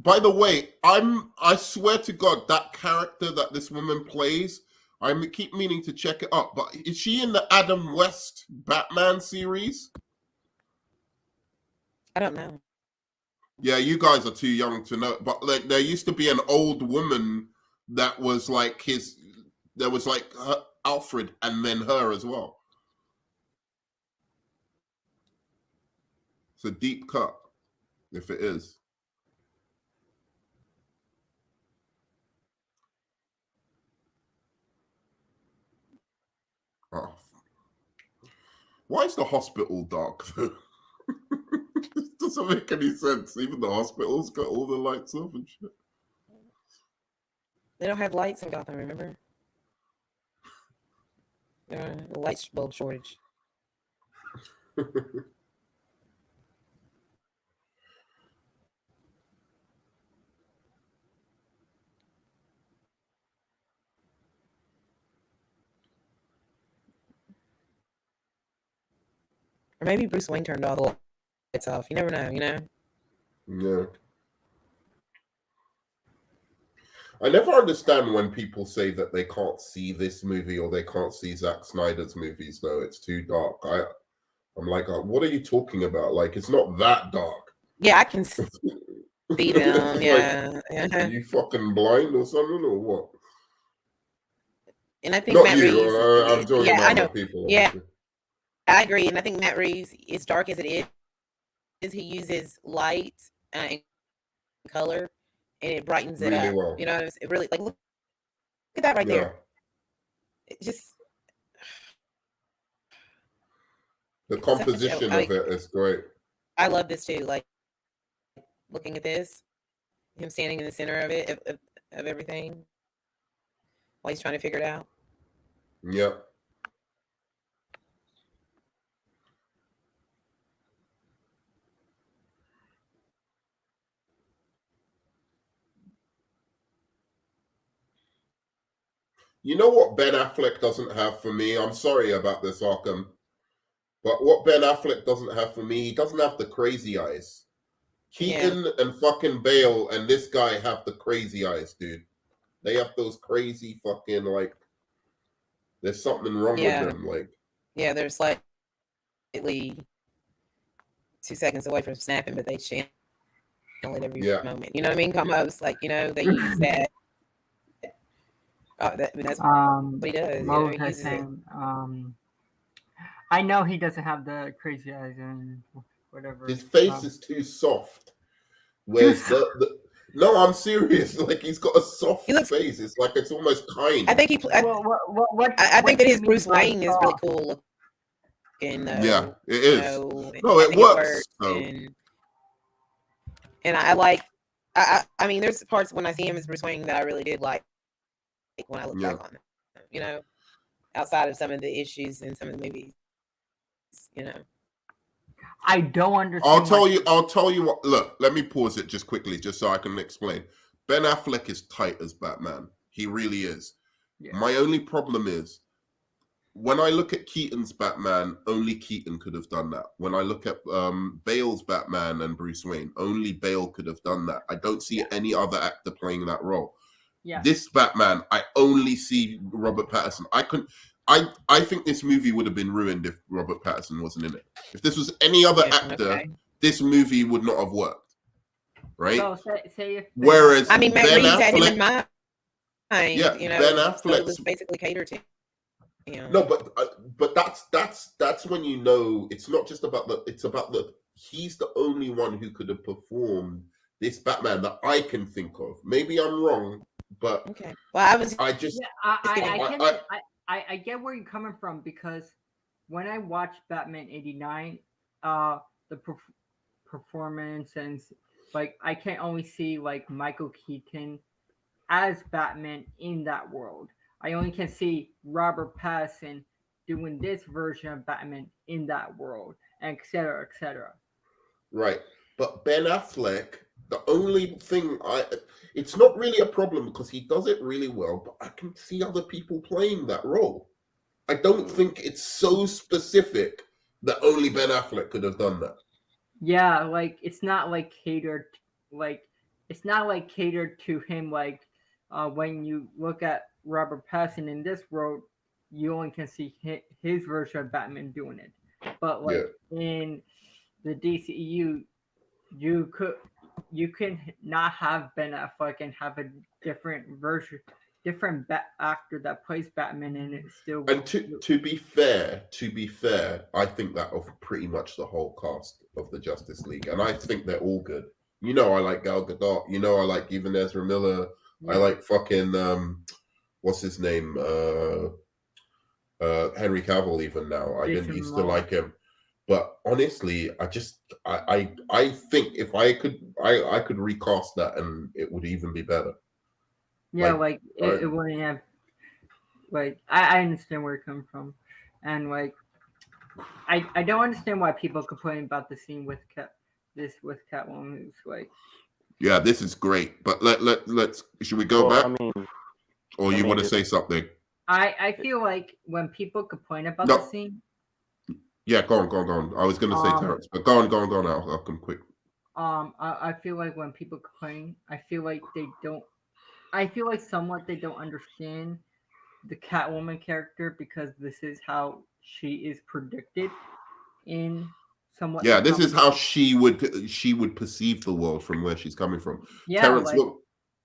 By the way, I swear to God, that character that this woman plays, I keep meaning to check it up, but is she in the Adam West Batman series? I don't know. Yeah, you guys are too young to know, but like there used to be an old woman that was like there was like Alfred and then her as well. It's a deep cut, if it is. Why is the hospital dark? It doesn't make any sense. Even the hospital's got all the lights off and shit. They don't have lights in Gotham, remember? A light bulb shortage. Or maybe Bruce Wayne turned all the lights off. You never know, you know? Yeah. I never understand when people say that they can't see this movie or they can't see Zack Snyder's movies, though. It's too dark. I'm like, what are you talking about? Like, it's not that dark. Yeah, I can see them. Yeah. Like, are you fucking blind or something, or what? And I think not Matt you. Reeves. I'm talking about I know. people. Yeah. I agree, and I think Matt Reeves, as dark as it is, he uses light and color, and it brightens it really up. Well. You know, it really look at that right there. It just the composition of it is great. I love this too. Like looking at this, him standing in the center of it, of everything, while he's trying to figure it out. Yep. You know what Ben Affleck doesn't have for me? I'm sorry about this, Arkham. But what Ben Affleck doesn't have for me, he doesn't have the crazy eyes. Keaton and fucking Bale and this guy have the crazy eyes, dude. They have those crazy fucking, like, there's something wrong with them. Like, yeah, they're slightly 2 seconds away from snapping, but they channel it every moment. You know what I mean? Almost like, you know, they use that. That's what he does. Mo has saying, I know he doesn't have the crazy eyes and whatever. His face is too soft. Whereas no, I'm serious. Like, he's got a soft face. It's like it's almost kind. I think he. I think that his Bruce Wayne is really cool looking. Yeah, it is. No, it works. And I like. I mean, there's parts when I see him as Bruce Wayne that I really did like when I look back on him. You know, outside of some of the issues in some of the movies. You know. I don't understand. I'll tell you what. Look, let me pause it just quickly, just so I can explain. Ben Affleck is tight as Batman. He really is. Yeah. My only problem is when I look at Keaton's Batman, only Keaton could have done that. When I look at Bale's Batman and Bruce Wayne, only Bale could have done that. I don't see any other actor playing that role. Yeah. This Batman, I only see Robert Pattinson. I think this movie would have been ruined if Robert Pattinson wasn't in it. If this was any other actor, this movie would not have worked. Right? So say if whereas I mean, Matt Reeves had him in mind. Yeah, you know, Ben Affleck was basically catered to. No, but that's when you know it's not just about he's the only one who could have performed this Batman that I can think of. Maybe I'm wrong, but okay. Well, I get where you're coming from, because when I watched Batman '89, the performance and like I can only see like Michael Keaton as Batman in that world. I only can see Robert Pattinson doing this version of Batman in that world, and etc., etc. Right, but Ben Affleck, the only thing it's not really a problem because he does it really well, but I can see other people playing that role. I don't think it's so specific that only Ben Affleck could have done that. Yeah, like it's not like catered to him. Like when you look at Robert Pattinson in this world, you only can see his version of Batman doing it. But like in the DCEU, you can not have Ben Affleck and have a different actor that plays Batman, and it still. And to be fair, I think that of pretty much the whole cast of the Justice League, and I think they're all good. You know, I like Gal Gadot. You know, I like even Ezra Miller. Yeah. I like fucking what's his name? Henry Cavill even now. I didn't used to like him, but honestly, I think if I could recast that and it would even be better. Yeah, like it wouldn't have. Like I understand where it comes from, and like I don't understand why people complain about the scene with Catwoman. Who's like, yeah, this is great, but let's should we go back? Or you want to say something? I feel like when people complain about the scene. Yeah, go on. I was going to say Terrence, but go on. I'll come quick. I feel like when people complain, I feel like somewhat they don't understand the Catwoman character because this is how she is predicted in somewhat. Yeah, this is how she would perceive the world from where she's coming from. Yeah, Terrence, look.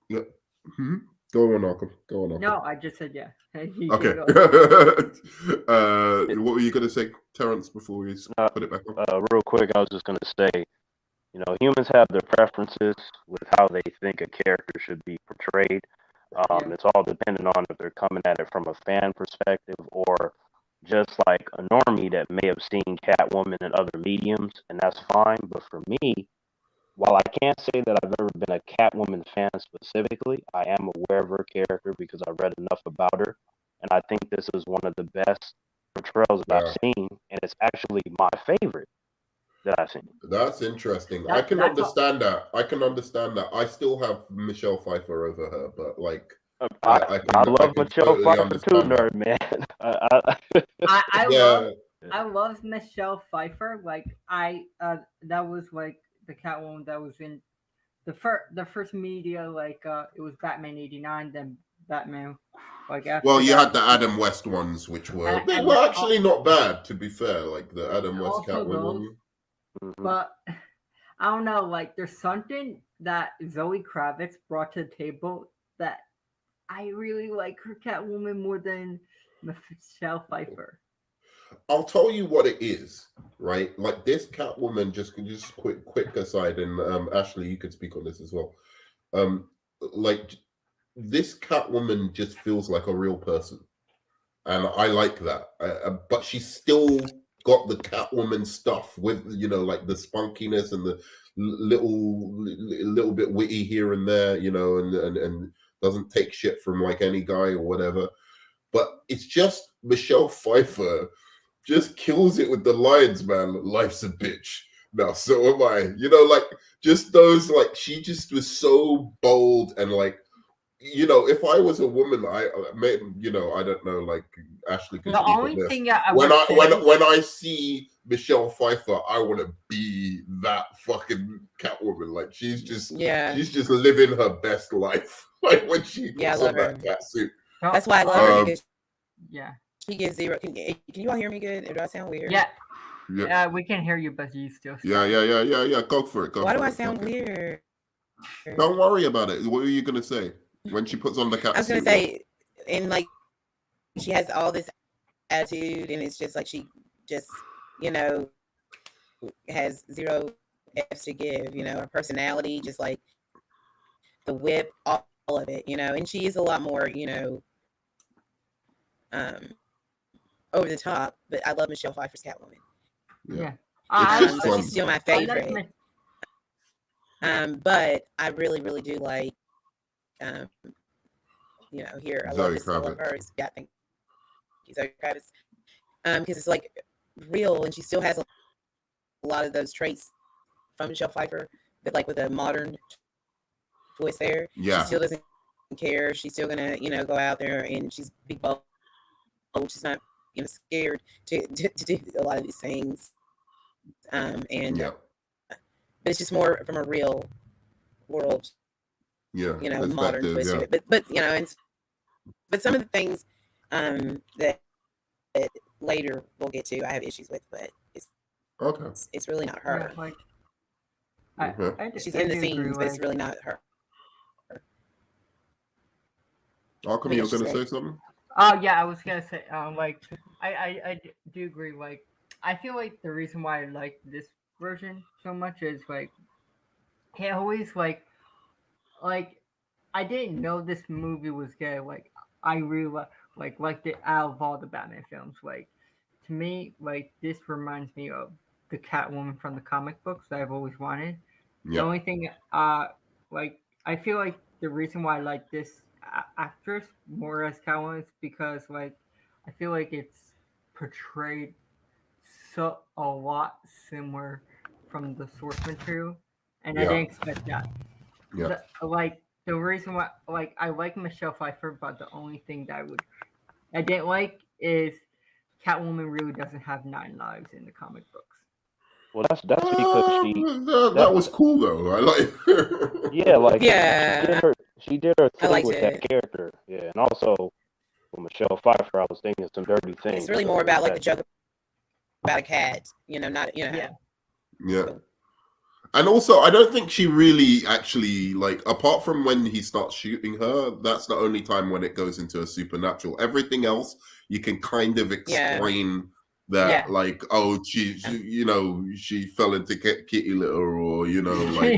Yeah. Mm-hmm. Go on, Malcolm. No, I just said yeah. Okay. What were you going to say, Terrence, before we put it back on? Real quick, I was just going to say, humans have their preferences with how they think a character should be portrayed. It's all dependent on if they're coming at it from a fan perspective or just like a normie that may have seen Catwoman in other mediums, and that's fine. But for me, while I can't say that I've ever been a Catwoman fan specifically, I am aware of her character because I read enough about her, and I think this is one of the best portrayals that I've seen, and it's actually my favorite that I've seen. That's interesting. I can understand that. I still have Michelle Pfeiffer over her, but like I love Michelle Pfeiffer too, nerd man. I love Michelle Pfeiffer. Like that was like the Catwoman that was in the first media. Like it was Batman '89, then Batman. Like after. Well, you had the Adam West ones, which were actually not bad, to be fair. Like the Adam West Catwoman. But I don't know. Like there's something that Zoe Kravitz brought to the table that I really like her Catwoman more than Michelle Pfeiffer. I'll tell you what it is, right? Like this Catwoman, just quick aside, and Ashley, you could speak on this as well. Like this Catwoman just feels like a real person, and I like that. But she's still got the Catwoman stuff with like the spunkiness and the little bit witty here and there, and doesn't take shit from like any guy or whatever. But it's just Michelle Pfeiffer just kills it with the lines, man. Life's a bitch. Now, so am I. Like just those, like she just was so bold and like, if I was a woman, I don't know, like Ashley. The only thing when I see Michelle Pfeiffer, I want to be that fucking Catwoman. Like she's just living her best life. Like when she puts on that cat suit. That's why I love her. Yeah. She gets zero. Can you all hear me good? Or do I sound weird? Yeah. We can hear you, but you still. Yeah. Go for it. Why do I sound weird? Don't worry about it. What were you gonna say when she puts on the cat suit? I was gonna say, and like she has all this attitude, and it's just like she just has zero F's to give. Her personality, just like the whip, all of it. And she is a lot more, over the top, but I love Michelle Pfeiffer's Catwoman. Yeah. So she's still my favorite. But I really, really do like, here I love her. Yeah, thank you, Zoe Kravitz. Because it's like real, and she still has a lot of those traits from Michelle Pfeiffer, but like with a modern twist there. Yeah. She still doesn't care. She's still gonna, go out there, and she's big bold. She's not scared to do a lot of these things, but it's just more from a real world, modern twist to it. But but some of the things that later we'll get to, I have issues with, but it's really not her. Yeah, like, she's in the scenes, but it's really not her. How come you were going to say something? Oh yeah, I was gonna say, like I do agree. Like I feel like the reason why I like this version so much is like it always like I didn't know this movie was good. Like I really out of all the Batman films, like to me, like this reminds me of the Catwoman from the comic books that I've always wanted. The only thing, like I feel like the reason why I like this actress more as Catwoman is because like I feel like it's portrayed so a lot similar from the source material, and I didn't expect that. Yeah. The reason why, like, I like Michelle Pfeiffer, but the only thing that I didn't like is Catwoman really doesn't have 9 lives in the comic books. Well, that's because that was cool though. I like. Yeah, like Yeah. she did her thing with it. that character. Yeah, and also with Michelle Pfeiffer, I was thinking some dirty things. It's really more about like the joke about a cat, not Yeah. And also, I don't think she really actually, like, apart from when he starts shooting her, that's the only time when it goes into a supernatural. Everything else, you can kind of explain that, like, oh, she fell into kitty litter, or, like,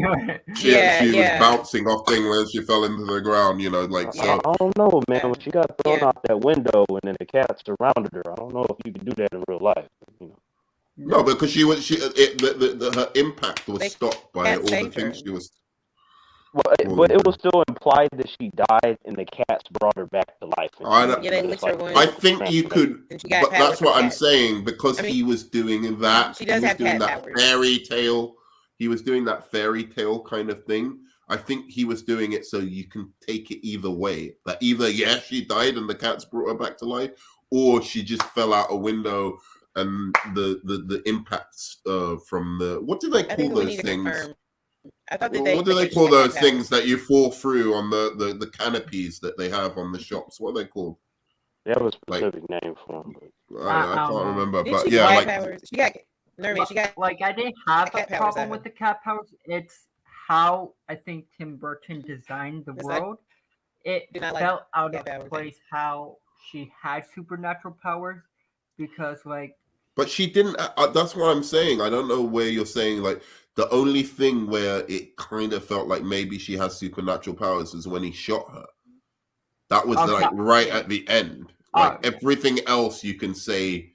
she was bouncing off thing when she fell into the ground, like, so. I don't know, man. When she got thrown out that window and then the cat surrounded her, I don't know if you can do that in real life, No, because her impact was stopped by all the things she was. Well, but it was still implied that she died, and the cats brought her back to life. I think you could, but that's what I'm saying, because he was doing that. She does have cat powers. Fairy tale. He was doing that fairy tale kind of thing. I think he was doing it so you can take it either way. That either she died and the cats brought her back to life, or she just fell out a window. And the impacts from the, what do they call those things? I thought what do they call those things that you fall through on the canopies that they have on the shops? What are they called? They have a specific name for them. But I can't remember. But she got Nerman. She got like I didn't have a problem with the cat powers. It's how I think Tim Burton designed the world. It felt out of place how she had supernatural powers, because like. But she didn't. That's what I'm saying. I don't know where you're saying, like, the only thing where it kind of felt like maybe she has supernatural powers is when he shot her. That was at the end. Like everything else, you can say,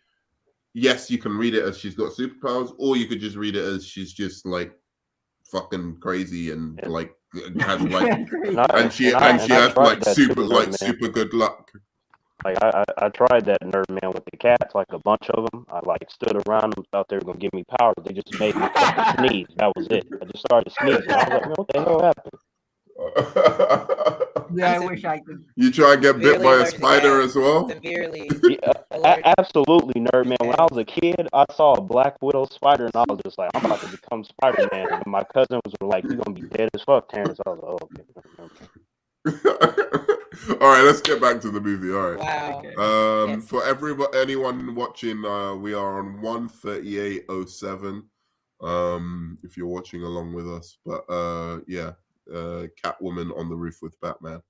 yes, you can read it as she's got superpowers, or you could just read it as she's just like fucking crazy and like has like, and she has like super good luck. Like I tried that Nerd Man with the cats, like a bunch of them. I like stood around them, thought they were gonna give me powers. They just made me sneeze. That was it. I just started sneezing. I was like, what the hell happened? Yeah, I wish I could. You try and get bit by a spider as well? Severely. Absolutely, Nerd Man. When I was a kid, I saw a Black Widow spider, and I was just like, I'm about to become Spider-Man. And my cousins were like, you're gonna be dead as fuck, Terrence. I was like, oh, okay. All right, let's get back to the movie. All right. Wow. Yes. For anyone watching, we are on 138.07. If you're watching along with us, but Catwoman on the roof with Batman.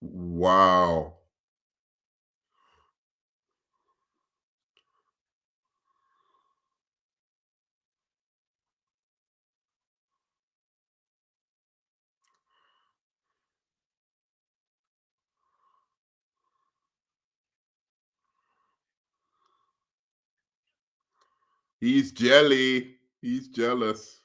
Wow. He's jelly. He's jealous.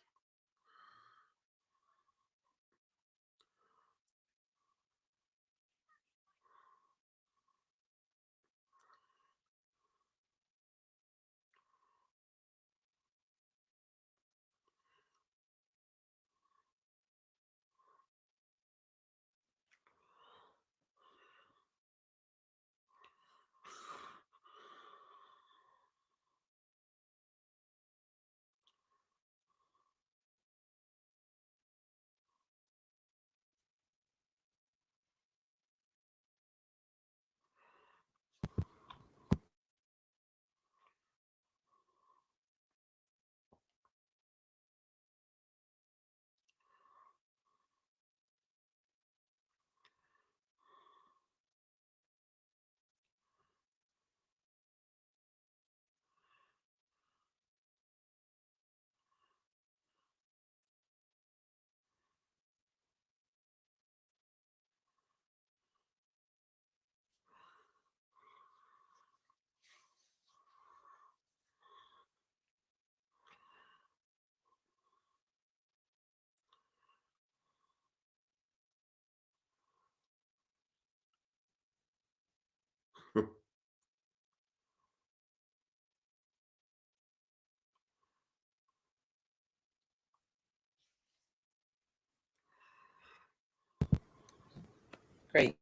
Great.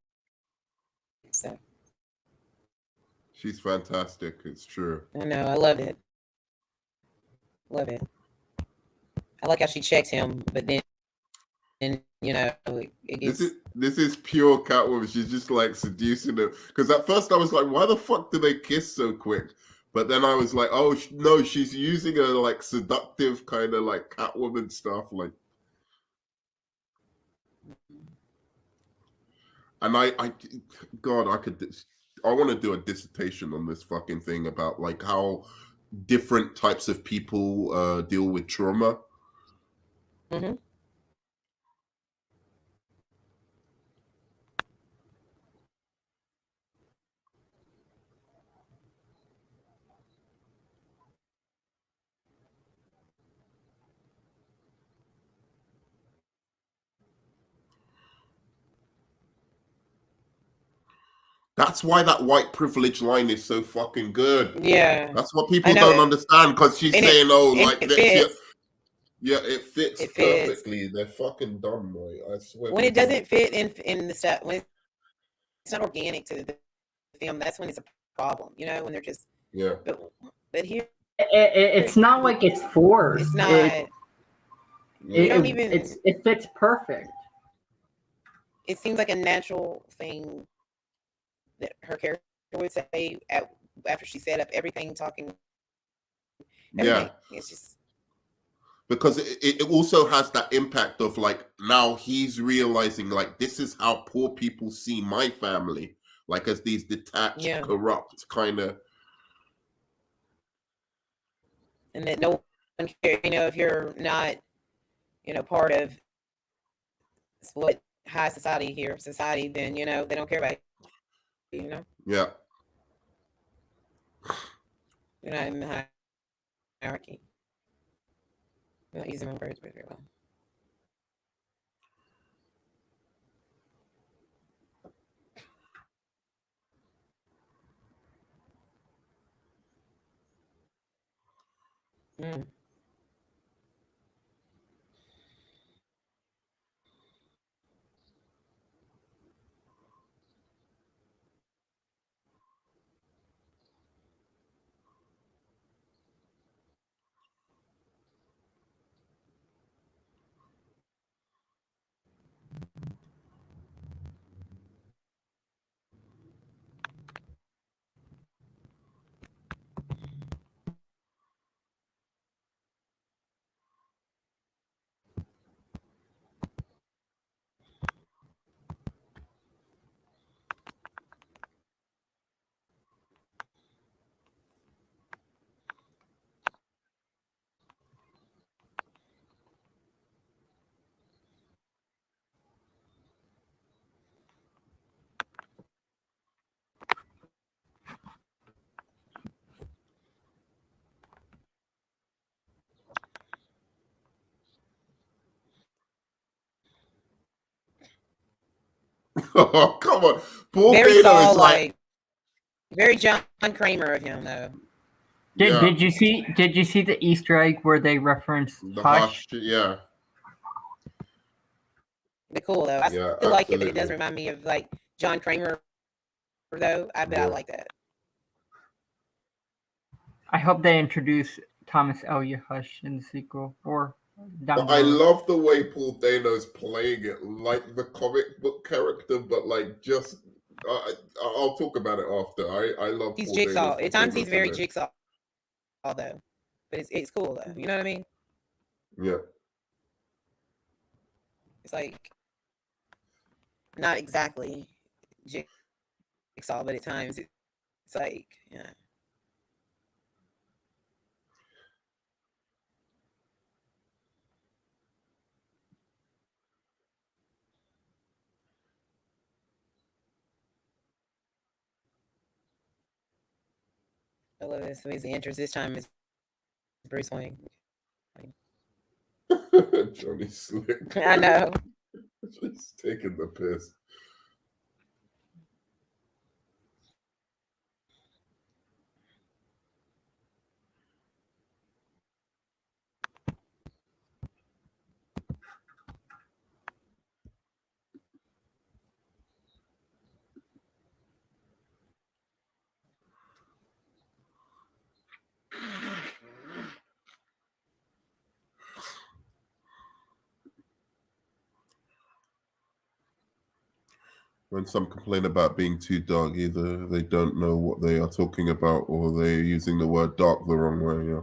So she's fantastic. It's true. I know. I love it. Love it. I like how she checks him, but then, you know, it gets. This is pure Catwoman. She's just like seducing him. Because at first I was like, why the fuck do they kiss so quick? But then I was like, oh no, she's using a like seductive kind of like Catwoman stuff, like. And I want to do a dissertation on this fucking thing about like how different types of people deal with trauma. Mm-hmm. That's why that white privilege line is so fucking good. Yeah. That's what people don't understand, because she's saying, yeah, it fits perfectly. They're fucking dumb, boy. I swear. When it doesn't fit in the stuff, when it's not organic to the film, that's when it's a problem. You know, when they're just But here, it's not like it's forced. It's not. It fits perfect. It seems like a natural thing that her character would say after she set up everything, talking. Everything. Yeah, it's just because it also has that impact of like, now he's realizing like, this is how poor people see my family, like as these detached, corrupt kind of. And that no one cares, you know, if you're not, you know, part of what high society, then, you know, they don't care about you, you know? Yeah. You're not in the hierarchy. I'm not using my words very well. Mm. Oh, come on. Paul Very Dano is like very John Kramer of him, though. Did you see the Easter egg where they reference the Hush? Yeah. They're cool though. I still like it, but it does remind me of like John Kramer, though. I like that. I hope they introduce Thomas Elliot Hush in the sequel or down the road. I love the way Paul Dano's playing it like the comic book character, but like just I'll talk about it after. I love he's Paul Jigsaw. Dano's At times he's very Jigsaw though. But it's cool though. You know what I mean? Yeah. It's like not exactly Jigsaw, but at times it's like, yeah. I love this. So he enters this time as Bruce Wayne. Johnny Slick. I know. Just taking the piss. When some complain about being too dark, either they don't know what they are talking about or they're using the word dark the wrong way. Yeah.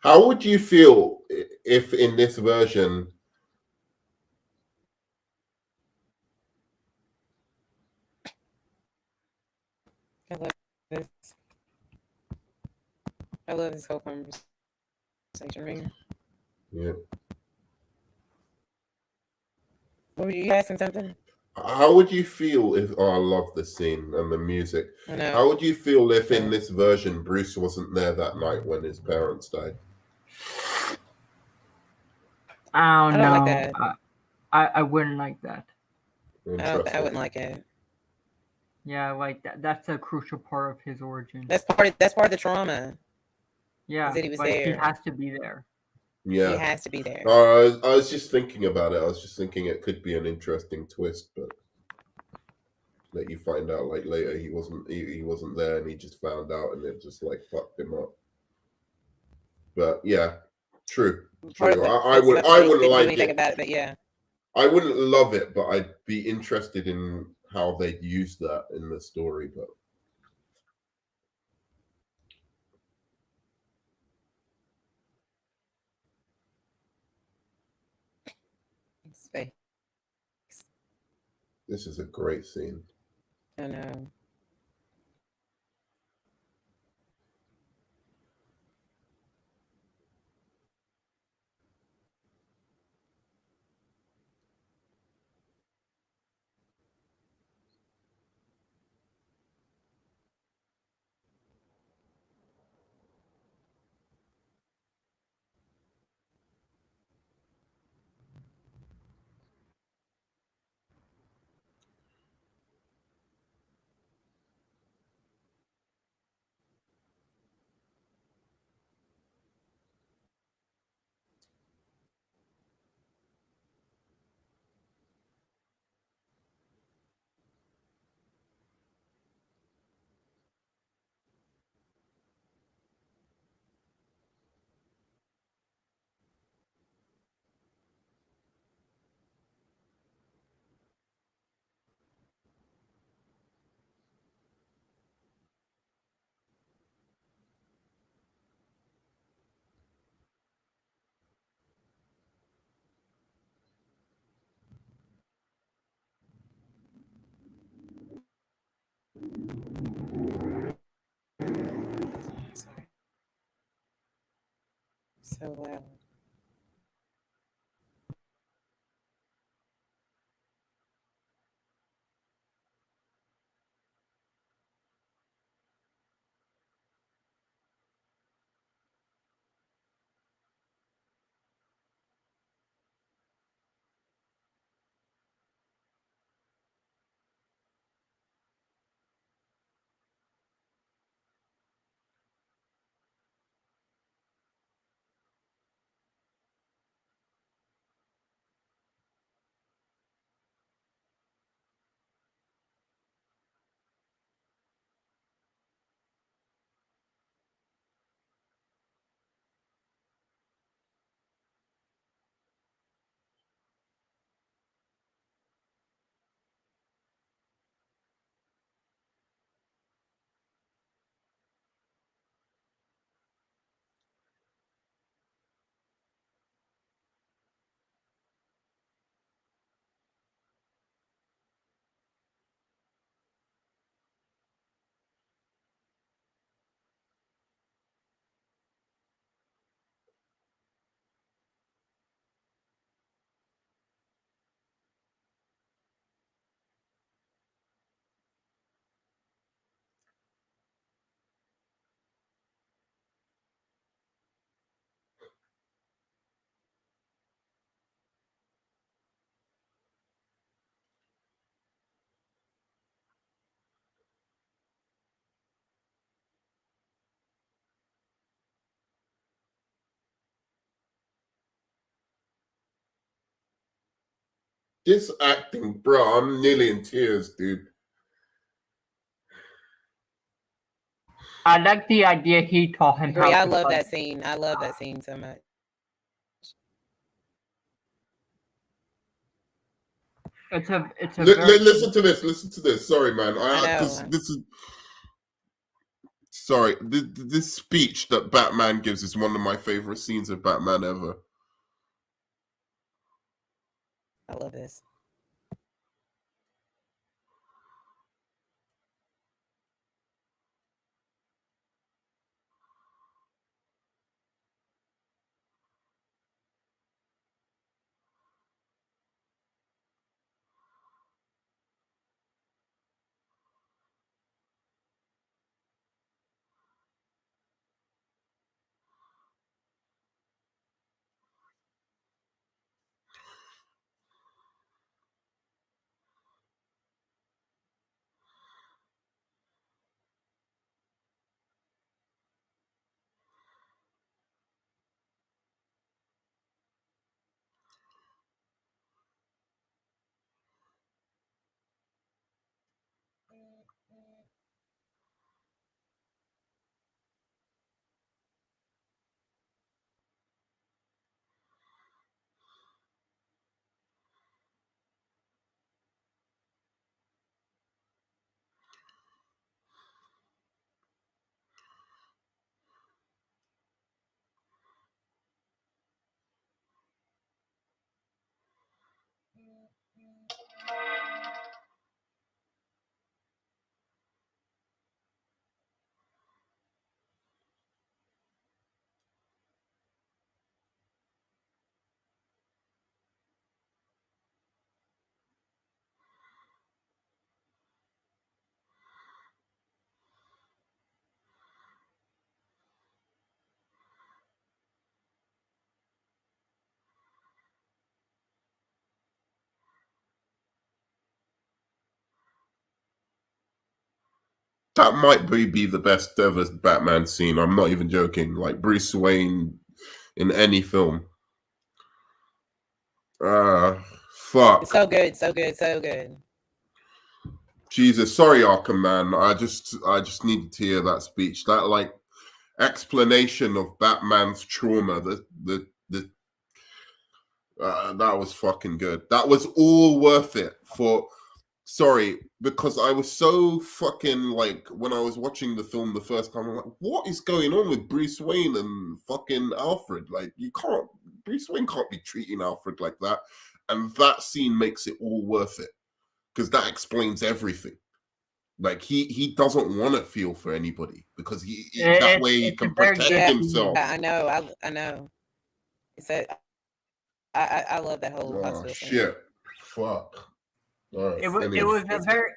How would you feel if in this version? I love this. I love this whole conversation. Yeah. What were you asking something? How would you feel if? Oh, I love the scene and the music. I know. How would you feel if in this version Bruce wasn't there that night when his parents died? I don't know. Like that. I wouldn't like that. I wouldn't like it. Yeah, like that's a crucial part of his origin. That's part of the trauma. Yeah, that he was like there. He has to be there. Yeah, he has to be there. I was just thinking about it. I was just thinking it could be an interesting twist, but that you find out like later he wasn't there and he just found out and it just like fucked him up. But yeah, true. I wouldn't like it. About it, but yeah, I wouldn't love it, but I'd be interested in how they'd use that in the story. But it's fake. This is a great scene. I know. Sorry. So loud. This acting, bro, I'm nearly in tears, dude. I like the idea he taught him. I love that scene. I love that scene so much. It's a listen to this. Listen to this. Sorry, man. This is sorry. This speech that Batman gives is one of my favorite scenes of Batman ever. I love this. That might be the best ever Batman scene. I'm not even joking. Like Bruce Wayne in any film. Fuck. It's so good, so good, so good. Jesus, sorry, Arkham man. I just needed to hear that speech. That like explanation of Batman's trauma. That was fucking good. That was all worth it for. Sorry, because I was so fucking like when I was watching the film the first time, I'm like, what is going on with Bruce Wayne and fucking Alfred? Like, Bruce Wayne can't be treating Alfred like that. And that scene makes it all worth it because that explains everything. Like he doesn't want to feel for anybody because that way he can protect himself. Yeah, I know. I love that whole hospital scene. Shit. Fuck. Right, it was a very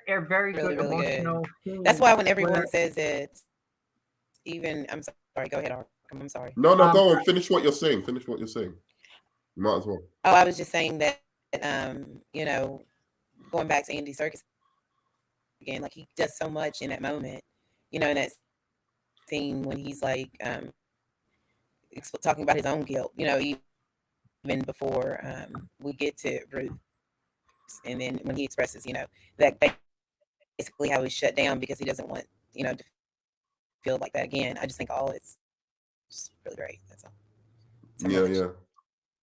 really, good really emotional good. That's why when everyone says it, even I'm sorry, go ahead, Arkham. I'm sorry. No, go on. Finish what you're saying. You might as well. Oh, I was just saying that going back to Andy Serkis again, like he does so much in that moment, in that scene when he's like talking about his own guilt, even before we get to Bruce. And then when he expresses, that basically how he's shut down because he doesn't want, to feel like that again. I just think it's just really great. That's all. Yeah.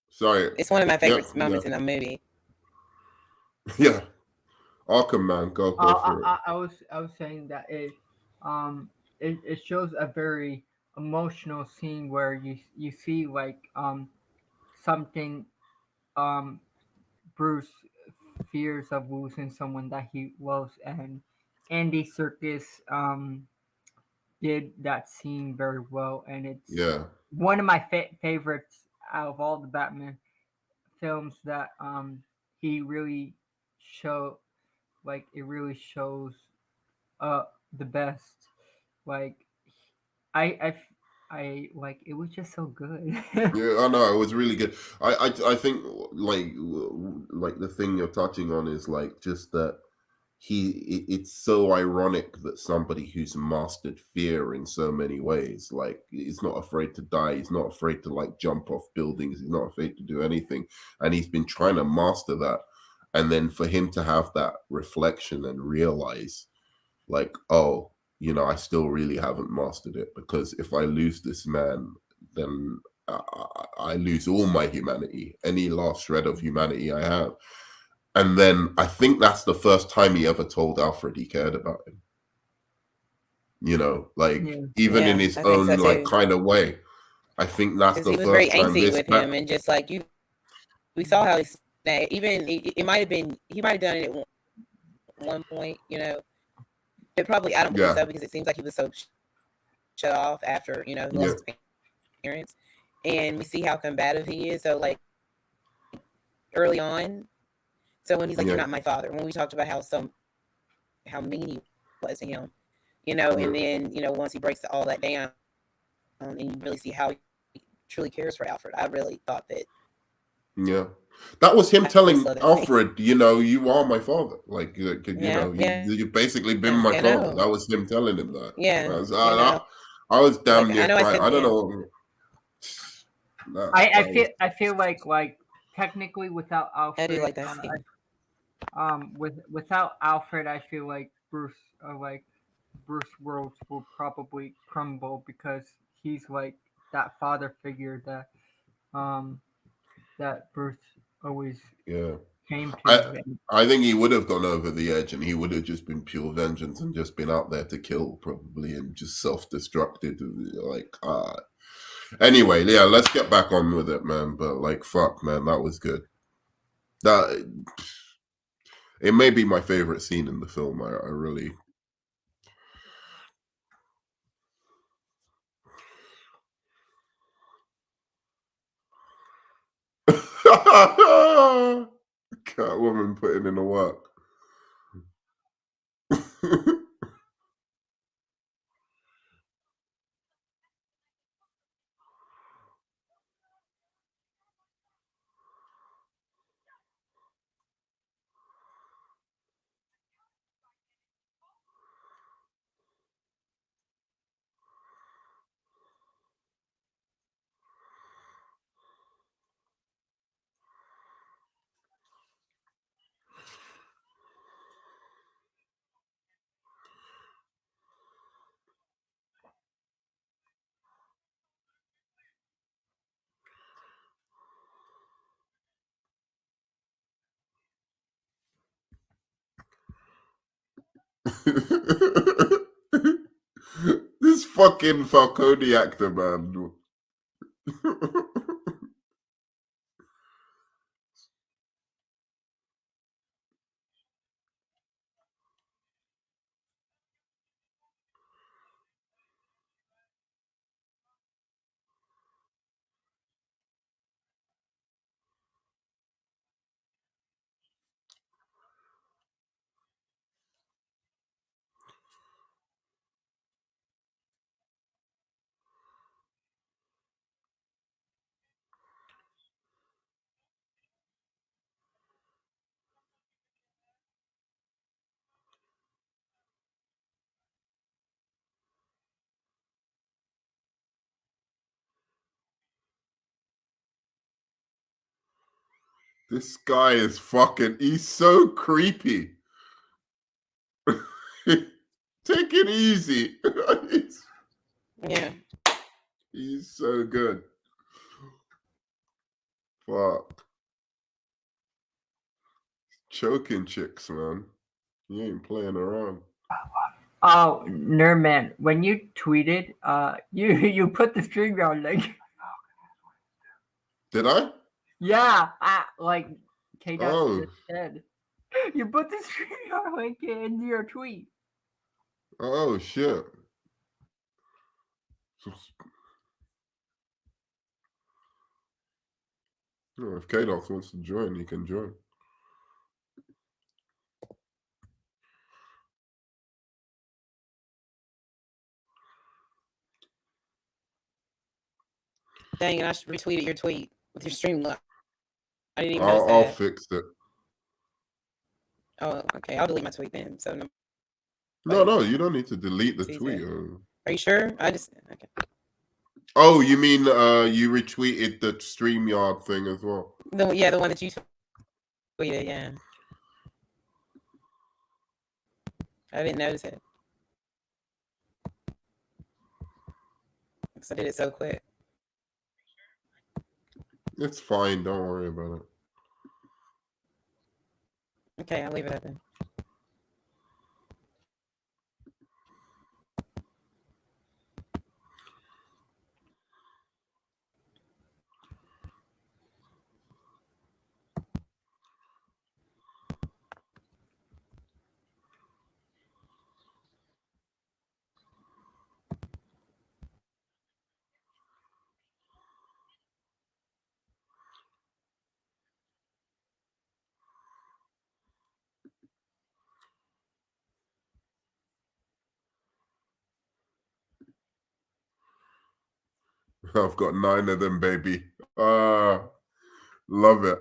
Sorry. It's one of my favorite moments in the movie. Yeah. Arkham man, go for it. I was saying that it shows a very emotional scene where you see like something Bruce fears of losing someone that he loves, and Andy Serkis did that scene very well, and it's one of my favorites out of all the Batman films that he really shows the best. Like I like it was just so good. Yeah, I know it was really good. I think like the thing you're touching on is like just that it's so ironic that somebody who's mastered fear in so many ways, like he's not afraid to die, he's not afraid to like jump off buildings, he's not afraid to do anything, and he's been trying to master that. And then for him to have that reflection and realize, like, oh, you know, I still really haven't mastered it, because if I lose this man, then I lose all my humanity, any last shred of humanity I have. And then I think that's the first time he ever told Alfred he cared about him. You know, like even in his own like kind of way. I think that's the he was first very time angsty with him, and just like we saw how he snapped. Even it might have been, he might have done it at one point, you know. But probably I don't believe so, because it seems like he was so shut off after, you know, he lost his parents, and we see how combative he is. So like early on, so when he's like, "You're not my father," when we talked about how mean he was to him, you know, and then, you know, once he breaks all that down, and you really see how he truly cares for Alfred. I really thought that. Yeah, that was him telling Alfred, you know, you are my father. Like, you know, you've basically been my father. That was him telling him that. Yeah, I was damn near crying. I don't know. I feel like technically without Alfred, I do like that scene. Without Alfred, I feel like Bruce Willis will probably crumble, because he's like that father figure that that Bruce always came to. I think he would have gone over the edge, and he would have just been pure vengeance and just been out there to kill, probably, and just self-destructed. Like, anyway, yeah, let's get back on with it, man. But like, fuck, man, that was good. It may be my favorite scene in the film. I really. Catwoman putting in the work. This fucking Falcone actor, man. This guy is he's so creepy. Take it easy. Yeah. He's so good. Fuck. Choking chicks, man. You ain't playing around. Oh, Nerdman, when you tweeted, you put the StreamYard link. Did I? Yeah, like K-Dot said. You put the StreamYard link in your tweet. Oh, shit. If K-Dot wants to join, he can join. Dang, I retweeted your tweet with your stream lock. I didn't even notice that. I'll fix it. Oh, okay. I'll delete my tweet then. So no, you don't need to delete the tweet. Are you sure? Okay. Oh, you mean you retweeted the StreamYard thing as well? The one that you tweeted, yeah. I didn't notice it. Because I did it so quick. It's fine. Don't worry about it. Okay, I'll leave it open. I've got 9 of them, baby. Love it.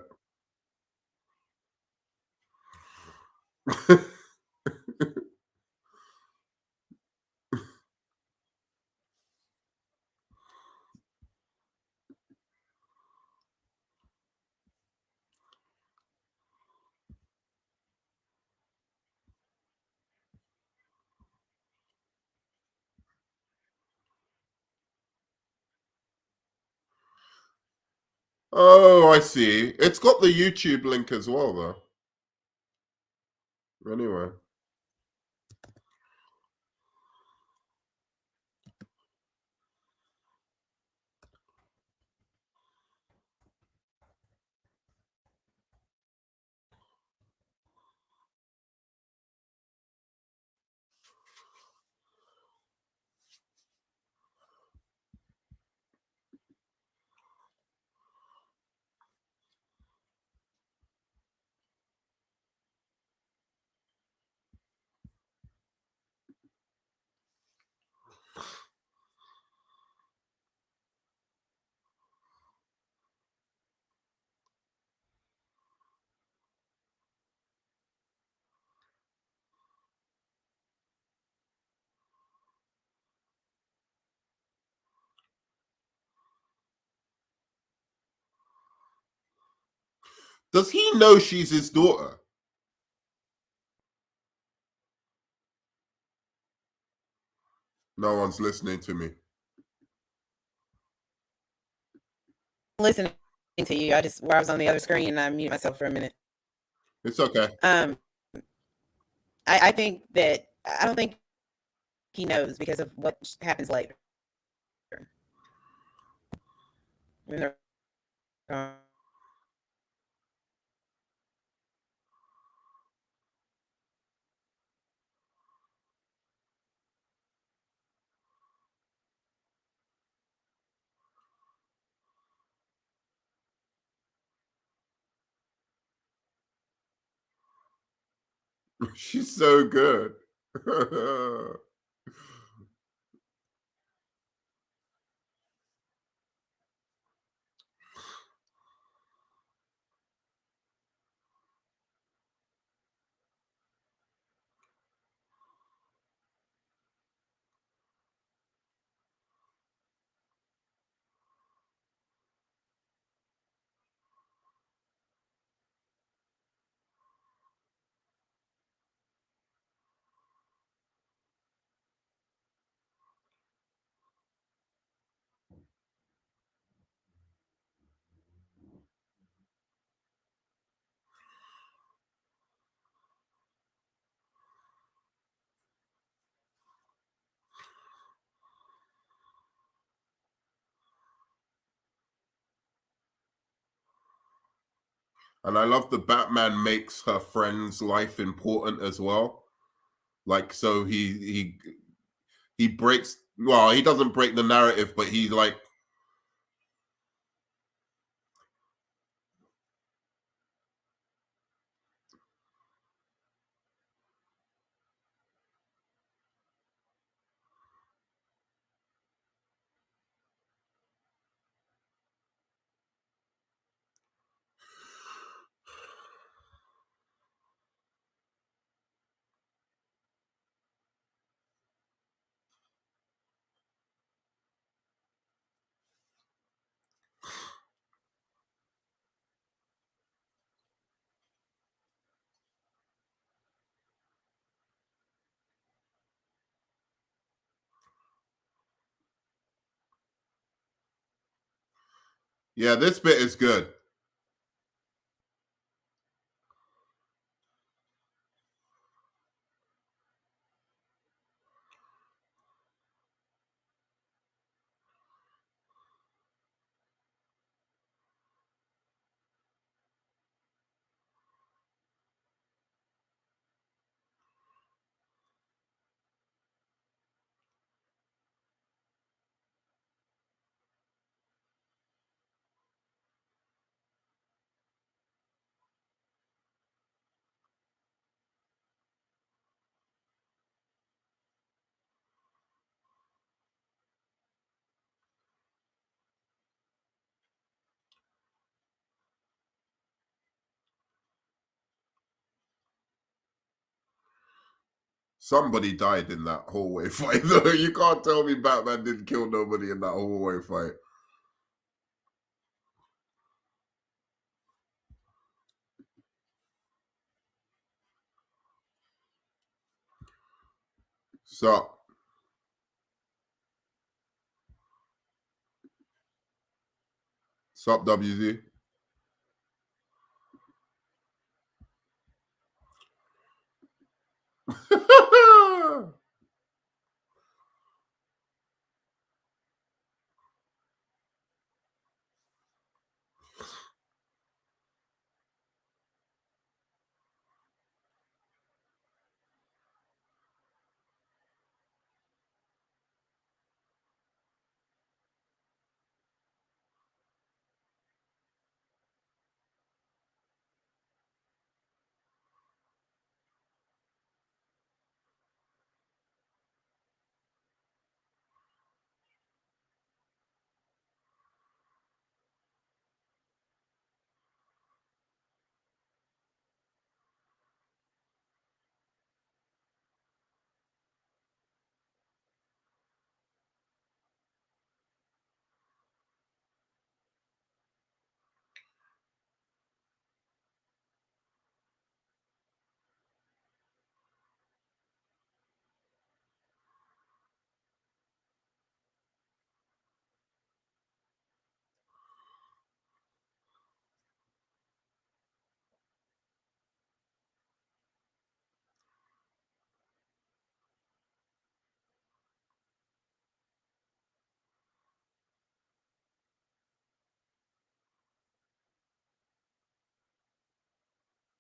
Oh, I see. It's got the YouTube link as well, though. Anyway. Does he know she's his daughter? No one's listening to me. Listening to you. I was on the other screen and I muted myself for a minute. It's okay. I think that I don't think he knows because of what happens later. She's so good. And I love the Batman makes her friend's life important as well. Like, so he breaks. Well, he doesn't break the narrative, but he like. Yeah, this bit is good. Somebody died in that hallway fight, though. You can't tell me Batman didn't kill nobody in that hallway fight. Sup? Sup, WZ?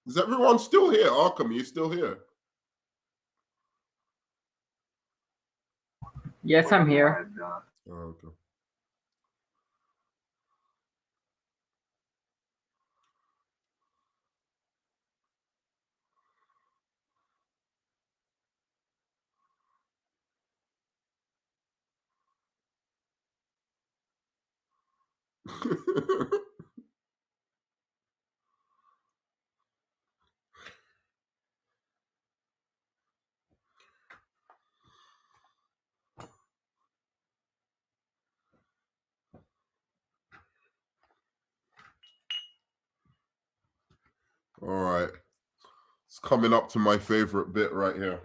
Is everyone still here? Arkham, you still here? Yes, I'm here. Oh, okay. All right. It's coming up to my favorite bit right here.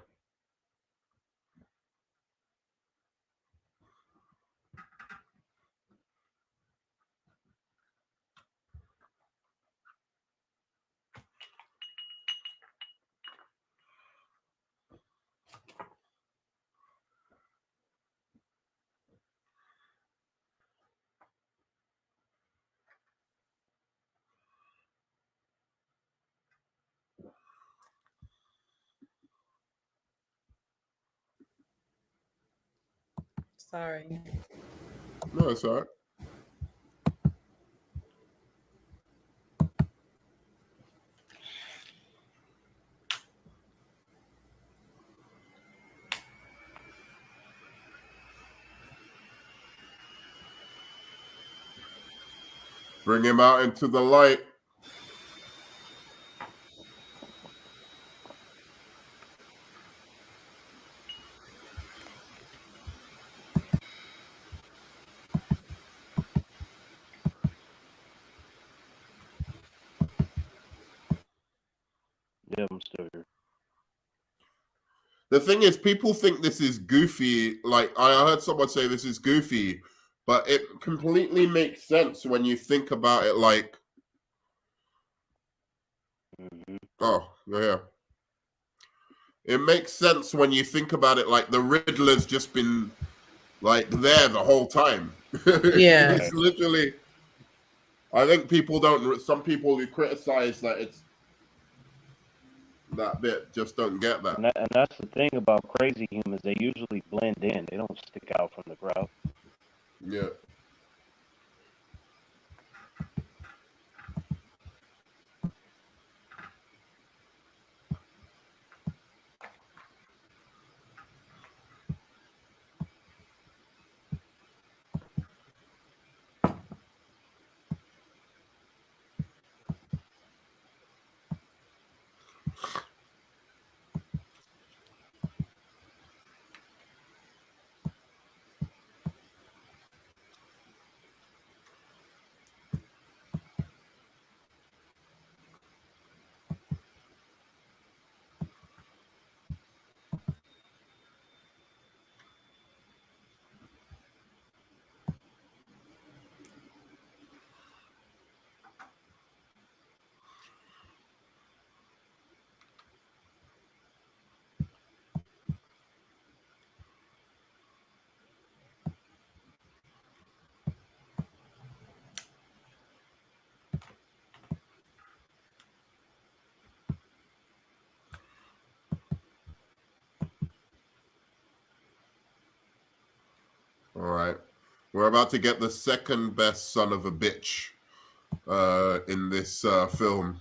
Sorry. No, it's all right. Bring him out into the light. Yeah, I'm still here. The thing is, people think this is goofy. Like, I heard someone say this is goofy, but it completely makes sense when you think about it. Like, oh yeah, it makes sense when you think about it. Like the Riddler's just been like there the whole time. Yeah, It's literally. I think people don't. Some people who criticize that it's that bit just don't get that. And that's the thing about crazy humans. They usually blend in. They don't stick out from the crowd. Yeah. All right. We're about to get the second best son of a bitch in this film.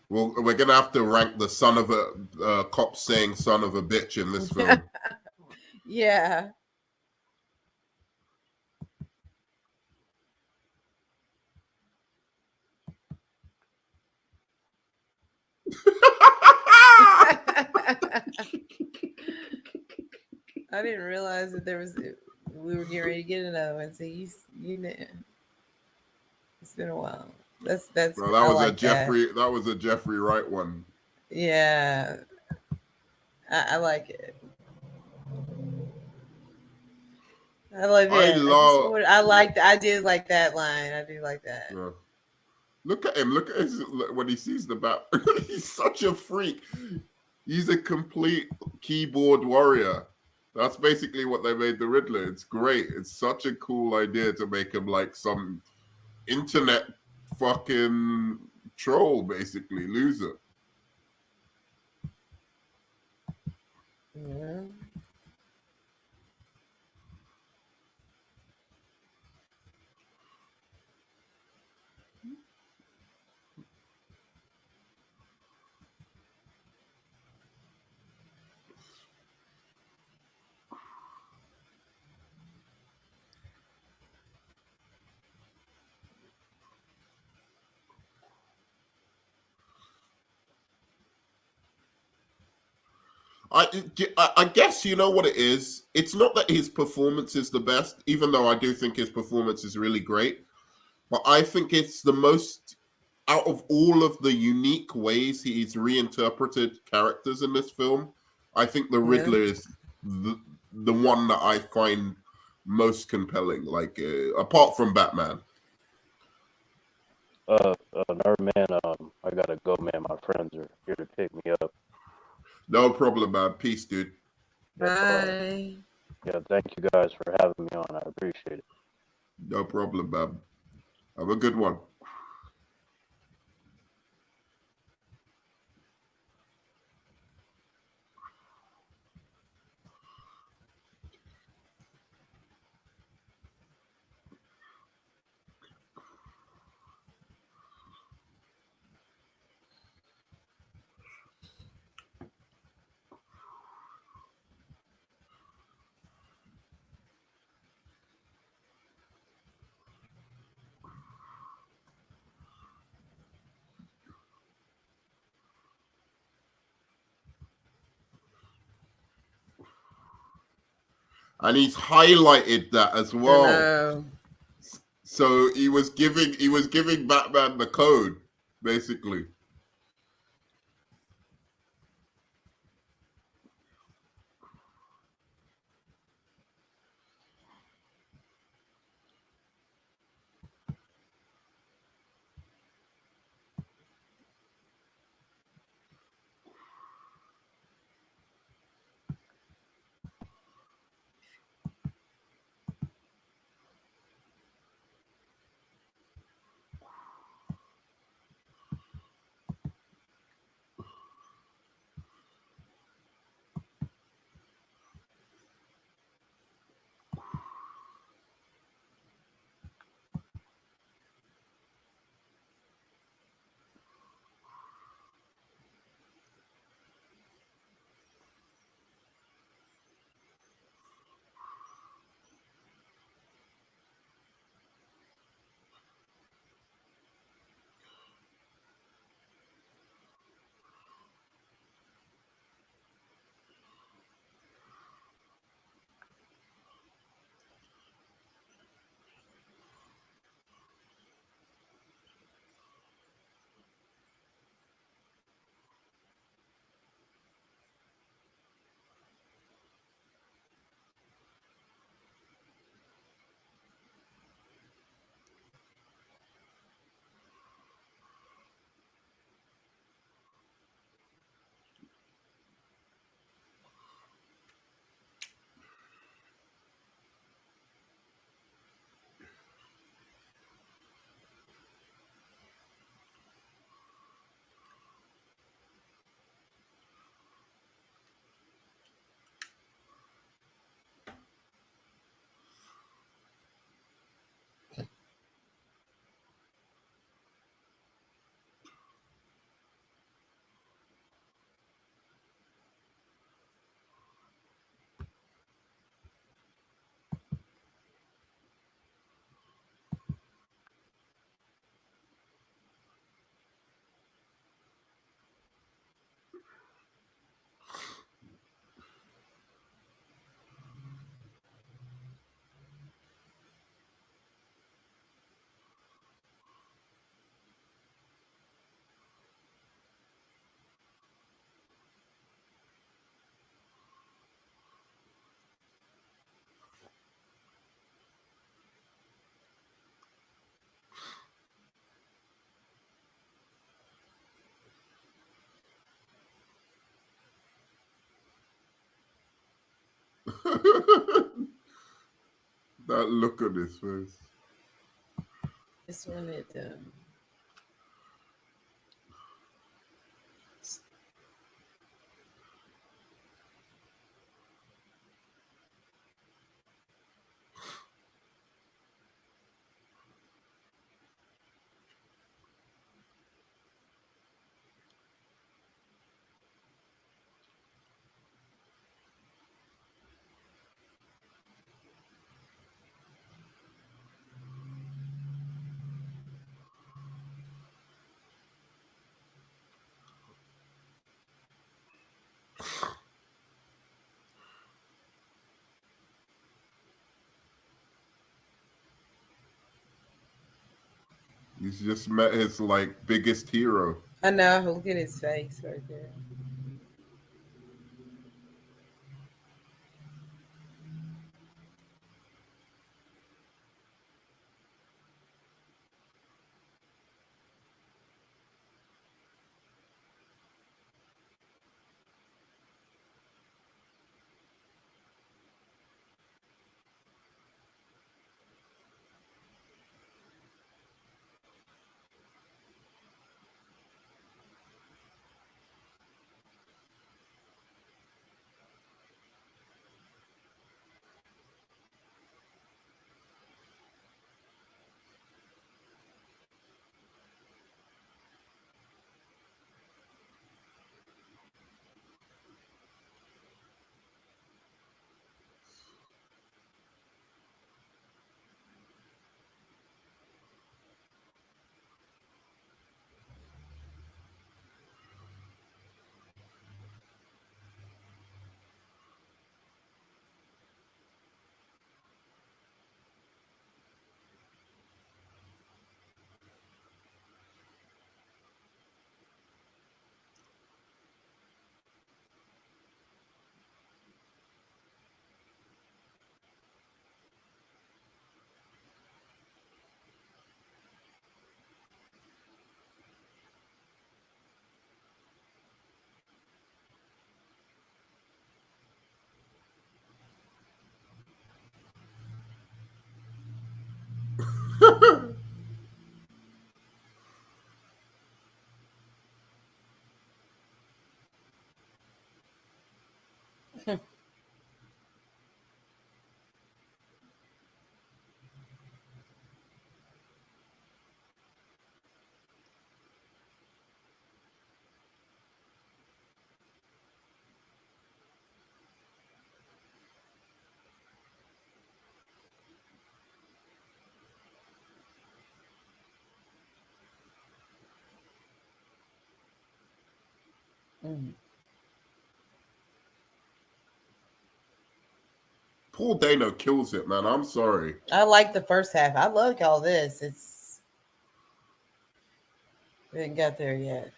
Well, we're gonna have to rank the son of a cop saying son of a bitch in this film. yeah. I didn't realize that we were getting ready to get another one. So you know, it's been a while. That's well, that was like that was a Jeffrey Wright one. Yeah, I like it. I like it. I did like that line. I do like that. Yeah. Look at him. Look at when he sees the bat. He's such a freak. He's a complete keyboard warrior. That's basically what they made the Riddler. It's great. It's such a cool idea to make him like some internet fucking troll, basically, loser. Yeah. I guess you know what it is. It's not that his performance is the best, even though I do think his performance is really great. But I think it's the most, out of all of the unique ways he's reinterpreted characters in this film, I think the Riddler is the one that I find most compelling. Like apart from Batman. Nerdman, I gotta go, man. My friends are here to pick me up. No problem, man. Peace, dude. Bye. Yeah, thank you guys for having me on. I appreciate it. No problem, man. Have a good one. And he's highlighted that as well. So he was giving Batman the code, basically. That look on his face. This one it He's just met his like biggest hero. I know. Look at his face right there. Paul Dano kills it, man. I'm sorry. I like the first half. I like all this. We didn't get there yet.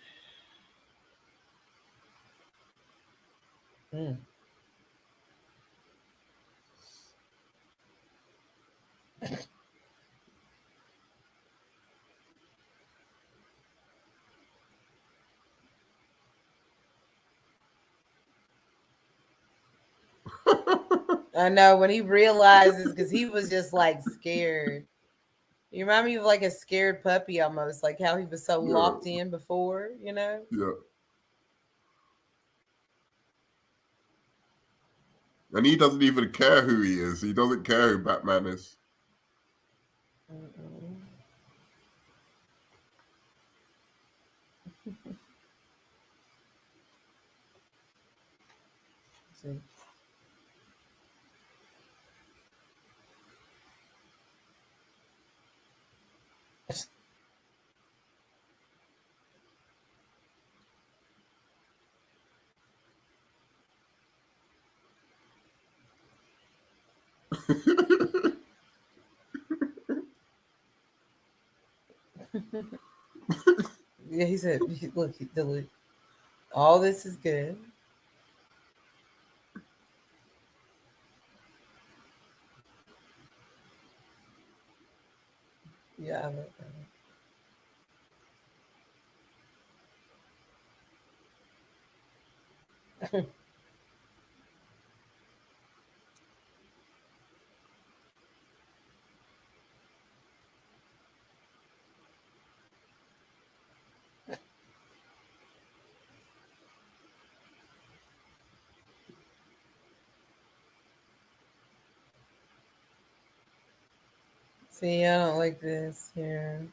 I know when he realizes, because he was just like scared. You remind me of like a scared puppy almost, like how he was so locked in before, you know? Yeah. And he doesn't even care who he is. He doesn't care who Batman is. See. Yeah, he said, look, delete. All this is good. Yeah, I like that. See, I don't like this here.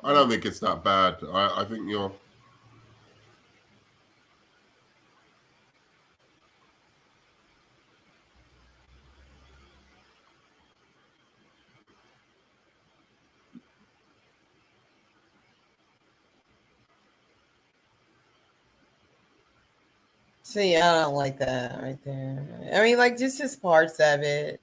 I don't think it's that bad. I think you're. See, I don't like that right there. I mean, like, just parts of it.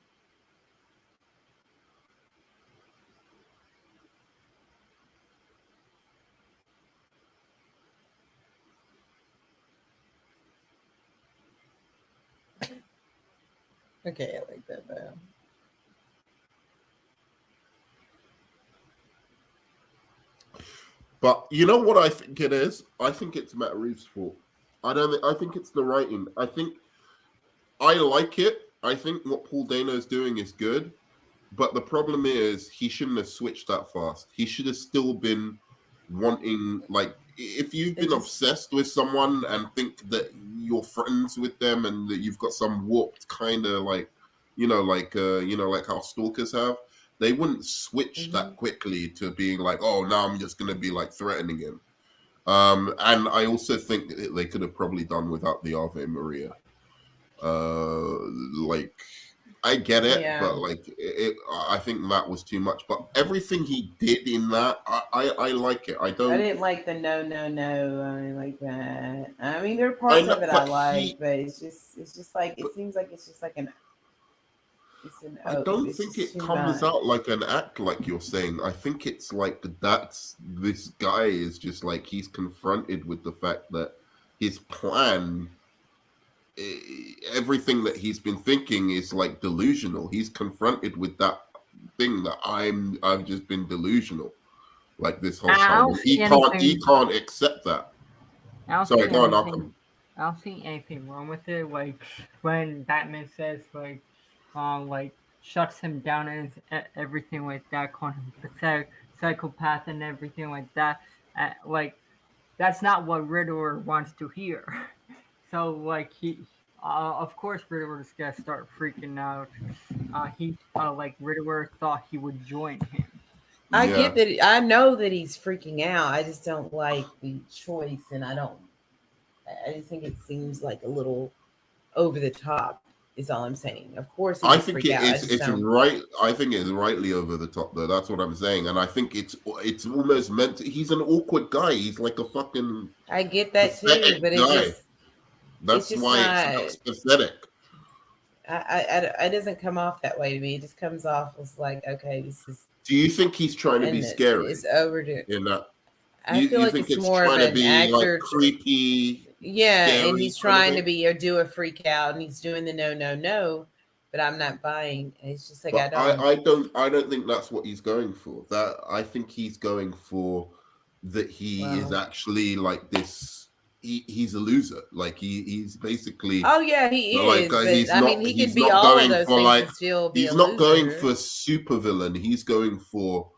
Okay, I like that though. But you know what I think it is? I think it's Matt Reeves' fault. I think it's the writing. I think I like it. I think what Paul Dano is doing is good. But the problem is he shouldn't have switched that fast. He should have still been wanting, like, if you've been obsessed with someone and think that you're friends with them and that you've got some warped kind of like how stalkers have, they wouldn't switch that quickly to being like, oh, now I'm just going to be like threatening him. And I also think that they could have probably done without the Ave Maria. Like, I get it, but like, I think that was too much. But everything he did in that, I like it. I didn't like the no. I like that. I mean, there are parts of it I like, but it's just like it seems like it's just like an. I don't think it comes out like an act, like you're saying. I think it's like this guy is just like he's confronted with the fact that his plan. Everything that he's been thinking is like delusional. He's confronted with that thing that I've just been delusional, like this whole time. He can't accept that. Sorry, go on. I don't see anything wrong with it. Like when Batman says like shuts him down and everything like that, calling him pathetic, psychopath and everything like that. Like that's not what Riddler wants to hear. So, like, of course, Riddler is gonna start freaking out. Riddler thought he would join him. I get that. I know that he's freaking out. I just don't like the choice, and I just think it seems like a little over the top. Is all I'm saying. Of course, I think it's right. I think it's rightly over the top, though. That's what I'm saying, and I think it's almost meant to. He's an awkward guy. He's like a fucking. I get that too, but that's why it's pathetic. It doesn't come off that way to me. It just comes off as like, okay, this is. Do you think he's trying to be scary? It's overdue. In that, I feel like it's more of an actor, like creepy. Yeah, and he's trying to be or do a freak out, and he's doing the no, but I'm not buying. It's just like I don't think that's what he's going for. That I think he's going for that he is actually like this. He's a loser. Like he's basically. Oh yeah, he is. But, he can be all of those things and still be a loser. He's not going for supervillain. He's going for.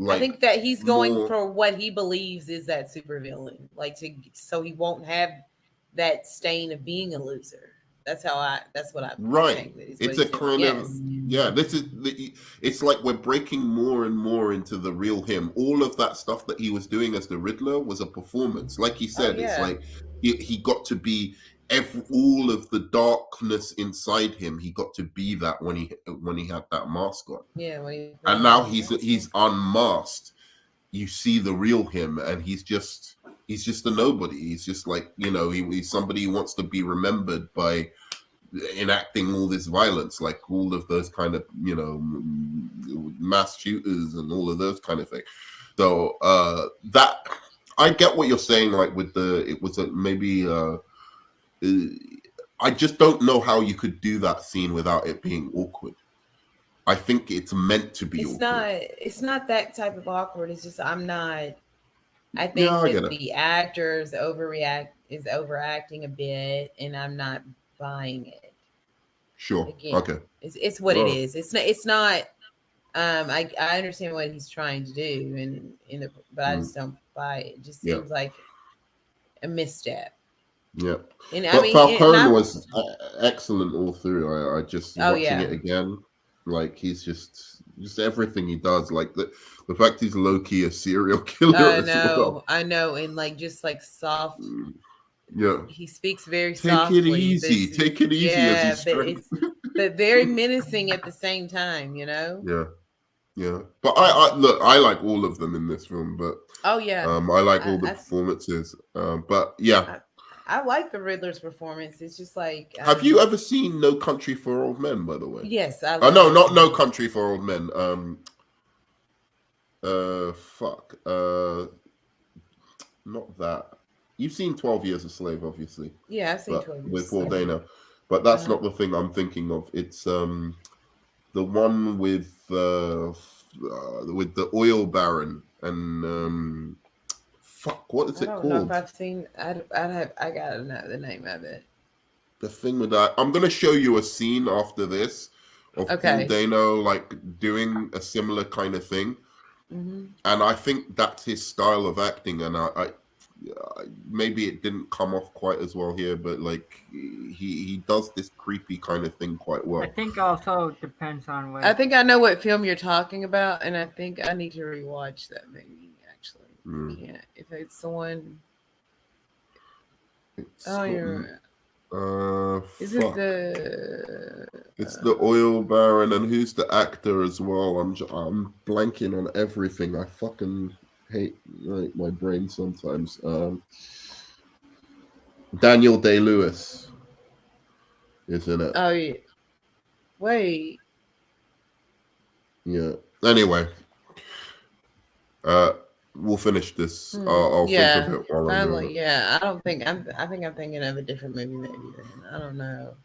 I think that he's going for what he believes is that supervillain, so he won't have that stain of being a loser. That's what I'm right. It's a kind of it's like we're breaking more and more into the real him. All of that stuff that he was doing as the Riddler was a performance. Like he said, it's like he got to be all of the darkness inside him. He got to be that when he had that mask on. Yeah, and now he's unmasked. You see the real him, and he's just a nobody. He's just like, he's somebody who wants to be remembered by enacting all this violence, like all of those kind of, mass shooters and all of those kind of things. So that I get what you're saying, like with I just don't know how you could do that scene without it being awkward. I think it's meant to be It's awkward. not. It's not that type of awkward. It's just I'm not. I think Yeah, I that get the actor is overacting a bit, and I'm not buying it. Sure. Again, Okay. it's what it is. It's not. I understand what he's trying to do, but I just don't buy it. It just seems like a misstep. Yeah, And but Falcone was excellent all through. I just watching it again, like he's just everything he does, like the fact he's low key a serial killer as well. I know, and like just like soft. Yeah, he speaks very take softly. Take it easy. Yeah, but very menacing at the same time. You know. Yeah. Yeah, but I look, I like all of them in this film, but oh yeah, I like all the performances. But yeah, I like the Riddler's performance. It's just like, have you ever seen No Country for Old Men? By the way, yes, I. No, not No Country for Old Men. Not that. You've seen 12 Years a Slave, obviously. Yeah, I've seen 12 Years with Paul Dano, but that's not the thing I'm thinking of. It's the one with the oil baron and what is it called? I don't know if I've seen. I gotta know the name of it. The thing with that, I'm gonna show you a scene after this of Paul Dano like doing a similar kind of thing, and I think that's his style of acting. And I maybe it didn't come off quite as well here, but like he does this creepy kind of thing quite well. I think also depends on what. I think I know what film you're talking about, and I think I need to rewatch that maybe. Actually, I can't. If it's the one. You're. Is it the? It's the oil baron, and who's the actor as well? I'm blanking on everything. I fucking hate my brain sometimes. Daniel Day-Lewis is in it. Oh yeah. Wait. Yeah. Anyway, we'll finish this. I'll think of it while finally, I don't think I think I'm thinking of a different movie. Maybe then I don't know.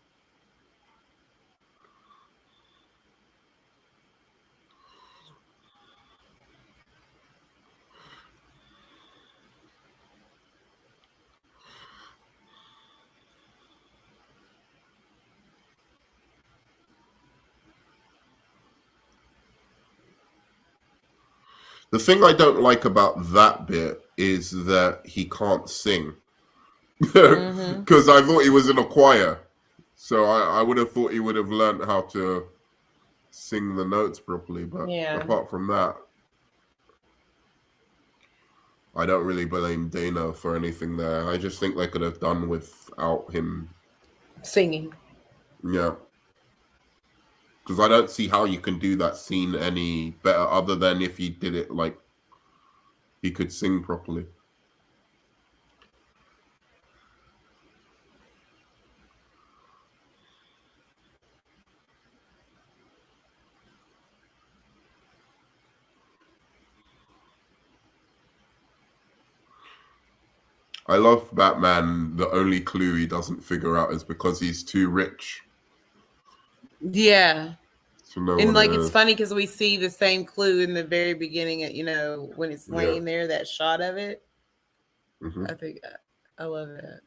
The thing I don't like about that bit is that he can't sing. Because I thought he was in a choir. So I would have thought he would have learned how to sing the notes properly. But apart from that, I don't really blame Dana for anything there. I just think they could have done without him singing. Yeah. Because I don't see how you can do that scene any better other than if he did it like he could sing properly. I love Batman. The only clue he doesn't figure out is because he's too rich. Yeah. And like it's funny because we see the same clue in the very beginning, when it's laying there, that shot of it. I think I love that.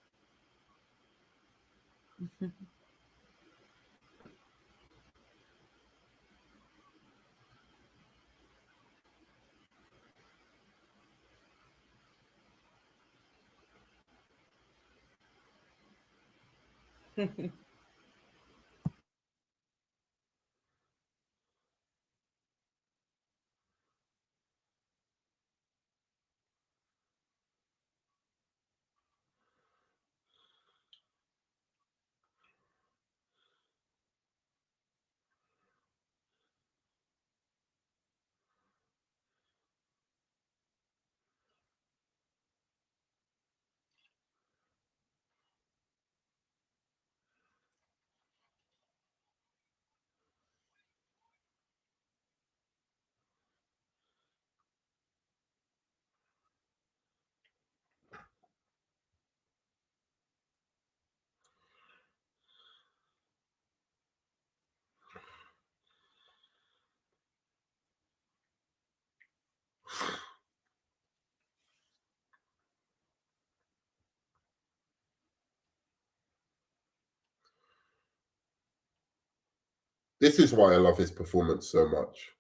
This is why I love his performance so much.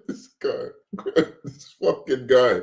This guy, this fucking guy.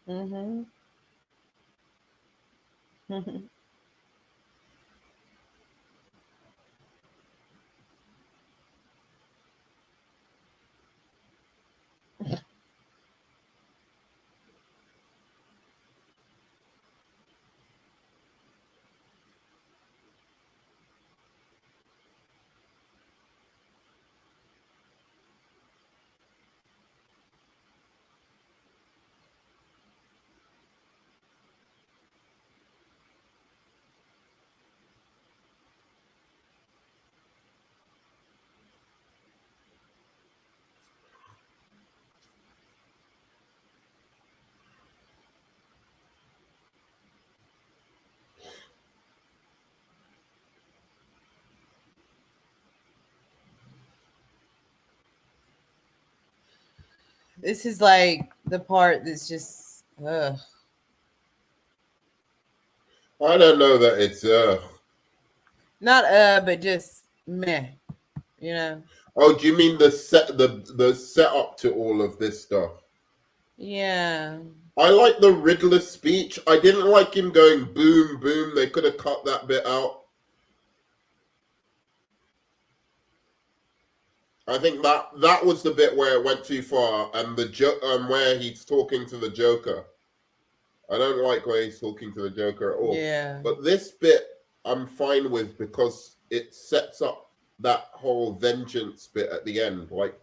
Mm-hmm. This is like the part that's just I don't know that it's not but just meh, you know. Oh, do you mean the setup to all of this stuff? Yeah. I like the Riddler speech. I didn't like him going boom boom. They could have cut that bit out. I think that was the bit where it went too far, and where he's talking to the Joker. I don't like where he's talking to the Joker at all. Yeah. But this bit I'm fine with because it sets up that whole vengeance bit at the end. Like,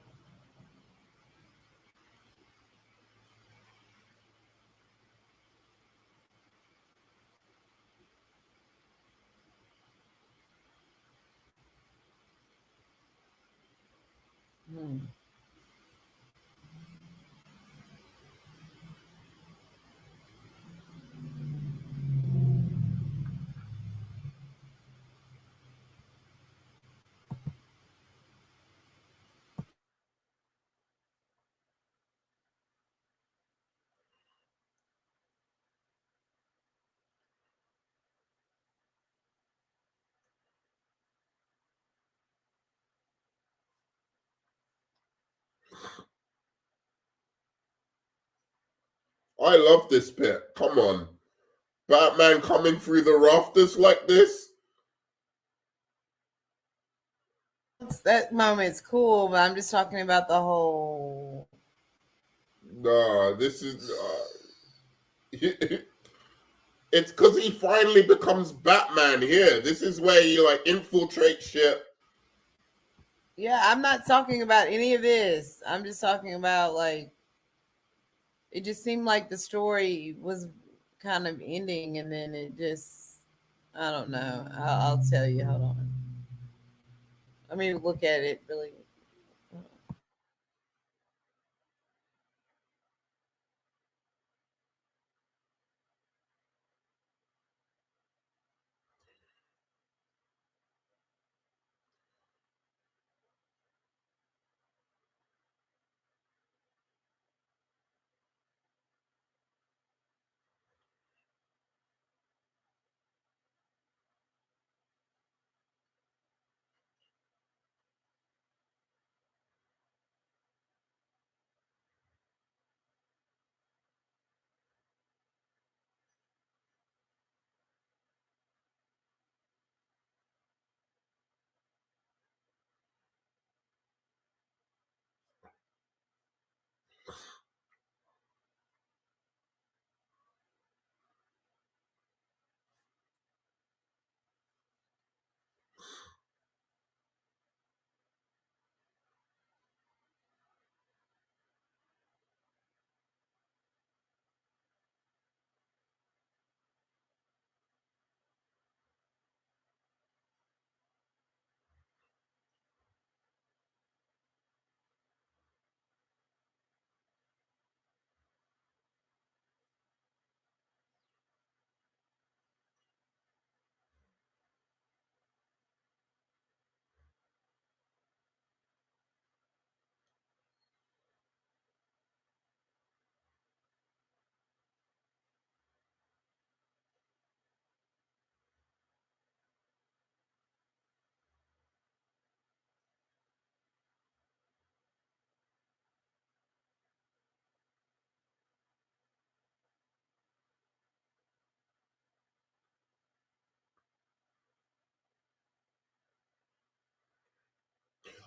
I love this bit. Come on. Batman coming through the rafters like this. That moment's cool, but I'm just talking about the whole. Nah, this is. It's because he finally becomes Batman here. This is where he like infiltrates shit. Yeah, I'm not talking about any of this. I'm just talking about like it just seemed like the story was kind of ending, and then it just I don't know. I'll tell you. Hold on. Let me look at it really.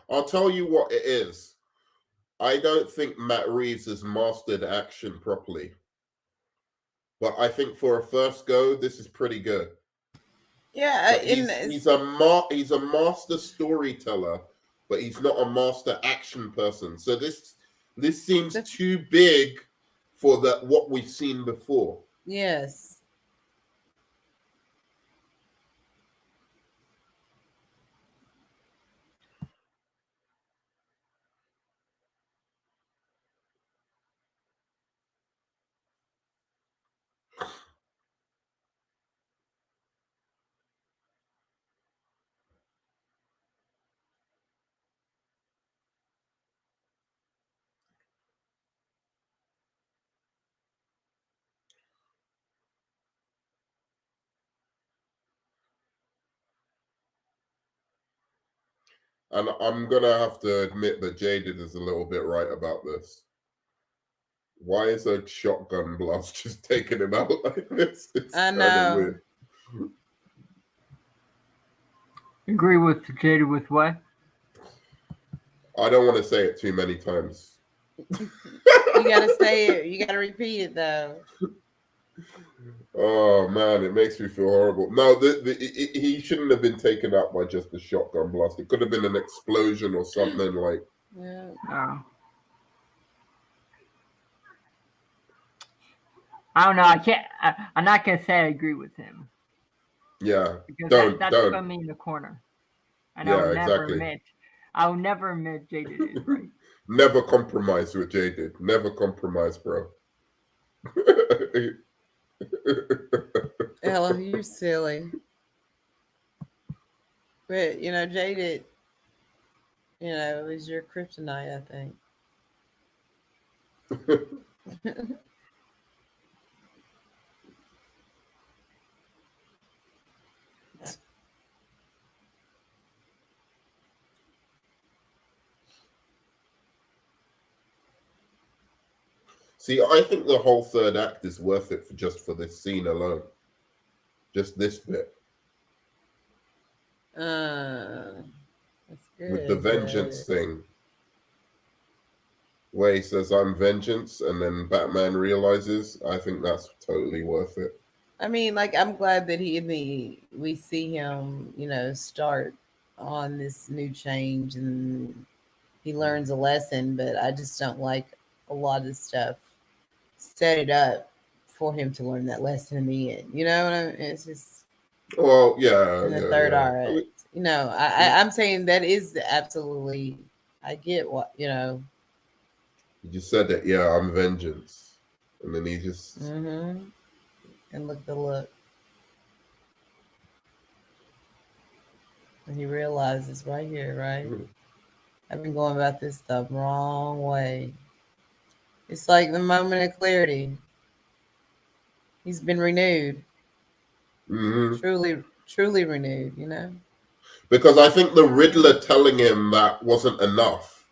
I'll tell you what it is. I don't think Matt Reeves has mastered action properly. But I think for a first go, this is pretty good. Yeah, he's a master storyteller, but he's not a master action person. So this seems too big for what we've seen before. Yes. And I'm gonna have to admit that Jaded is a little bit right about this. Why is a shotgun blast just taking him out like this? It's I know. Weird. Agree with Jaded with what? I don't want to say it too many times. You gotta say it. You gotta repeat it though. Oh man, it makes me feel horrible. No, he shouldn't have been taken out by just a shotgun blast. It could have been an explosion or something like. Yeah. Oh. I don't know. I can't. I'm not gonna say I agree with him. Yeah, because that's put me in the corner. And yeah, exactly. I'll never admit Jaded is right. Never compromise with Jaded. Never compromise, bro. Ella, you're silly. But Jaded, is your kryptonite, I think. See, I think the whole third act is worth it for this scene alone. Just this bit. That's good. With the vengeance thing. Where he says, I'm vengeance, and then Batman realizes, I think that's totally worth it. I mean, like, I'm glad that we see him, start on this new change and he learns a lesson, but I just don't like a lot of stuff set it up for him to learn that lesson in the end. You know what I mean? It's just in the third act. I mean, I'm saying that is absolutely, I get what, You just said that, I'm vengeance. And then he just and look the look. And he realizes right here, right? I've been going about this the wrong way. It's like the moment of clarity. He's been renewed. Truly, truly renewed, Because I think the Riddler telling him that wasn't enough.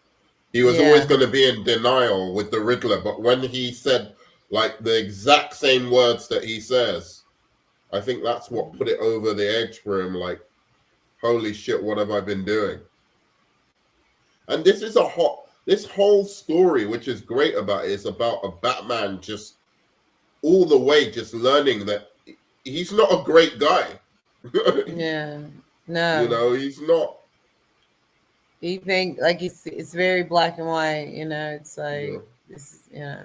He was always going to be in denial with the Riddler. But when he said like the exact same words that he says, I think that's what put it over the edge for him. Like, holy shit, what have I been doing? And this is this whole story, which is great about it, is about a Batman just all the way just learning that he's not a great guy. No. He's not. You think like it's very black and white, it's like this is,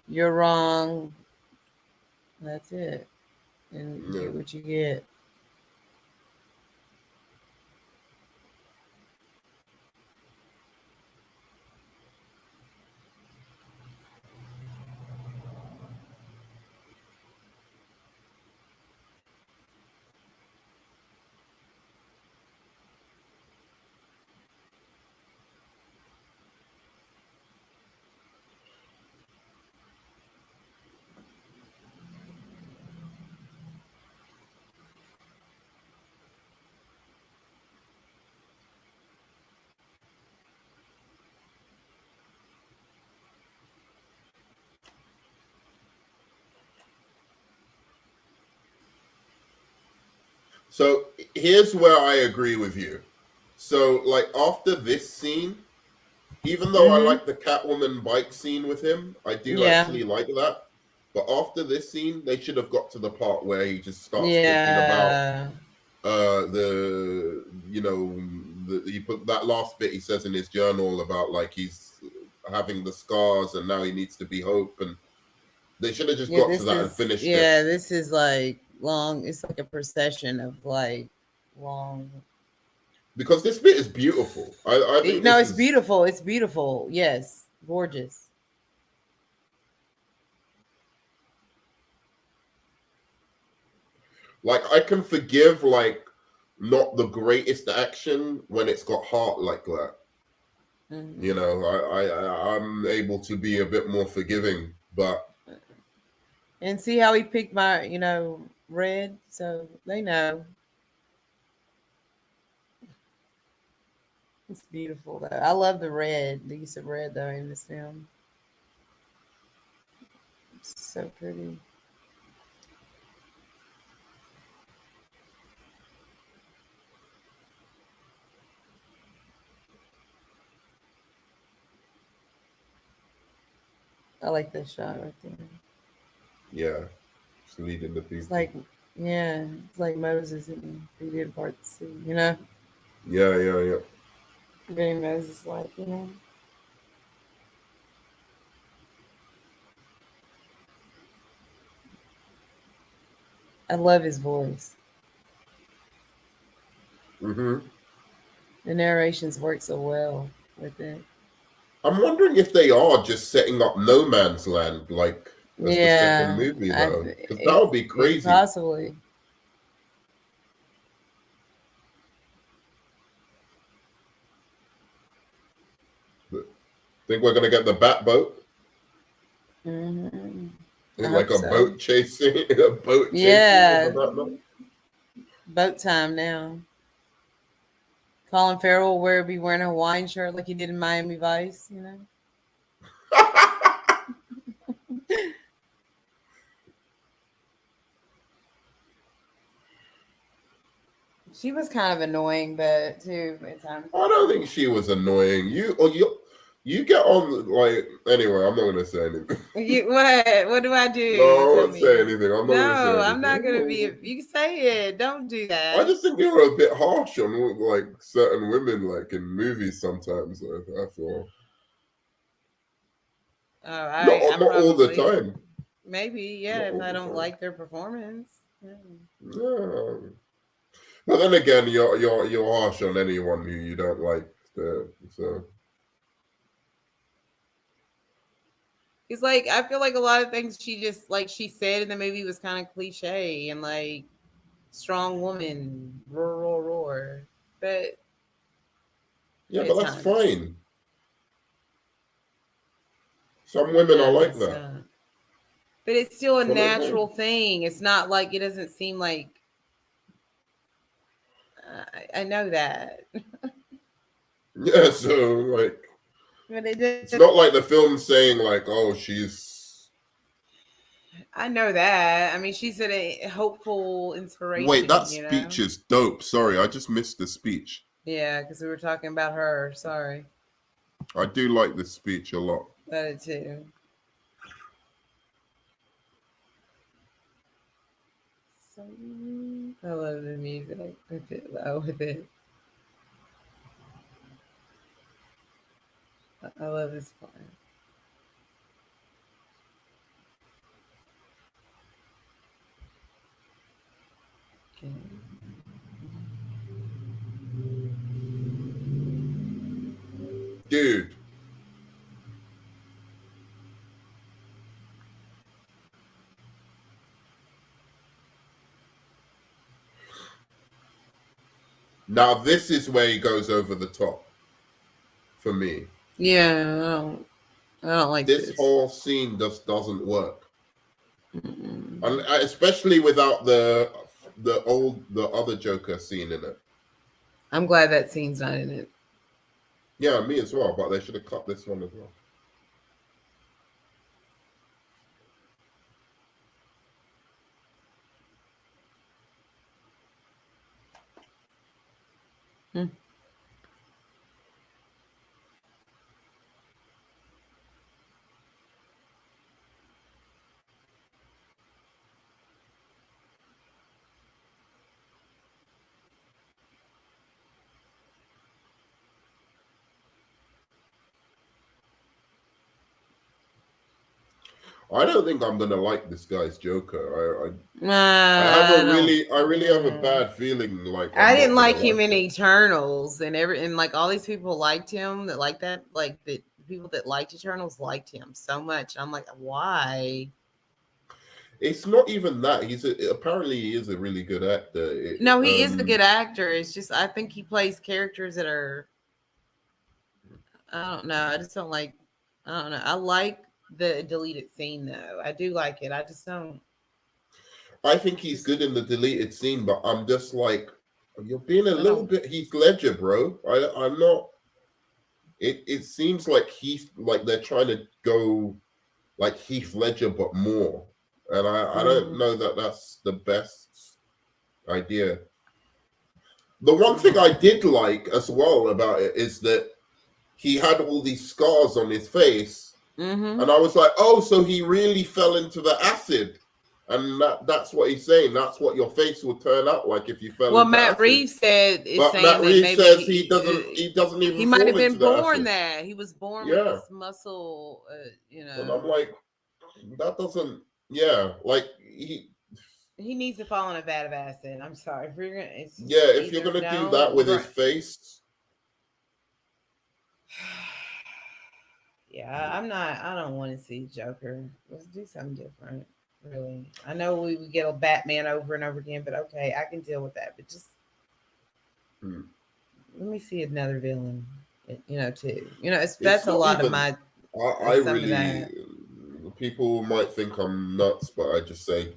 you're wrong. That's it. And you get what you get. So here's where I agree with you. So like after this scene, even though I like the Catwoman bike scene with him, I do actually like that. But after this scene, they should have got to the part where he just starts talking about he put that last bit he says in his journal about like he's having the scars and now he needs to be hope, and they should have just got to that and finished it. Yeah, this is like long. It's like a procession of like long. Because this bit is beautiful. I think it's beautiful. It's beautiful. Yes, gorgeous. Like I can forgive like not the greatest action when it's got heart like that. I'm able to be a bit more forgiving, but and see how he picked my red, so they know. It's beautiful though. I love the red, the use of red though in this film. It's so pretty. I like that shot right there. Yeah, it's leading the people. It's like, it's like Moses and he did part the sea, Yeah. Very Moses like, I love his voice. The narrations work so well with it. I'm wondering if they are just setting up No Man's Land, like as the second movie, though, because that would be crazy. Possibly. Think we're gonna get the Bat boat? Like a boat chasing, a boat chasing. Yeah. Boat time now. Colin Farrell will be wearing a Hawaiian shirt like he did in Miami Vice, She was kind of annoying, but too at times. I don't think she was annoying. You get on like anyway. I'm not gonna say anything. What? What do I do? No, I won't say anything. I'm not gonna say anything. I'm not gonna be. You can say it. Don't do that. I just think you're a bit harsh on like certain women, like in movies sometimes. I feel. Not all the time. Maybe, yeah. If I don't like their performance. Yeah. But then again, you're harsh on anyone who you don't like. So. It's like I feel like a lot of things she said in the movie was kind of cliche and like strong woman, roar. But yeah, but that's fine. Some women are like that. But it's still a natural thing. It's not like it doesn't seem like I know that. Yeah, so like it's not like the film saying like, oh, she's. I know that. I mean, she's a hopeful inspiration. Wait, that speech is dope. Sorry, I just missed the speech. Yeah, because we were talking about her. Sorry. I do like this speech a lot. I did too. I love the music with it. I love this part. Okay. Dude. Now this is where he goes over the top for me. Yeah, I don't like this whole scene just doesn't work. Mm-mm. And especially without the other Joker scene in it. I'm glad that scene's not in it. Yeah, me as well, but they should have cut this one as well. I don't think I'm gonna like this guy's Joker. I really have a bad feeling. Like I didn't like him in Eternals, and like all these people liked him that like that. Like the people that liked Eternals liked him so much. I'm like, why? It's not even that. Apparently he is a really good actor. No, he is a good actor. It's just I think he plays characters that are. I don't know. I just don't like. I don't know. I like the deleted scene though. I do like it. I just don't. I think he's good in the deleted scene, but I'm just like, you're being a little bit Heath Ledger, bro. I'm not. It seems like they're trying to go like Heath Ledger, but more, and I don't know that that's the best idea. The one thing I did like as well about it is that he had all these scars on his face. Mm-hmm. And I was like, oh, so he really fell into the acid. And that's what he's saying. That's what your face will turn out like if you fell into Matt acid. Reeves said Matt Reeves says he doesn't even. He might have been born that. He was born with this muscle, And I'm like, that doesn't. Yeah, like he needs to fall in a vat of acid. I'm sorry. If you're gonna do that with his face. Yeah, I don't want to see Joker. Let's do something different. Really, I know we get a Batman over and over again, but okay, I can deal with that. But just let me see another villain, too. That's a lot of my. I really. People might think I'm nuts, but I just say,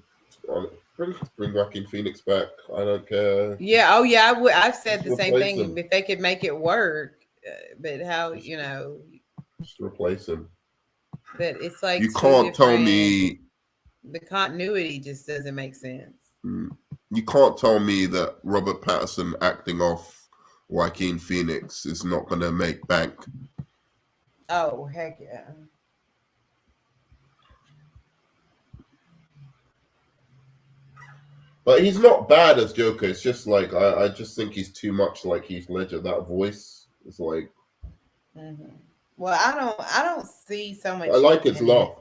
bring Joaquin Phoenix back. I don't care. Yeah. Oh, yeah. I've said the same thing. If they could make it work, but how Just replace him. But it's like you can't tell me the continuity just doesn't make sense. You can't tell me that Robert Pattinson acting off Joaquin Phoenix is not going to make bank. Oh, heck yeah. But he's not bad as Joker. It's just like I just think he's too much like Heath Ledger. That voice is like. Mm-hmm. Well, I don't see so much. I like his laugh.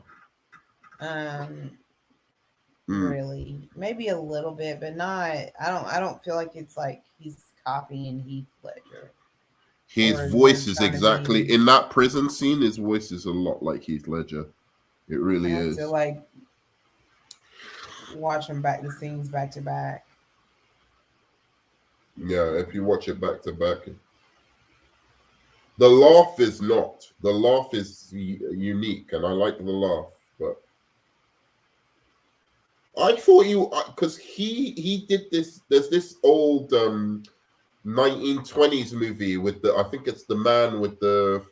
Really, maybe a little bit, but not. I don't feel like it's like he's copying Heath Ledger. His voice is exactly in that prison scene. His voice is a lot like Heath Ledger. It really is. To like watch them the scenes back to back. Yeah, if you watch it back to back. The laugh is not. The laugh is unique, and I like the laugh. But I thought because he did this. There's this old 1920s movie with I think it's the man with the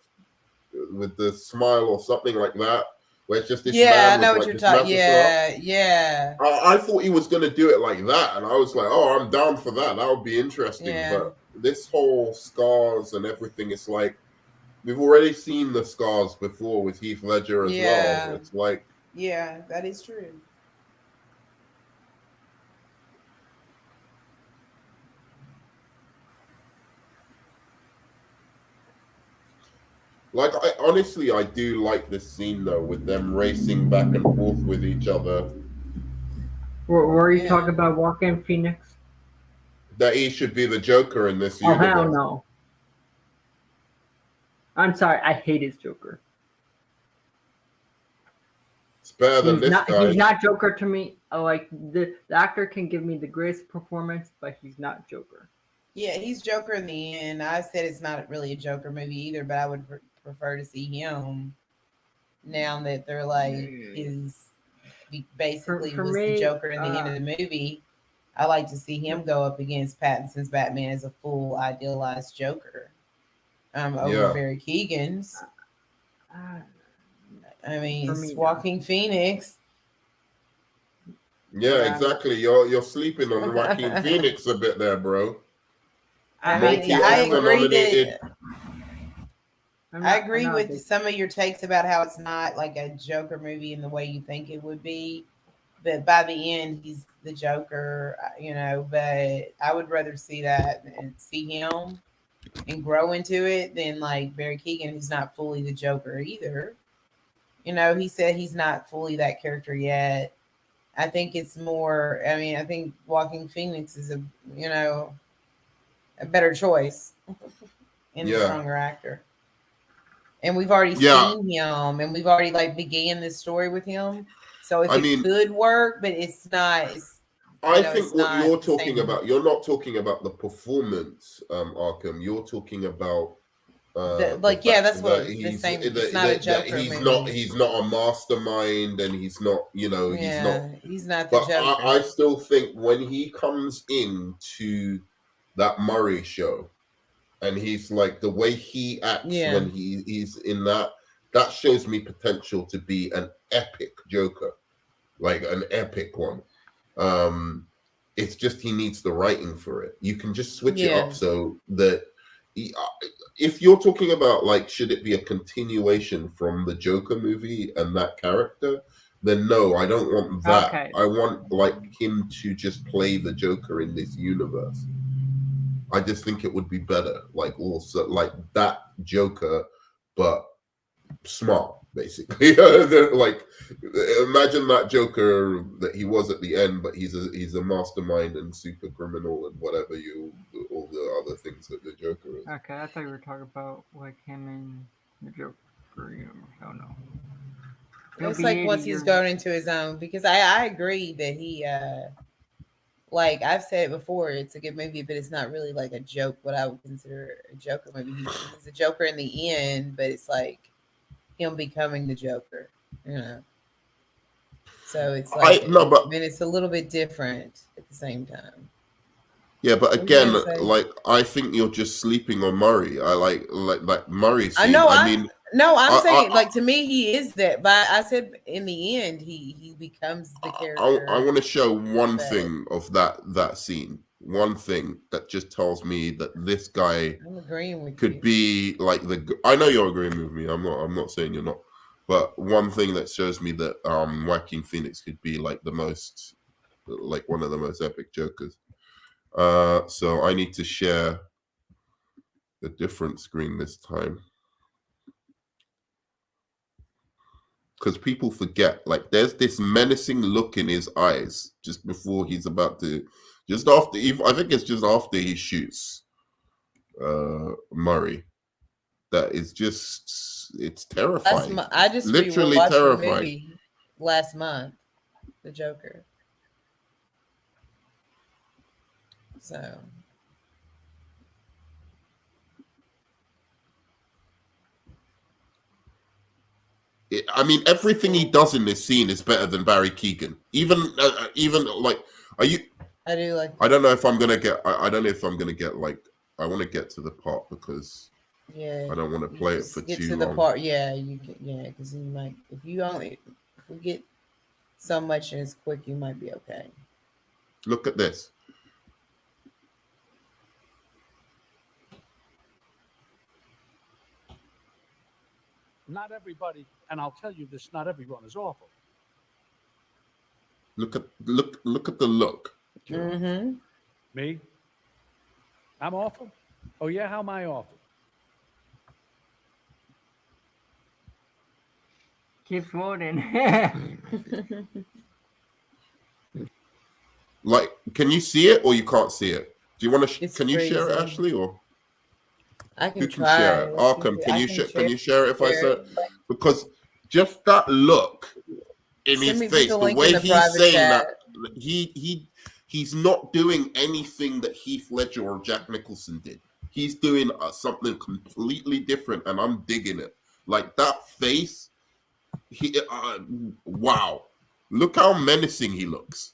smile or something like that, where it's just this man. Yeah, I know what you're talking. Yeah. I thought he was gonna do it like that, and I was like, oh, I'm down for that. That would be interesting. Yeah. But this whole scars and everything, it's like we've already seen the scars before with Heath Ledger as well. It's like, yeah, that is true. Like, I do like this scene though, with them racing back and forth with each other. Were you talking about Joaquin Phoenix? That he should be the Joker in this universe. Oh, hell no. I'm sorry, I hate his Joker. It's better than this guy. He's not Joker to me. Like, the actor can give me the greatest performance, but he's not Joker. Yeah, he's Joker in the end. I said it's not really a Joker movie either, but I would prefer to see him now that they're like basically was the Joker in the end of the movie. I like to see him go up against Pattinson's Batman as a full idealized Joker. Over Barry Keegan's. I mean, it's Joaquin Phoenix. Yeah, exactly. You're sleeping on Joaquin Phoenix a bit there, bro. I mean, I agree with some of your takes about how it's not like a Joker movie in the way you think it would be. But by the end, he's the Joker, but I would rather see that and see him and grow into it than like Barry Keoghan, who's not fully the Joker either. He said he's not fully that character yet. I think it's more, I think Joaquin Phoenix is a better choice and a stronger actor. And we've already seen him, and we've already began this story with him. So it could work, but it's not. I think what you're talking about, you're not talking about the performance, Arkham. You're talking about that's what the same. It's not a Joker movie. He's not a mastermind, and he's not. He's not. He's not the Joker. I still think when he comes into that Murray show, and he's like the way he acts when he's in that shows me potential to be an epic Joker, like an epic one. It's just he needs the writing for it. You can just switch it up so that if you're talking about should it be a continuation from the Joker movie and that character, then no, I don't want that. Okay. I want him to just play the Joker in this universe. I just think it would be better, also that Joker, but smart, basically. Imagine that Joker that he was at the end, but he's a mastermind and super criminal and whatever all the other things that the Joker is. Okay, I thought you were talking about him and the Joker. I don't know. It's once he's going into his own, because I agree that he I've said it before, it's a good movie, but it's not really a joke, what I would consider a Joker movie. He's a Joker in the end, but it's him becoming the Joker, So it's it's a little bit different at the same time. Yeah, but again, I think you're just sleeping on Murray. I like Murray scene. I know. No, I'm saying like to me he is that, but I said in the end he becomes the character. I want to show one thing of that scene. One thing that just tells me that this guy I'm agreeing with could you. be like I know you're agreeing with me. I'm not saying you're not. But one thing that shows me that Joaquin Phoenix could be like one of the most epic Jokers. So I need to share a different screen this time. Because people forget, like there's this menacing look in his eyes just before he's about to, just after, I think it's just after he shoots Murray. That is just, it's terrifying. I just literally terrifying. The movie last month, The Joker. So. I mean, everything he does in this scene is better than Barry Keoghan. Even like, are you? I do like. I don't know if I'm gonna get. I don't know if I'm gonna get like. I want to get to the part because. Yeah. I don't want to play it for too long. Get to the part, yeah. You can, yeah, because you might if we get so much and it's quick, you might be okay. Look at this. Not everybody, and I'll tell you this, not everyone is awful. Look at the look. Mm-hmm. Me? I'm awful? Oh yeah, how am I awful? Keep floating. Like, can you see it or you can't see it? Do you want to? Can you share it, Ashley, or? I can Who can try. share it? Arkham, can you share it if I say it? Because just that look in his face, the way he's saying that, he's not doing anything that Heath Ledger or Jack Nicholson did. He's doing something completely different, and I'm digging it. Like that face, wow! Look how menacing he looks.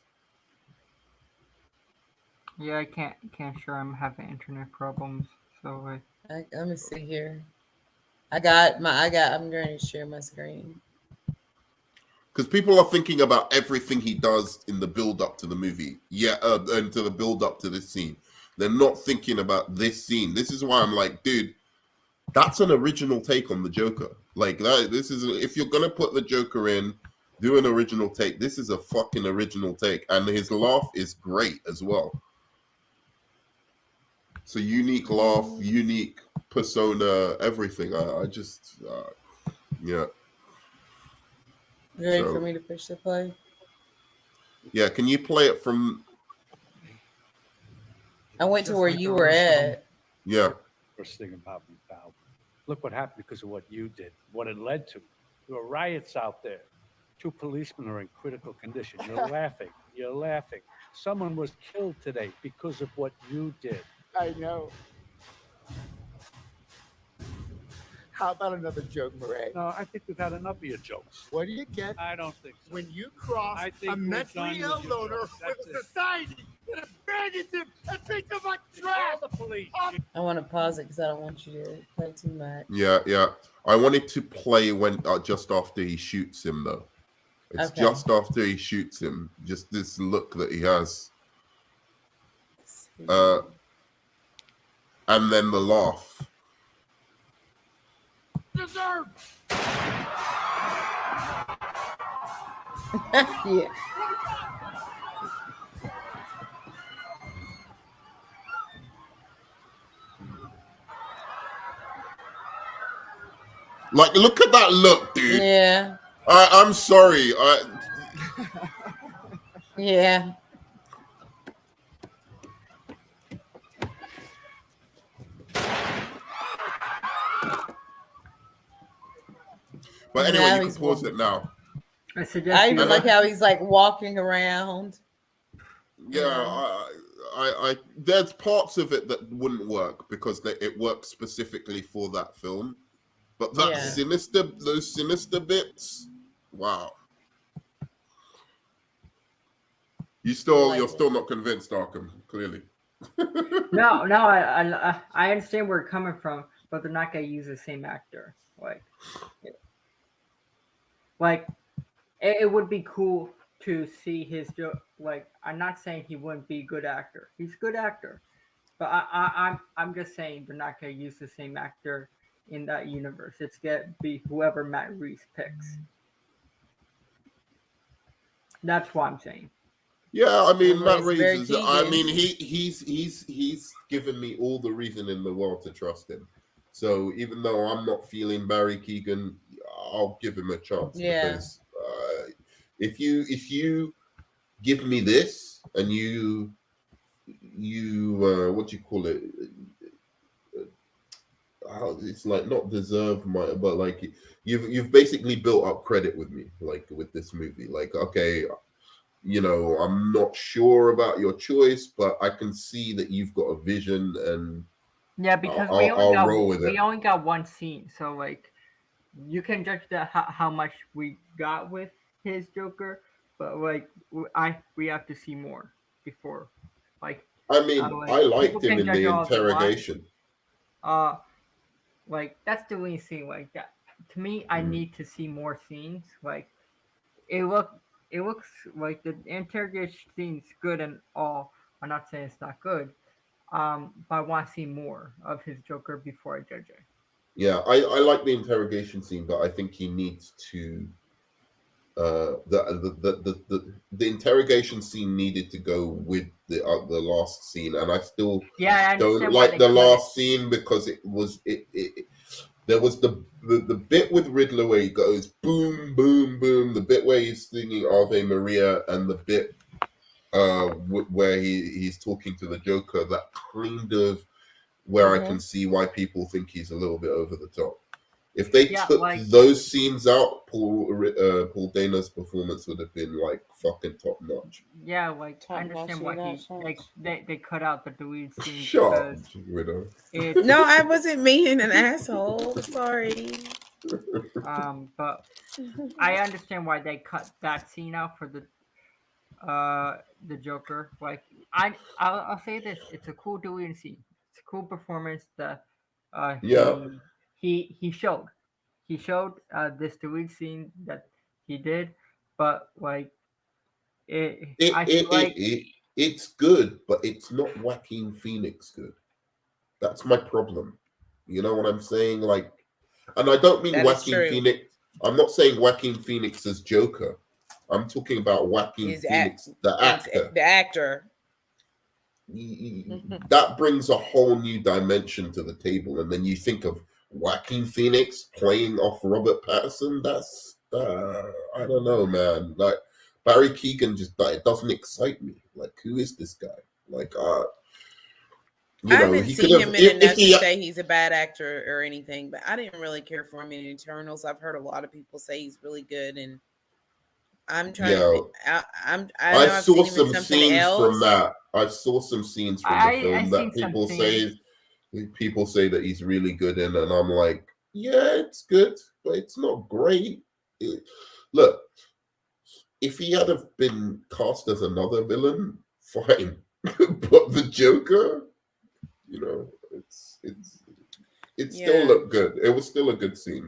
Yeah, I can't share. I'm having internet problems, so let me see here. I'm going to share my screen. Because people are thinking about everything he does in the build up to the movie, and to the build up to this scene. They're not thinking about this scene. This is why I'm like, dude, that's an original take on the Joker. Like that. This is if you're gonna put the Joker in, do an original take. This is a fucking original take, and his laugh is great as well. It's a unique laugh, unique persona, everything. I just, yeah. You ready for me to push the play? Yeah, can you play it from? I went to where you were at. Yeah. First thing about me, pal. Look what happened because of what you did, what it led to. There were riots out there. 2 policemen are in critical condition. You're laughing. You're laughing. Someone was killed today because of what you did. I know. How about another joke, Murray? No, I think we've had enough of your jokes. What do you get? I don't think so. When you cross a mentally ill loner with a society that abandons him and thinks him like trash. The police. I want to pause it because I don't want you to play too much. Yeah. I wanted to play when just after he shoots him, though. It's okay. Just after he shoots him. Just this look that he has. And then the laugh. Deserve. Yeah. Like, look at that look, dude. Yeah. I'm sorry. Yeah. But anyway, you can pause it now. I even like how he's like walking around. Yeah, I there's parts of it that wouldn't work because it works specifically for that film. But that those sinister bits, wow. You're still not convinced, Arkham, clearly. No, I understand where it's coming from, but they're not gonna use the same actor. Like it would be cool to see his like. I'm not saying he wouldn't be a good actor. He's a good actor, but I'm just saying they're not gonna use the same actor in that universe. It's gonna be whoever Matt Reeves picks. That's what I'm saying. Yeah, I mean, Matt it's Reeves Barry is. I Keoghan. mean, he's given me all the reason in the world to trust him. So even though I'm not feeling Barry Keoghan, I'll give him a chance because if you give me this and you what do you call it? It's like not deserve my, but like you've basically built up credit with me, like with this movie. Like, okay, you know, I'm not sure about your choice, but I can see that you've got a vision, and yeah, because I'll roll with it. We only got one scene, so like you can judge that how much we got with his Joker, but like we have to see more before, like. I mean, I liked him in the interrogation. Like that's the only scene like that. To me, I need to see more scenes. Like it looks like the interrogation scene's good and all. I'm not saying it's not good. But I want to see more of his Joker before I judge it. Yeah, I like the interrogation scene, but I think he needs to the interrogation scene needed to go with the last scene, and I still don't like the last scene because it there was the bit with Riddler where he goes boom boom boom, the bit where he's singing Ave Maria, and the bit where he's talking to the Joker, that kind of where I can see why people think he's a little bit over the top. If they took those scenes out, Paul Dano's performance would have been like fucking top notch. Yeah, like I understand why they cut out the deleted scenes. Shut up, Widow. No, I wasn't being an asshole. Sorry. But I understand why they cut that scene out for the Joker. Like I'll say this: it's a cool deleted scene. It's a cool performance that he showed this deleted scene that he did, but like it's good, but it's not Joaquin Phoenix good. That's my problem. You know what I'm saying? Like, and I don't mean Joaquin Phoenix. I'm not saying Joaquin Phoenix as Joker. I'm talking about Joaquin Phoenix, the actor. The actor. That brings a whole new dimension to the table, and then you think of Joaquin Phoenix playing off Robert Pattinson. That's I don't know, man. Like Barry Keoghan it doesn't excite me. Like, who is this guy? Like, I haven't seen him in enough to say he's a bad actor or anything, but I didn't really care for him in Eternals. I've heard a lot of people say he's really good, and I'm trying to. I saw some scenes from that. I saw some scenes from the film that people say that he's really good in, and I'm like, yeah, it's good, but it's not great. Look, if he had have been cast as another villain, fine, but the Joker, you know, it still looked good. It was still a good scene.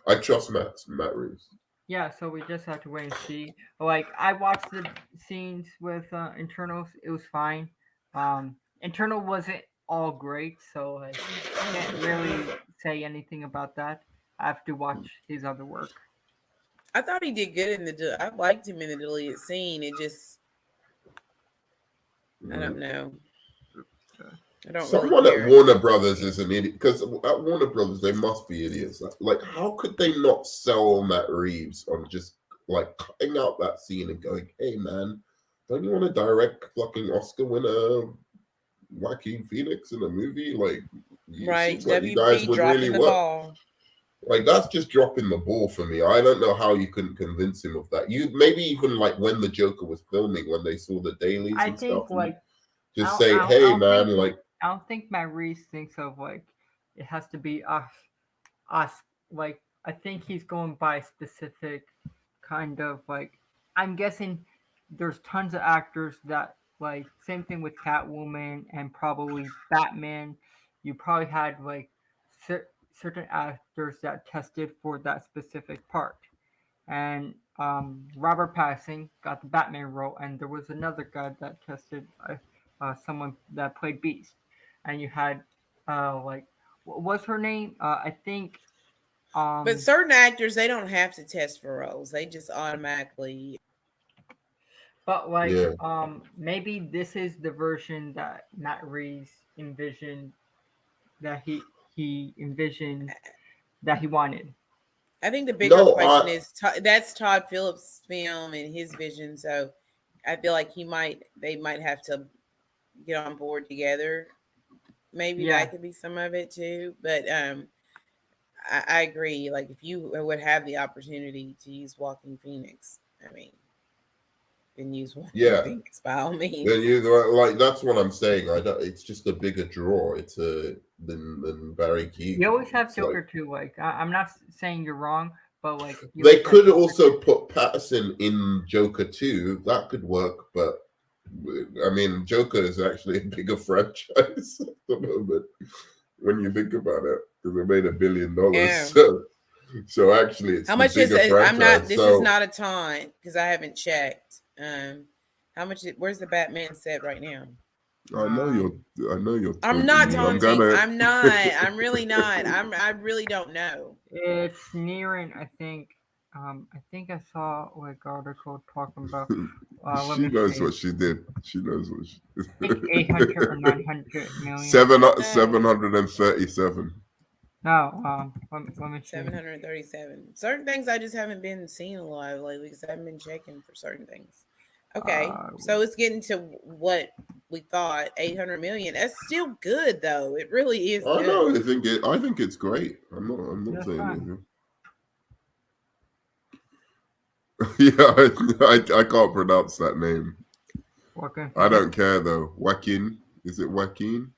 I trust Matt Reeves. Yeah, so we just have to wait and see. Like, I watched the scenes with Internals. It was fine. Internal wasn't all great, so I can't really say anything about that. I have to watch his other work. I thought he did good in I liked him in the deleted scene. It just, I don't know. Someone at Warner Brothers is an idiot, because at Warner Brothers they must be idiots. Like, how could they not sell Matt Reeves on just like cutting out that scene and going, "Hey man, don't you want to direct fucking Oscar winner Joaquin Phoenix in a movie?" Like, right? Like you guys would really work. Like, that's just dropping the ball for me. I don't know how you couldn't convince him of that. You maybe even like when the Joker was filming, when they saw the dailies and stuff. Like, just say, "Hey man, like." I don't think Matt Reeves thinks of like it has to be us. Like, I think he's going by specific kind of like. I'm guessing there's tons of actors that like same thing with Catwoman and probably Batman. You probably had like certain actors that tested for that specific part, and Robert Pattinson got the Batman role, and there was another guy that tested, someone that played Beast, and you had like, what was her name? I think. But certain actors, they don't have to test for roles; they just automatically. But like, maybe this is the version that Matt Reeves envisioned, that he envisioned, that he wanted. I think the bigger question is that's Todd Phillips' film and his vision. So I feel like they might have to get on board together. Maybe that could be some of it too. But I agree. Like if you would have the opportunity to use Joaquin Phoenix, I mean, then use Joaquin Phoenix by all means. Then like that's what I'm saying. It's just a bigger draw. It's than Barry Keoghan. You always have Joker too. Like I'm not saying you're wrong, but like they could also put Pattinson in Joker 2. That could work, but I mean, Joker is actually a bigger franchise at the moment when you think about it, because they made $1 billion. Yeah. So actually, it's how much is it? I'm not. This is not a ton because I haven't checked. How much? Where's the Batman set right now? I know you're. I'm not taunting. I'm not. I'm really not. I really don't know. It's nearing. I think I saw like article talking about. She knows what she did. She knows what she did. I think 800 or 900 million. 737. No, let me see. 737. Certain things I just haven't been seeing a lot of lately because I haven't been checking for certain things. Okay, so it's getting to what we thought, 800 million. That's still good though. It really is. I know. I think it's great. I'm not saying anything. Yeah, I can't pronounce that name. Joaquin. I don't care though. Joaquin. Is it Joaquin?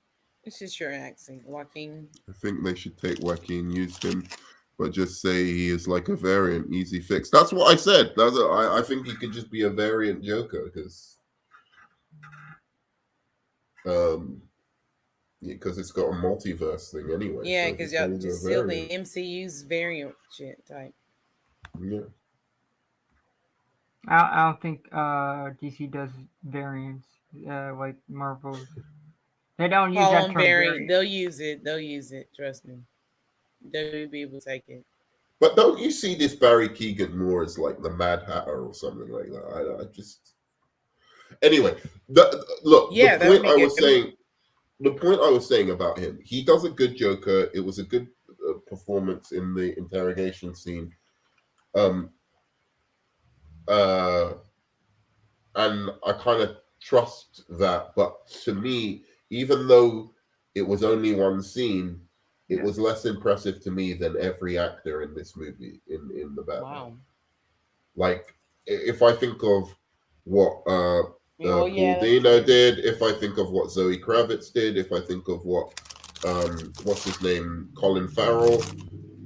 It's just your accent, Joaquin. I think they should take Joaquin, use him, but just say he is like a variant, easy fix. That's what I said. I think he could just be a variant Joker because it's got a multiverse thing anyway. Yeah, because y'all just still the MCU's variant shit type. Yeah. I don't think DC does variants like Marvel. They don't use that term variant. They'll use it. Trust me. They'll be able to take it. But don't you see this Barry Keoghan more as like the Mad Hatter or something like that? I just anyway. The point I was saying about him, he does a good Joker. It was a good performance in the interrogation scene. And I kind of trust that, but to me, even though it was only one scene, it was less impressive to me than every actor in this movie in the Batman. Wow. Like if I think of what Paul Dano did, if I think of what Zoe Kravitz did, if I think of what what's his name, Colin Farrell,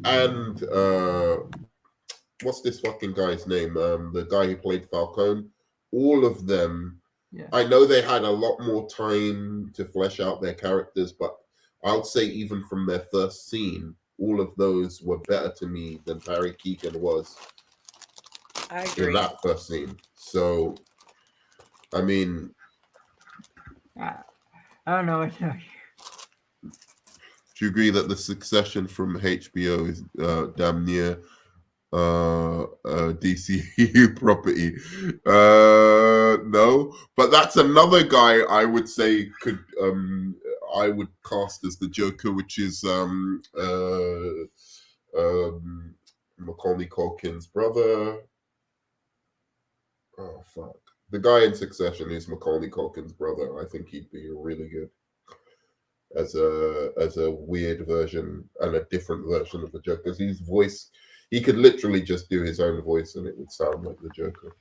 and what's this fucking guy's name? The guy who played Falcone. All of them. Yeah. I know they had a lot more time to flesh out their characters, but I would say even from their first scene, all of those were better to me than Barry Keoghan was in that first scene. So, I mean, I don't know what to tell you. Do you agree that the Succession from HBO is damn near DCU property? No, but that's another guy I would say could I would cast as the Joker, which is Macaulay Culkin's brother. Oh fuck, the guy in Succession is Macaulay Culkin's brother. I think he'd be really good as a weird version and a different version of the Joker, because his voice, he could literally just do his own voice and it would sound like the Joker.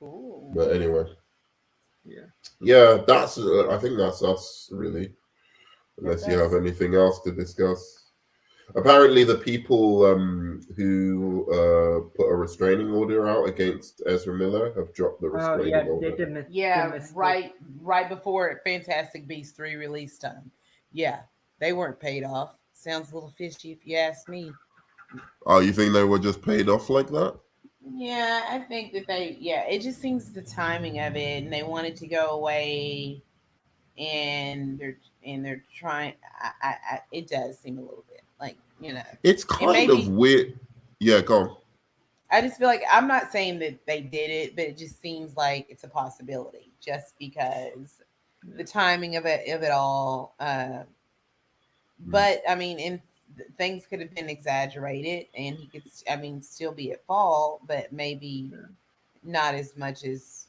Ooh. But anyway, that's I think that's us really, unless you have anything else to discuss. Apparently the people who put a restraining order out against Ezra Miller have dropped the restraining order. Right before Fantastic Beasts 3 release time. Yeah, they weren't paid off. sounds a little fishy if you ask me. Oh, you think they were just paid off like that? Yeah, I think that it just seems the timing of it, and they wanted to go away, and they're trying. It does seem a little bit like, it's kind of weird. Yeah, go on. I just feel like, I'm not saying that they did it, but it just seems like it's a possibility, just because the timing of it all. But I mean, things could have been exaggerated, and he could, still be at fault, but maybe not as much as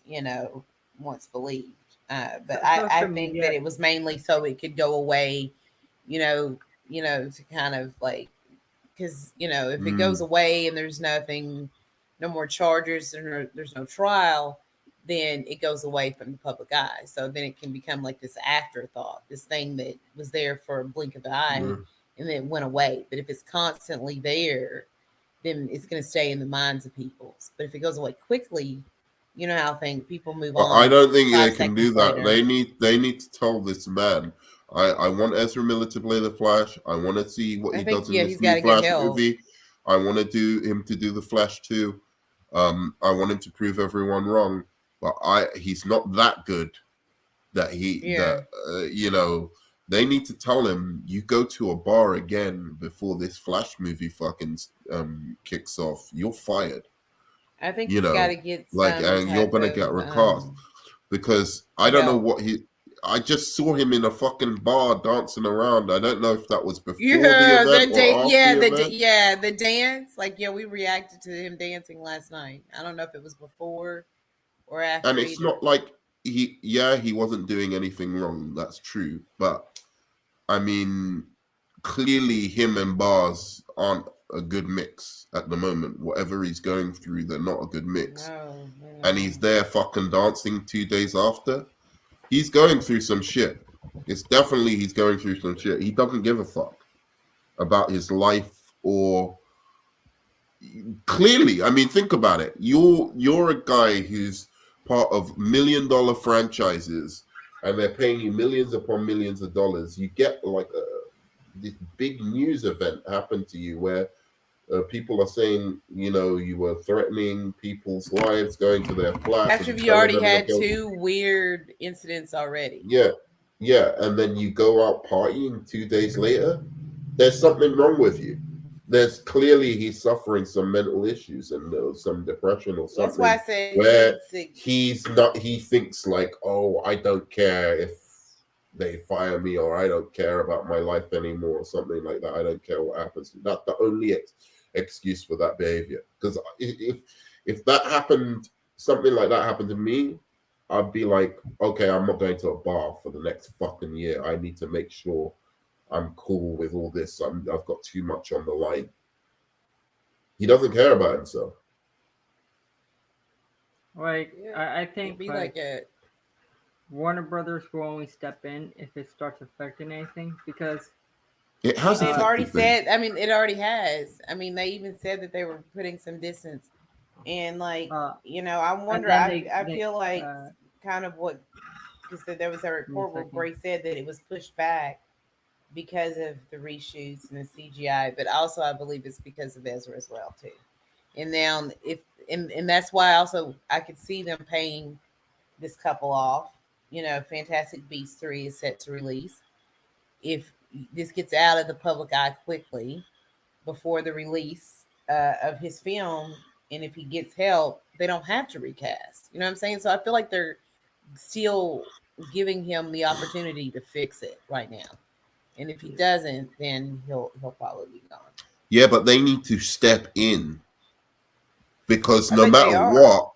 once believed. But I think that it was mainly so it could go away, to kind of like, because if it goes away and there's no more charges, there's no trial, then it goes away from the public eye. So then it can become like this afterthought, this thing that was there for a blink of the eye and then it went away. But if it's constantly there, then it's going to stay in the minds of people. But if it goes away quickly, you know how people move on. I don't think they can do that. Later. They need to tell this man. I want Ezra Miller to play the Flash. I want to see what he does in this new Flash movie. I want him to do the Flash too. I want him to prove everyone wrong. But he's not that good that they need to tell him, you go to a bar again before this Flash movie fucking kicks off, you're fired. I think he's got to get and you're gonna get recast because I don't know what I just saw him in a fucking bar dancing around. I don't know if that was before the event the dance. Like, we reacted to him dancing last night. I don't know if it was before or after. And it's not like he wasn't doing anything wrong. That's true. But I mean, clearly him and Bars aren't a good mix at the moment. Whatever he's going through, they're not a good mix. No. And he's there fucking dancing 2 days after. He's going through some shit. It's definitely he's going through some shit. He doesn't give a fuck about his life or clearly. I mean, think about it. You're a guy who's part of $1 million franchises and they're paying you millions upon millions of dollars. You get like this big news event happen to you where people are saying, you were threatening people's lives, going to their flats. After you already had 2 weird incidents already. Yeah. And then you go out partying 2 days later. There's something wrong with you. There's clearly he's suffering some mental issues and some depression or something. That's why I said where he thinks like, oh, I don't care if they fire me or I don't care about my life anymore or something like that. I don't care what happens. That's the only excuse for that behavior. Because if that happened, something like that happened to me, I'd be like, okay, I'm not going to a bar for the next fucking year. I need to make sure I'm cool with all this. I've got too much on the line. He doesn't care about himself. Like, I think be like Warner Brothers will only step in if it starts affecting anything, because it has. They've already said. I mean, it already has. I mean, they even said that they were putting some distance, and like I wonder. I feel like kind of what, because there was a report where Bray said that it was pushed back because of the reshoots and the CGI, but also I believe it's because of Ezra as well too. And now and that's why also I could see them paying this couple off. Fantastic Beasts 3 is set to release. If this gets out of the public eye quickly before the release of his film, and if he gets help, they don't have to recast. You know what I'm saying? So I feel like they're still giving him the opportunity to fix it right now. And if he doesn't, then he'll probably be gone. Yeah, but they need to step in because no matter what,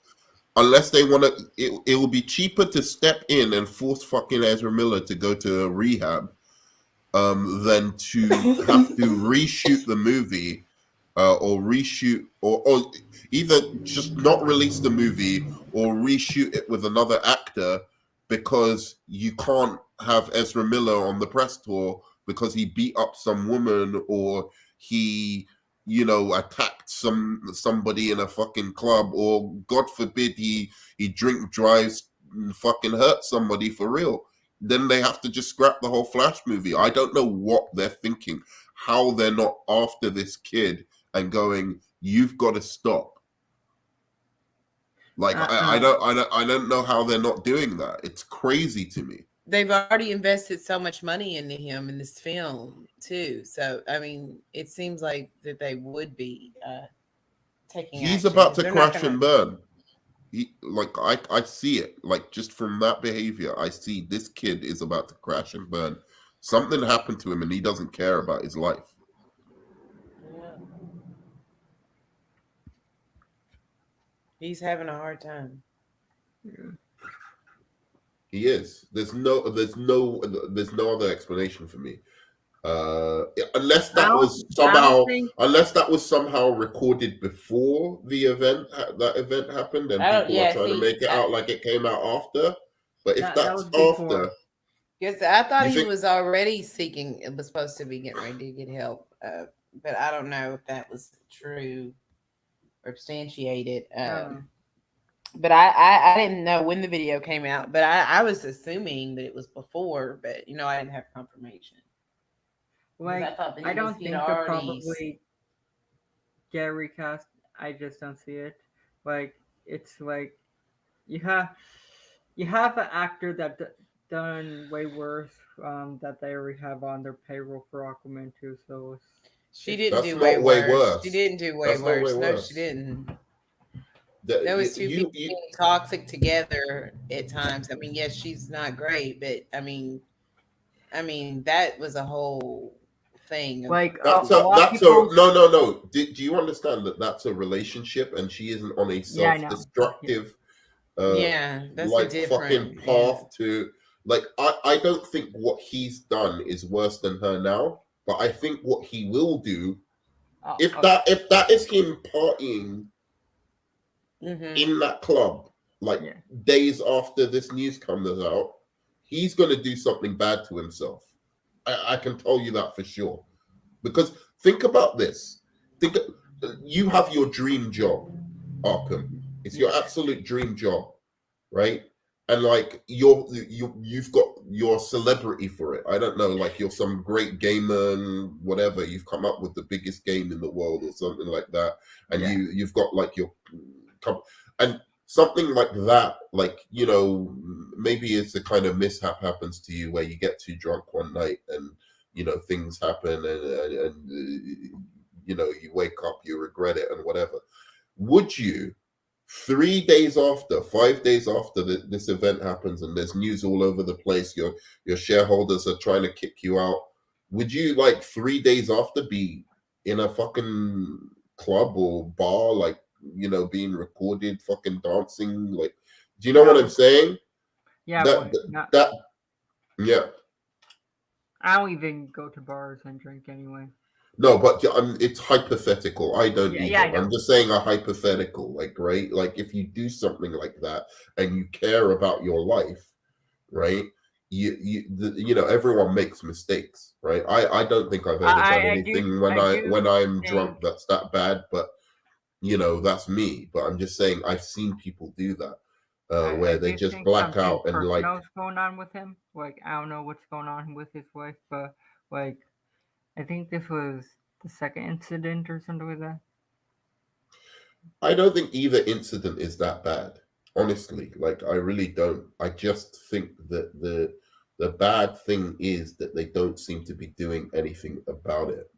unless they want to, it will be cheaper to step in and force fucking Ezra Miller to go to a rehab than to have to reshoot the movie or reshoot or either just not release the movie or reshoot it with another actor because you can't have Ezra Miller on the press tour because he beat up some woman or he attacked somebody in a fucking club, or God forbid he drink drives and fucking hurt somebody for real. then they have to just scrap the whole Flash movie. I don't know what they're thinking, how they're not after this kid and going, you've got to stop. Like I don't know how they're not doing that. It's crazy to me. They've already invested so much money into him in this film too. So I mean, it seems like that they would be taking. He's action. about to They're crash and burn. I see it. Like, just from that behavior, I see this kid is about to crash and burn. Something happened to him and he doesn't care about his life. Yeah. He's having a hard time. He is. There's no other explanation for me. Unless that was somehow recorded before the event happened, and people are trying to make it out like it came out after. But if that's after, yes, I thought he was already seeking. It was supposed to be getting ready to get help, but I don't know if that was true or substantiated. But I didn't know when the video came out, but I was assuming that it was before, but I didn't have confirmation. Like, I don't think they'll probably get recast. I just don't see it. Like, it's like you have an actor that done way worse that they already have on their payroll for Aquaman 2. So she didn't do way worse. She didn't do way worse. No, she didn't. Those two people being toxic together at times. I mean, yes, she's not great, but I mean, that was a whole thing. Like, no. Do you understand that that's a relationship, and she isn't on a self-destructive, that's like, a fucking path to. Like, I don't think what he's done is worse than her now, but I think what he will do, if that is him partying in that club, like days after this news comes out, he's going to do something bad to himself. I can tell you that for sure. Because think about this. You have your dream job, Arkham. It's your absolute dream job, right? And like you've got your celebrity for it. I don't know, like you're some great gamer and whatever. You've come up with the biggest game in the world or something like that, and you've got like your and something like that, like, maybe it's a kind of mishap happens to you where you get too drunk one night and things happen and you wake up, you regret it and whatever. Would you 3 days after, 5 days after this event happens and there's news all over the place, your shareholders are trying to kick you out, would you, like, 3 days after be in a fucking club or bar, like, being recorded, fucking dancing? Like, do you know what I'm saying? Yeah. Yeah. I don't even go to bars and drink anyway. No, but it's hypothetical. I don't either. Yeah, I'm just saying a hypothetical, like, right? Like, if you do something like that and you care about your life, right? Everyone makes mistakes, right? I don't think I've ever done anything when I'm drunk that's that bad, but that's me. But I'm just saying I've seen people do that. Where they just black out and like what's going on with him. Like, I don't know what's going on with his wife, but like, I think this was the second incident or something like that. I don't think either incident is that bad, honestly. Like, I really don't. I just think that the bad thing is that they don't seem to be doing anything about it,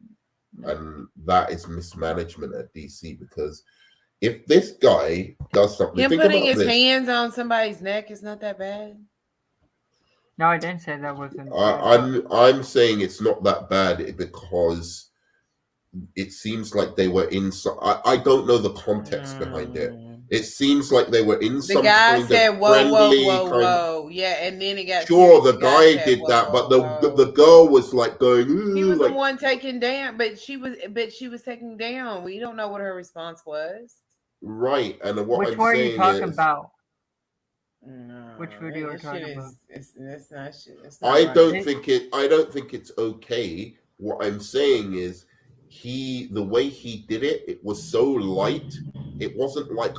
and that is mismanagement at DC. Because if this guy does something, him putting his hands on somebody's neck is not that bad. No, I didn't say that wasn't. I'm saying it's not that bad because it seems like they were in. I don't know the context behind it. It seems like they were in some. The guy said, "Whoa!" Yeah, and then it got. Sure, the guy did that, but the girl was like going. He was the one taken down, but she was taken down. We don't know what her response was. Right, and what which I'm one are saying you talking is, about? No, which video are you talking about? It's not I don't think it's okay. What I'm saying is, the way he did it, it was so light. It wasn't like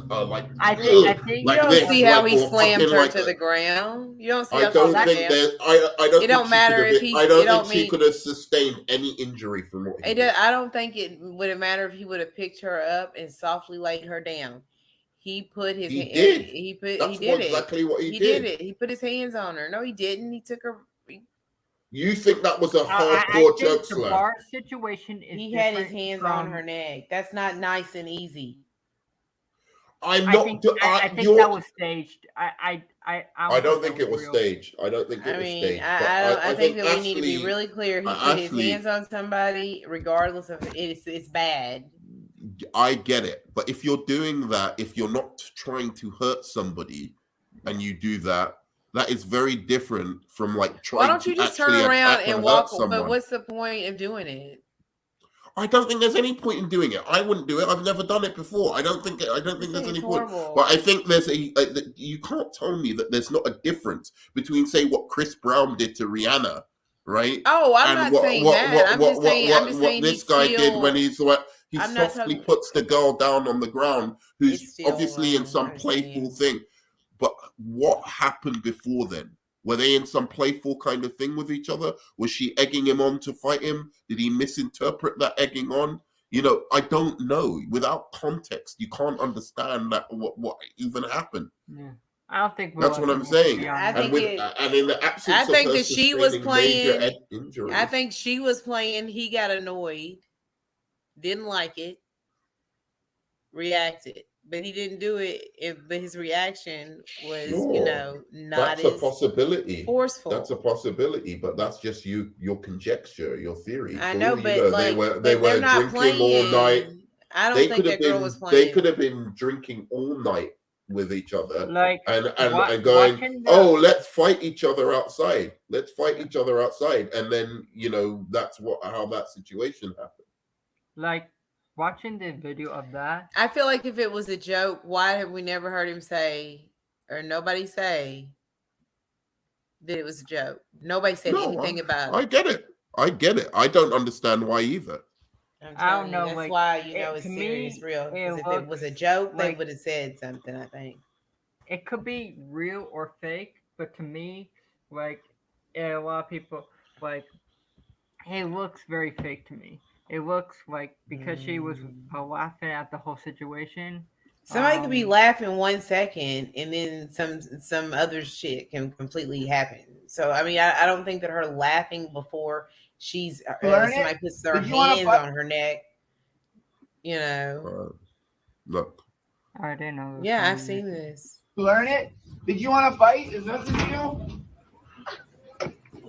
I think you don't this, see how like, he or slammed fucking her like to the ground. You don't see I how don't she think down. that I don't It don't matter if he. I don't it don't think she mean, could have sustained any injury from what he did. I don't think it would have mattered if he would have picked her up and softly laid her down. He put his. He did. That's he did exactly what he did. Did it. He put his hands on her. No, he didn't. He took her. You think that was a hardcore I think choke the slam? bar situation is He had his different hands from, on her neck. That's not nice and easy. I think that was staged. I don't think it was staged. I don't think it was staged. I think that we need to be really clear. He put his hands on somebody, regardless of it's bad. I get it, but if you're doing that, if you're not trying to hurt somebody, and you do that, that is very different from like trying. Why don't you just turn around and walk? But what's the point of doing it? I don't think there's any point in doing it. I wouldn't do it. I've never done it before. I don't think there's any point. But I think there's you can't tell me that there's not a difference between, say, what Chris Brown did to Rihanna, right? Oh, I'm not saying that. I'm just saying what this guy did when he softly puts the girl down on the ground, who's obviously in some playful thing. But what happened before then? Were they in some playful kind of thing with each other? Was she egging him on to fight him? Did he misinterpret that egging on? You know, I don't know. Without context, you can't understand that what even happened. Yeah. I don't think that's what I'm saying. I think and in the absence I think of that she was playing. Injuries, I think she was playing. He got annoyed, didn't like it, reacted. But he didn't do it. But his reaction was, not that's a possibility. Forceful. That's a possibility, but that's just your conjecture, your theory. I know, but they were drinking all night. I don't think that girl was playing. They could have been drinking all night with each other, and going, let's fight each other outside. Let's fight each other outside, and then that's how that situation happened. Like. Watching the video of that, I feel like if it was a joke, why have we never heard him say, or nobody say, that it was a joke? Nobody said anything about it. I get it. I don't understand why either. I don't know. That's why it's serious, real. Because if it was a joke, they would have said something. I think it could be real or fake, but to me, a lot of people it looks very fake to me. It looks like because she was laughing at the whole situation. Somebody could be laughing 1 second and then some other shit can completely happen. So I mean, I don't think that her laughing before somebody puts their hands on her neck. Look. I didn't know. Yeah, I've seen this. Learn it? Did you want to fight? Is that the deal?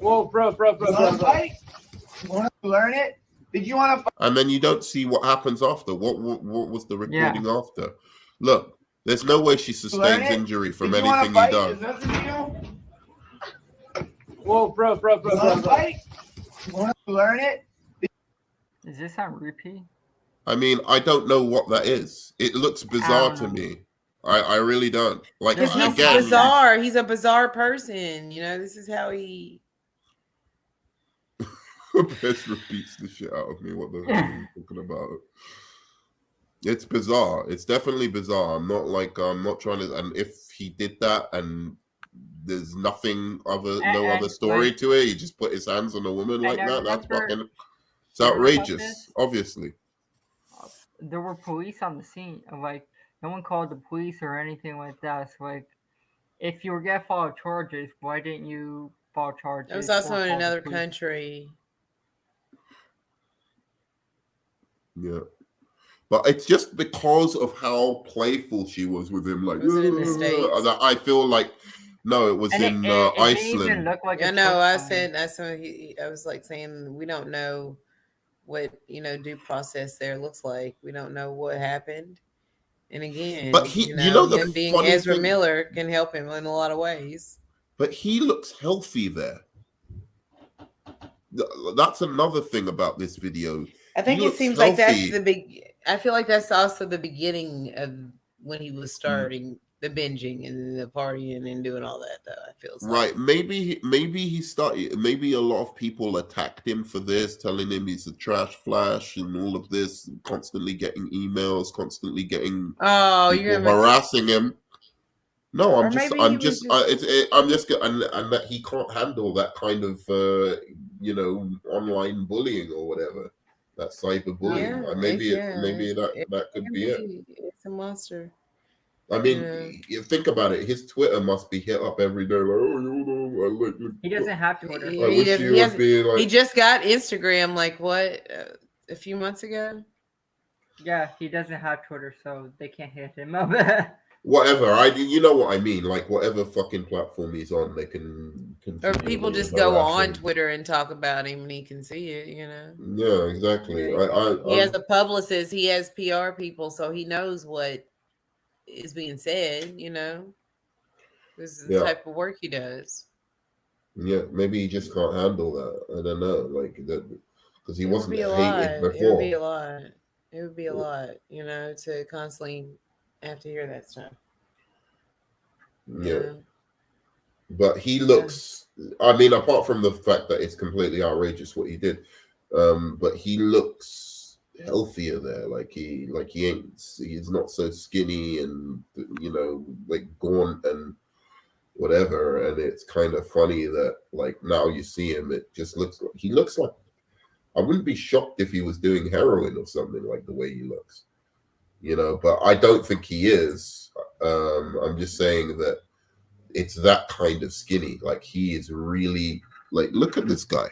Whoa, bro. Fight? You want to learn it? Did you want to? And then you don't see what happens after. What was the recording after? Look, there's no way she sustains injury from anything he does. Is that the deal? Whoa, bro. Fight? You want to learn it? Is this on repeat? I mean, I don't know what that is. It looks bizarre to me. I really don't. He's bizarre. He's a bizarre person. This is how he. Best repeats the shit out of me. What the hell are you talking about? It's bizarre. It's definitely bizarre. I'm not trying to. And if he did that, and there's no other story to it, he just put his hands on a woman like that. That's fucking. It's outrageous. Obviously, there were police on the scene. No one called the police or anything like that. So if you were gonna file charges, why didn't you file charges? It was also in another country. Yeah, but it's just because of how playful she was with him. I feel like it was in Iceland. I was saying we don't know what due process there looks like. We don't know what happened. And again, but him being Ezra Miller can help him in a lot of ways. But he looks healthy there. That's another thing about this video. I think it seems like that's I feel like that's also the beginning of when he was starting the binging and the partying and doing all that, though. I feel right. Maybe he started. Maybe a lot of people attacked him for this, telling him he's a trash flash and all of this. Constantly getting emails, constantly getting you're harassing him. No, I'm just and that he can't handle that kind of online bullying or whatever, that cyberbullying. Maybe that could be it. It's a monster. I mean, you think about it. His Twitter must be hit up every day. Like, he doesn't have Twitter. He just got Instagram. Like what? A few months ago. Yeah, he doesn't have Twitter, so they can't hit him up. Whatever, you know what I mean. Like whatever fucking platform he's on, they can. Or people just go on Twitter and talk about him, and he can see it. Yeah, exactly. He has a publicist. He has PR people, so he knows what is being said. This is the type of work he does. Yeah, maybe he just can't handle that. I don't know, like that, because he wasn't hated before. It would be a lot. It would be a lot, to constantly have to hear that stuff. Yeah. But he looks, I mean, apart from the fact that it's completely outrageous what he did, but he looks healthier there. Like he ain't, he's not so skinny and, like gaunt and whatever. And it's kind of funny that like now you see him, it just looks like, he looks like, I wouldn't be shocked if he was doing heroin or something, like the way he looks, but I don't think he is. I'm just saying that it's that kind of skinny. Like he is really like, look at this guy.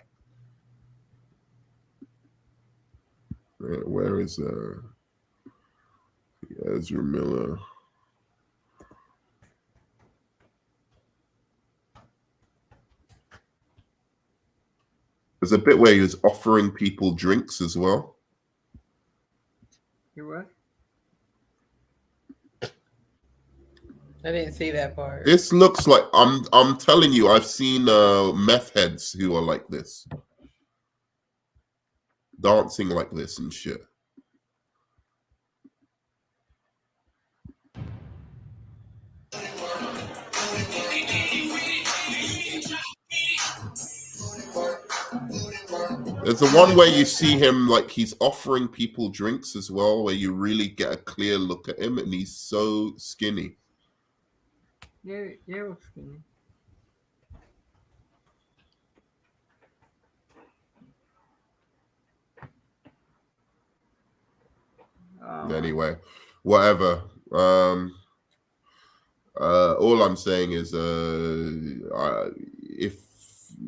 Where is Ezra Miller? There's a bit where he was offering people drinks as well. You what? I didn't see that part. This looks like, I'm telling you, I've seen meth heads who are like this, dancing like this and shit. There's the one where you see him like he's offering people drinks as well, where you really get a clear look at him, and he's so skinny. Yeah, skinny. Anyway, whatever. All I'm saying is, if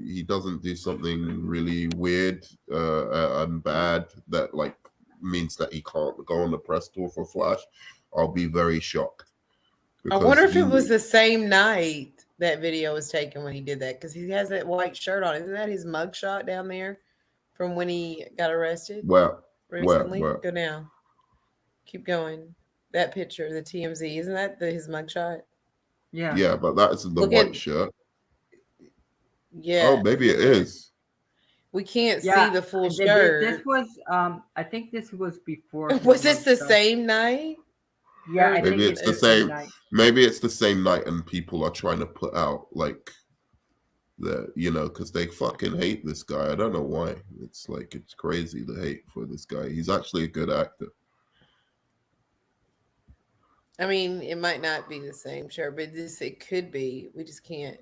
he doesn't do something really weird and bad that like means that he can't go on the press tour for Flash, I'll be very shocked. I wonder if it was the same night that video was taken when he did that, because he has that white shirt on. Isn't that his mugshot down there from when he got arrested? Recently? Go down. Keep going. That picture, the TMZ, isn't that his mugshot? Yeah. Yeah, but that's the white shirt. Yeah. Oh, maybe it is. We can't see the full shirt. This was, I think this was before. Was this the same night? Yeah, maybe it's the same. Maybe it's the same night, and people are trying to put out like the, because they fucking hate this guy. I don't know why. It's like it's crazy the hate for this guy. He's actually a good actor. I mean, it might not be the same shirt, but it could be. We just can't,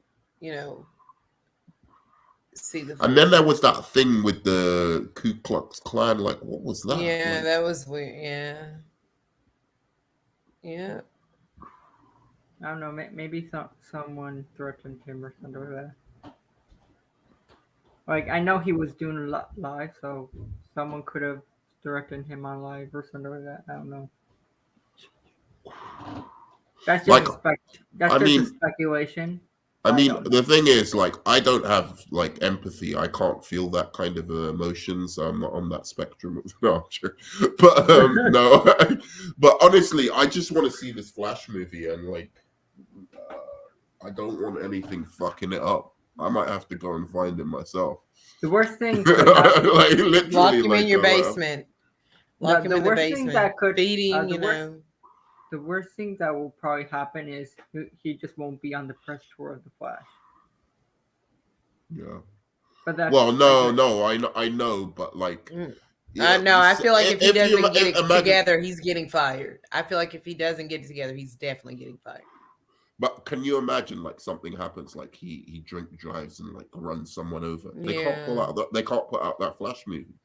see the. And then there was that thing with the Ku Klux Klan. Like, what was that? Yeah, like, that was weird. Yeah. Yeah. I don't know. Maybe someone threatened him or something like that. Like, I know he was doing live, so someone could have threatened him on live or something like that. I don't know. That's just speculation. I mean, the thing is, like, I don't have like empathy. I can't feel that kind of emotions. I'm not on that spectrum. No, I'm sure. But no. But honestly, I just want to see this Flash movie, and like, I don't want anything fucking it up. I might have to go and find it myself. The worst thing, like, literally, lock him in your basement. Lock him in the basement. That could feeding, the worst thing that will probably happen is he just won't be on the press tour of the Flash. Yeah. But that's no, I know, but like, no, I feel like if he doesn't get it together, he's getting fired. I feel like if he doesn't get it together, he's definitely getting fired. But can you imagine like something happens, like he drink drives and like runs someone over? They can't pull out they can't put out that Flash movie.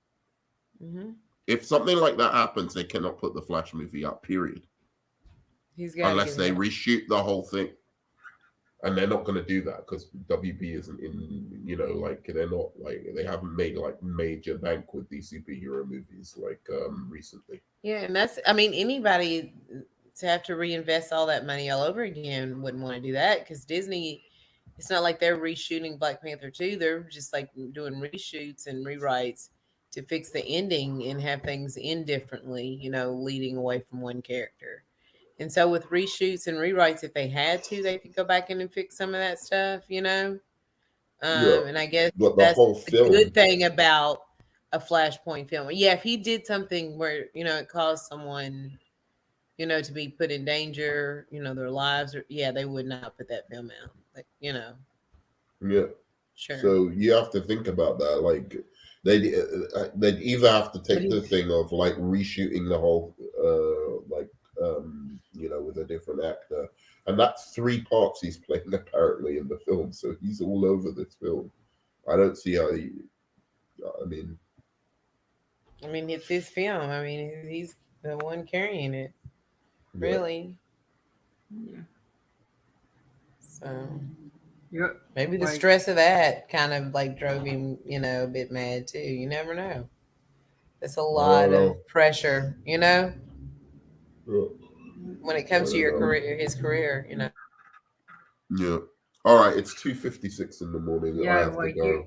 Mm-hmm. If something like that happens, they cannot put the Flash movie out. Period. Unless they reshoot the whole thing. And they're not going to do that because WB isn't in, like they're not like they haven't made like major bank with these superhero movies like recently. Yeah, and anybody to have to reinvest all that money all over again wouldn't want to do that because Disney, it's not like they're reshooting Black Panther 2. They're just like doing reshoots and rewrites to fix the ending and have things end differently, leading away from one character. And so with reshoots and rewrites, if they had to, they could go back in and fix some of that stuff, And I guess that's the good thing about a Flashpoint film. Yeah, if he did something where, it caused someone, to be put in danger, their lives, they would not put that film out. Like, Yeah. Sure. So you have to think about that. Like, they'd either have to take the thing of like reshooting the whole, with a different actor, and that's 3 parts he's playing apparently in the film. So he's all over this film. I don't see how he. It's his film. He's the one carrying it. Really. Yeah. So. Maybe the stress of that kind of like drove him, a bit mad too. You never know. It's a lot of pressure, Yeah. When it comes to your career, his career, Yeah. All right. It's 2:56 in the morning. Yeah, I have to go.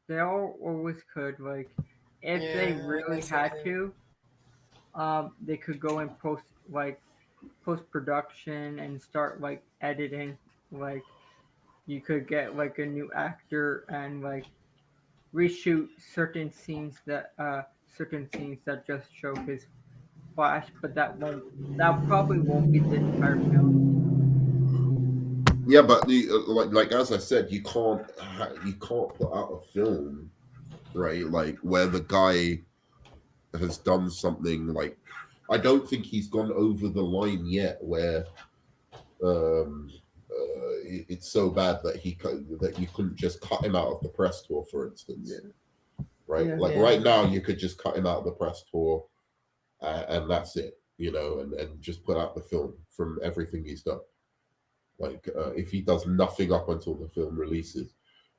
They always could if they really had to, they could go and post production and start editing. You could get a new actor and reshoot certain scenes that just show his Flash, but that probably won't be the entire film. Yeah, but like as I said, you can't put out a film, right? Like where the guy has done something like I don't think he's gone over the line yet where it's so bad that you couldn't just cut him out of the press tour, for instance. Right? Right now you could just cut him out of the press tour and that's it, and just put out the film from everything he's done. If he does nothing up until the film releases,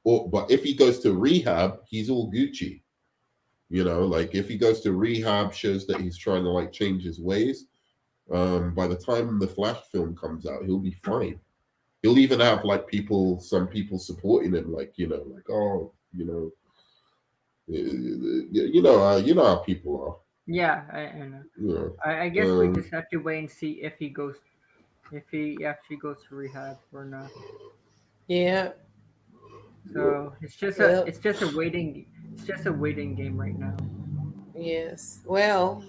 but if he goes to rehab, he's all Gucci. If he goes to rehab, shows that he's trying to change his ways. By the time the Flash film comes out, he'll be fine. He'll even have some people supporting him, you know how people are. Yeah, I know. Yeah. I guess we just have to wait and see if he actually goes to rehab or not. Yeah. So it's just a waiting game right now. Yes. Well.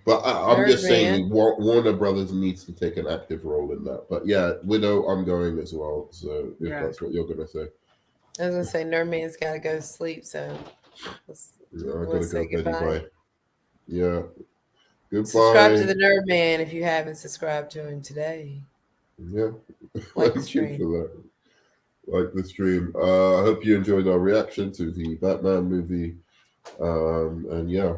But I'm just saying, Warner Brothers needs to take an active role in that. But yeah, Widow, I'm going as well. So if that's what you're gonna say. I was gonna say, Nerdman's got to go to sleep. So I gotta go goodbye. Yeah. Goodbye. Subscribe to the Nerdman if you haven't subscribed to him today. Yeah. Like the stream. Like the stream. I hope you enjoyed our reaction to the Batman movie. And yeah,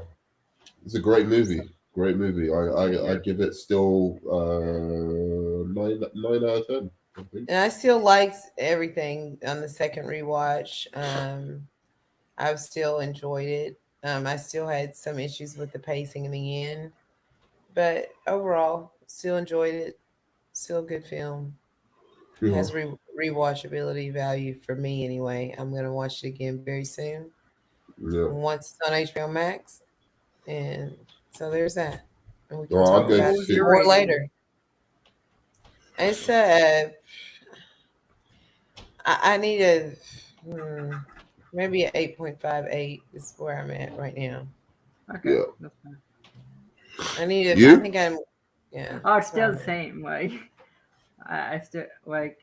it's a great movie. Great movie. I give it still 9 out of 10. I think. And I still liked everything on the second rewatch. I've still enjoyed it. I still had some issues with the pacing in the end, but overall, still enjoyed it. Still a good film. It has rewatchability value for me anyway. I'm gonna watch it again very soon. Yeah. Once it's on HBO Max, and so there's that. And we can talk about it more later. It's I need a maybe an 8.58 is where I'm at right now. Okay. Yeah. I need it. I think I'm Yeah. Oh, it's still the same. Like, I still like.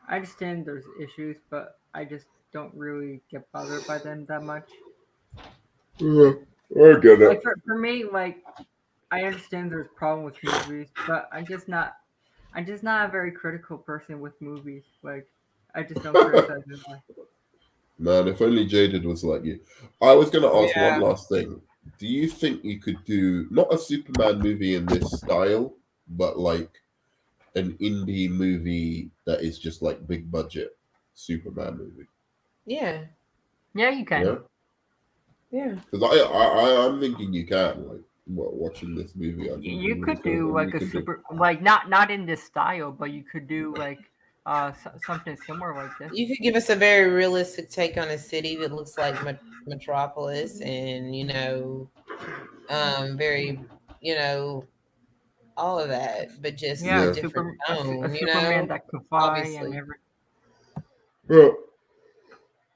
I understand there's issues, but I just don't really get bothered by them that much. Yeah, I get it. Like for me, like I understand there's a problem with movies, but I'm just not a very critical person with movies. Like I just don't criticize them. Man, if only Jaded was like you. I was going to ask Yeah. one last thing. Do you think you could do not a Superman movie in this style, but like an indie movie that is just like big budget Superman movie? Yeah. Yeah, you can. Yeah. Yeah. Because I'm thinking you can, like, watching this movie. I think You could do like a super, like not in this style, but you could do like something similar like this. You could give us a very realistic take on a city that looks like Metropolis, and very, all of that, but just a different tone. A Superman that could fly and everything. Well,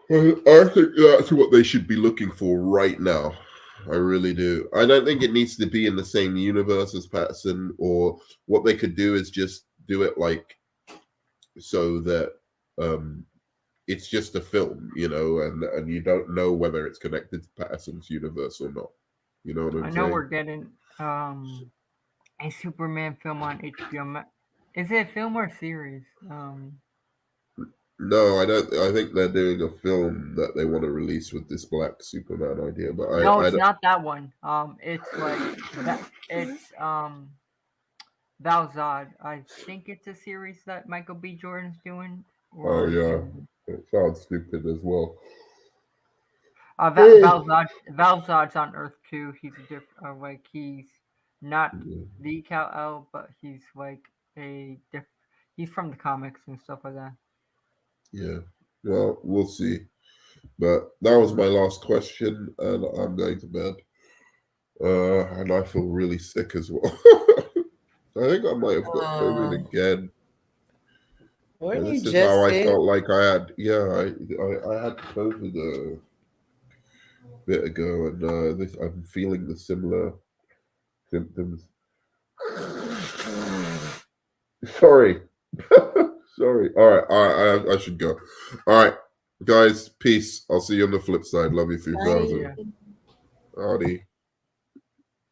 I think that's what they should be looking for right now. I really do. I don't think it needs to be in the same universe as Patterson, or what they could do is just do it like so that it's just a film, and you don't know whether it's connected to Patterson's universe or not. You know what I'm saying? I know we're getting a Superman film on HBO. Is it a film or a series? No, I don't. I think they're doing a film that they want to release with this Black Superman idea, but it's not that one. It's like that. It's Val Zod. I think it's a series that Michael B. Jordan's doing. Oh yeah, it sounds stupid as well. Val Zod's on Earth too. He's a different. He's not the Kal-El, but he's like he's from the comics and stuff like that. Yeah, well, we'll see. But that was my last question, and I'm going to bed. And I feel really sick as well. I think I might have got COVID again. This is how I felt like I had. Yeah, I had COVID a bit ago, and I'm feeling the similar symptoms. Sorry. Sorry. All right. I should go. All right, guys. Peace. I'll see you on the flip side. Love you 3000. Howdy.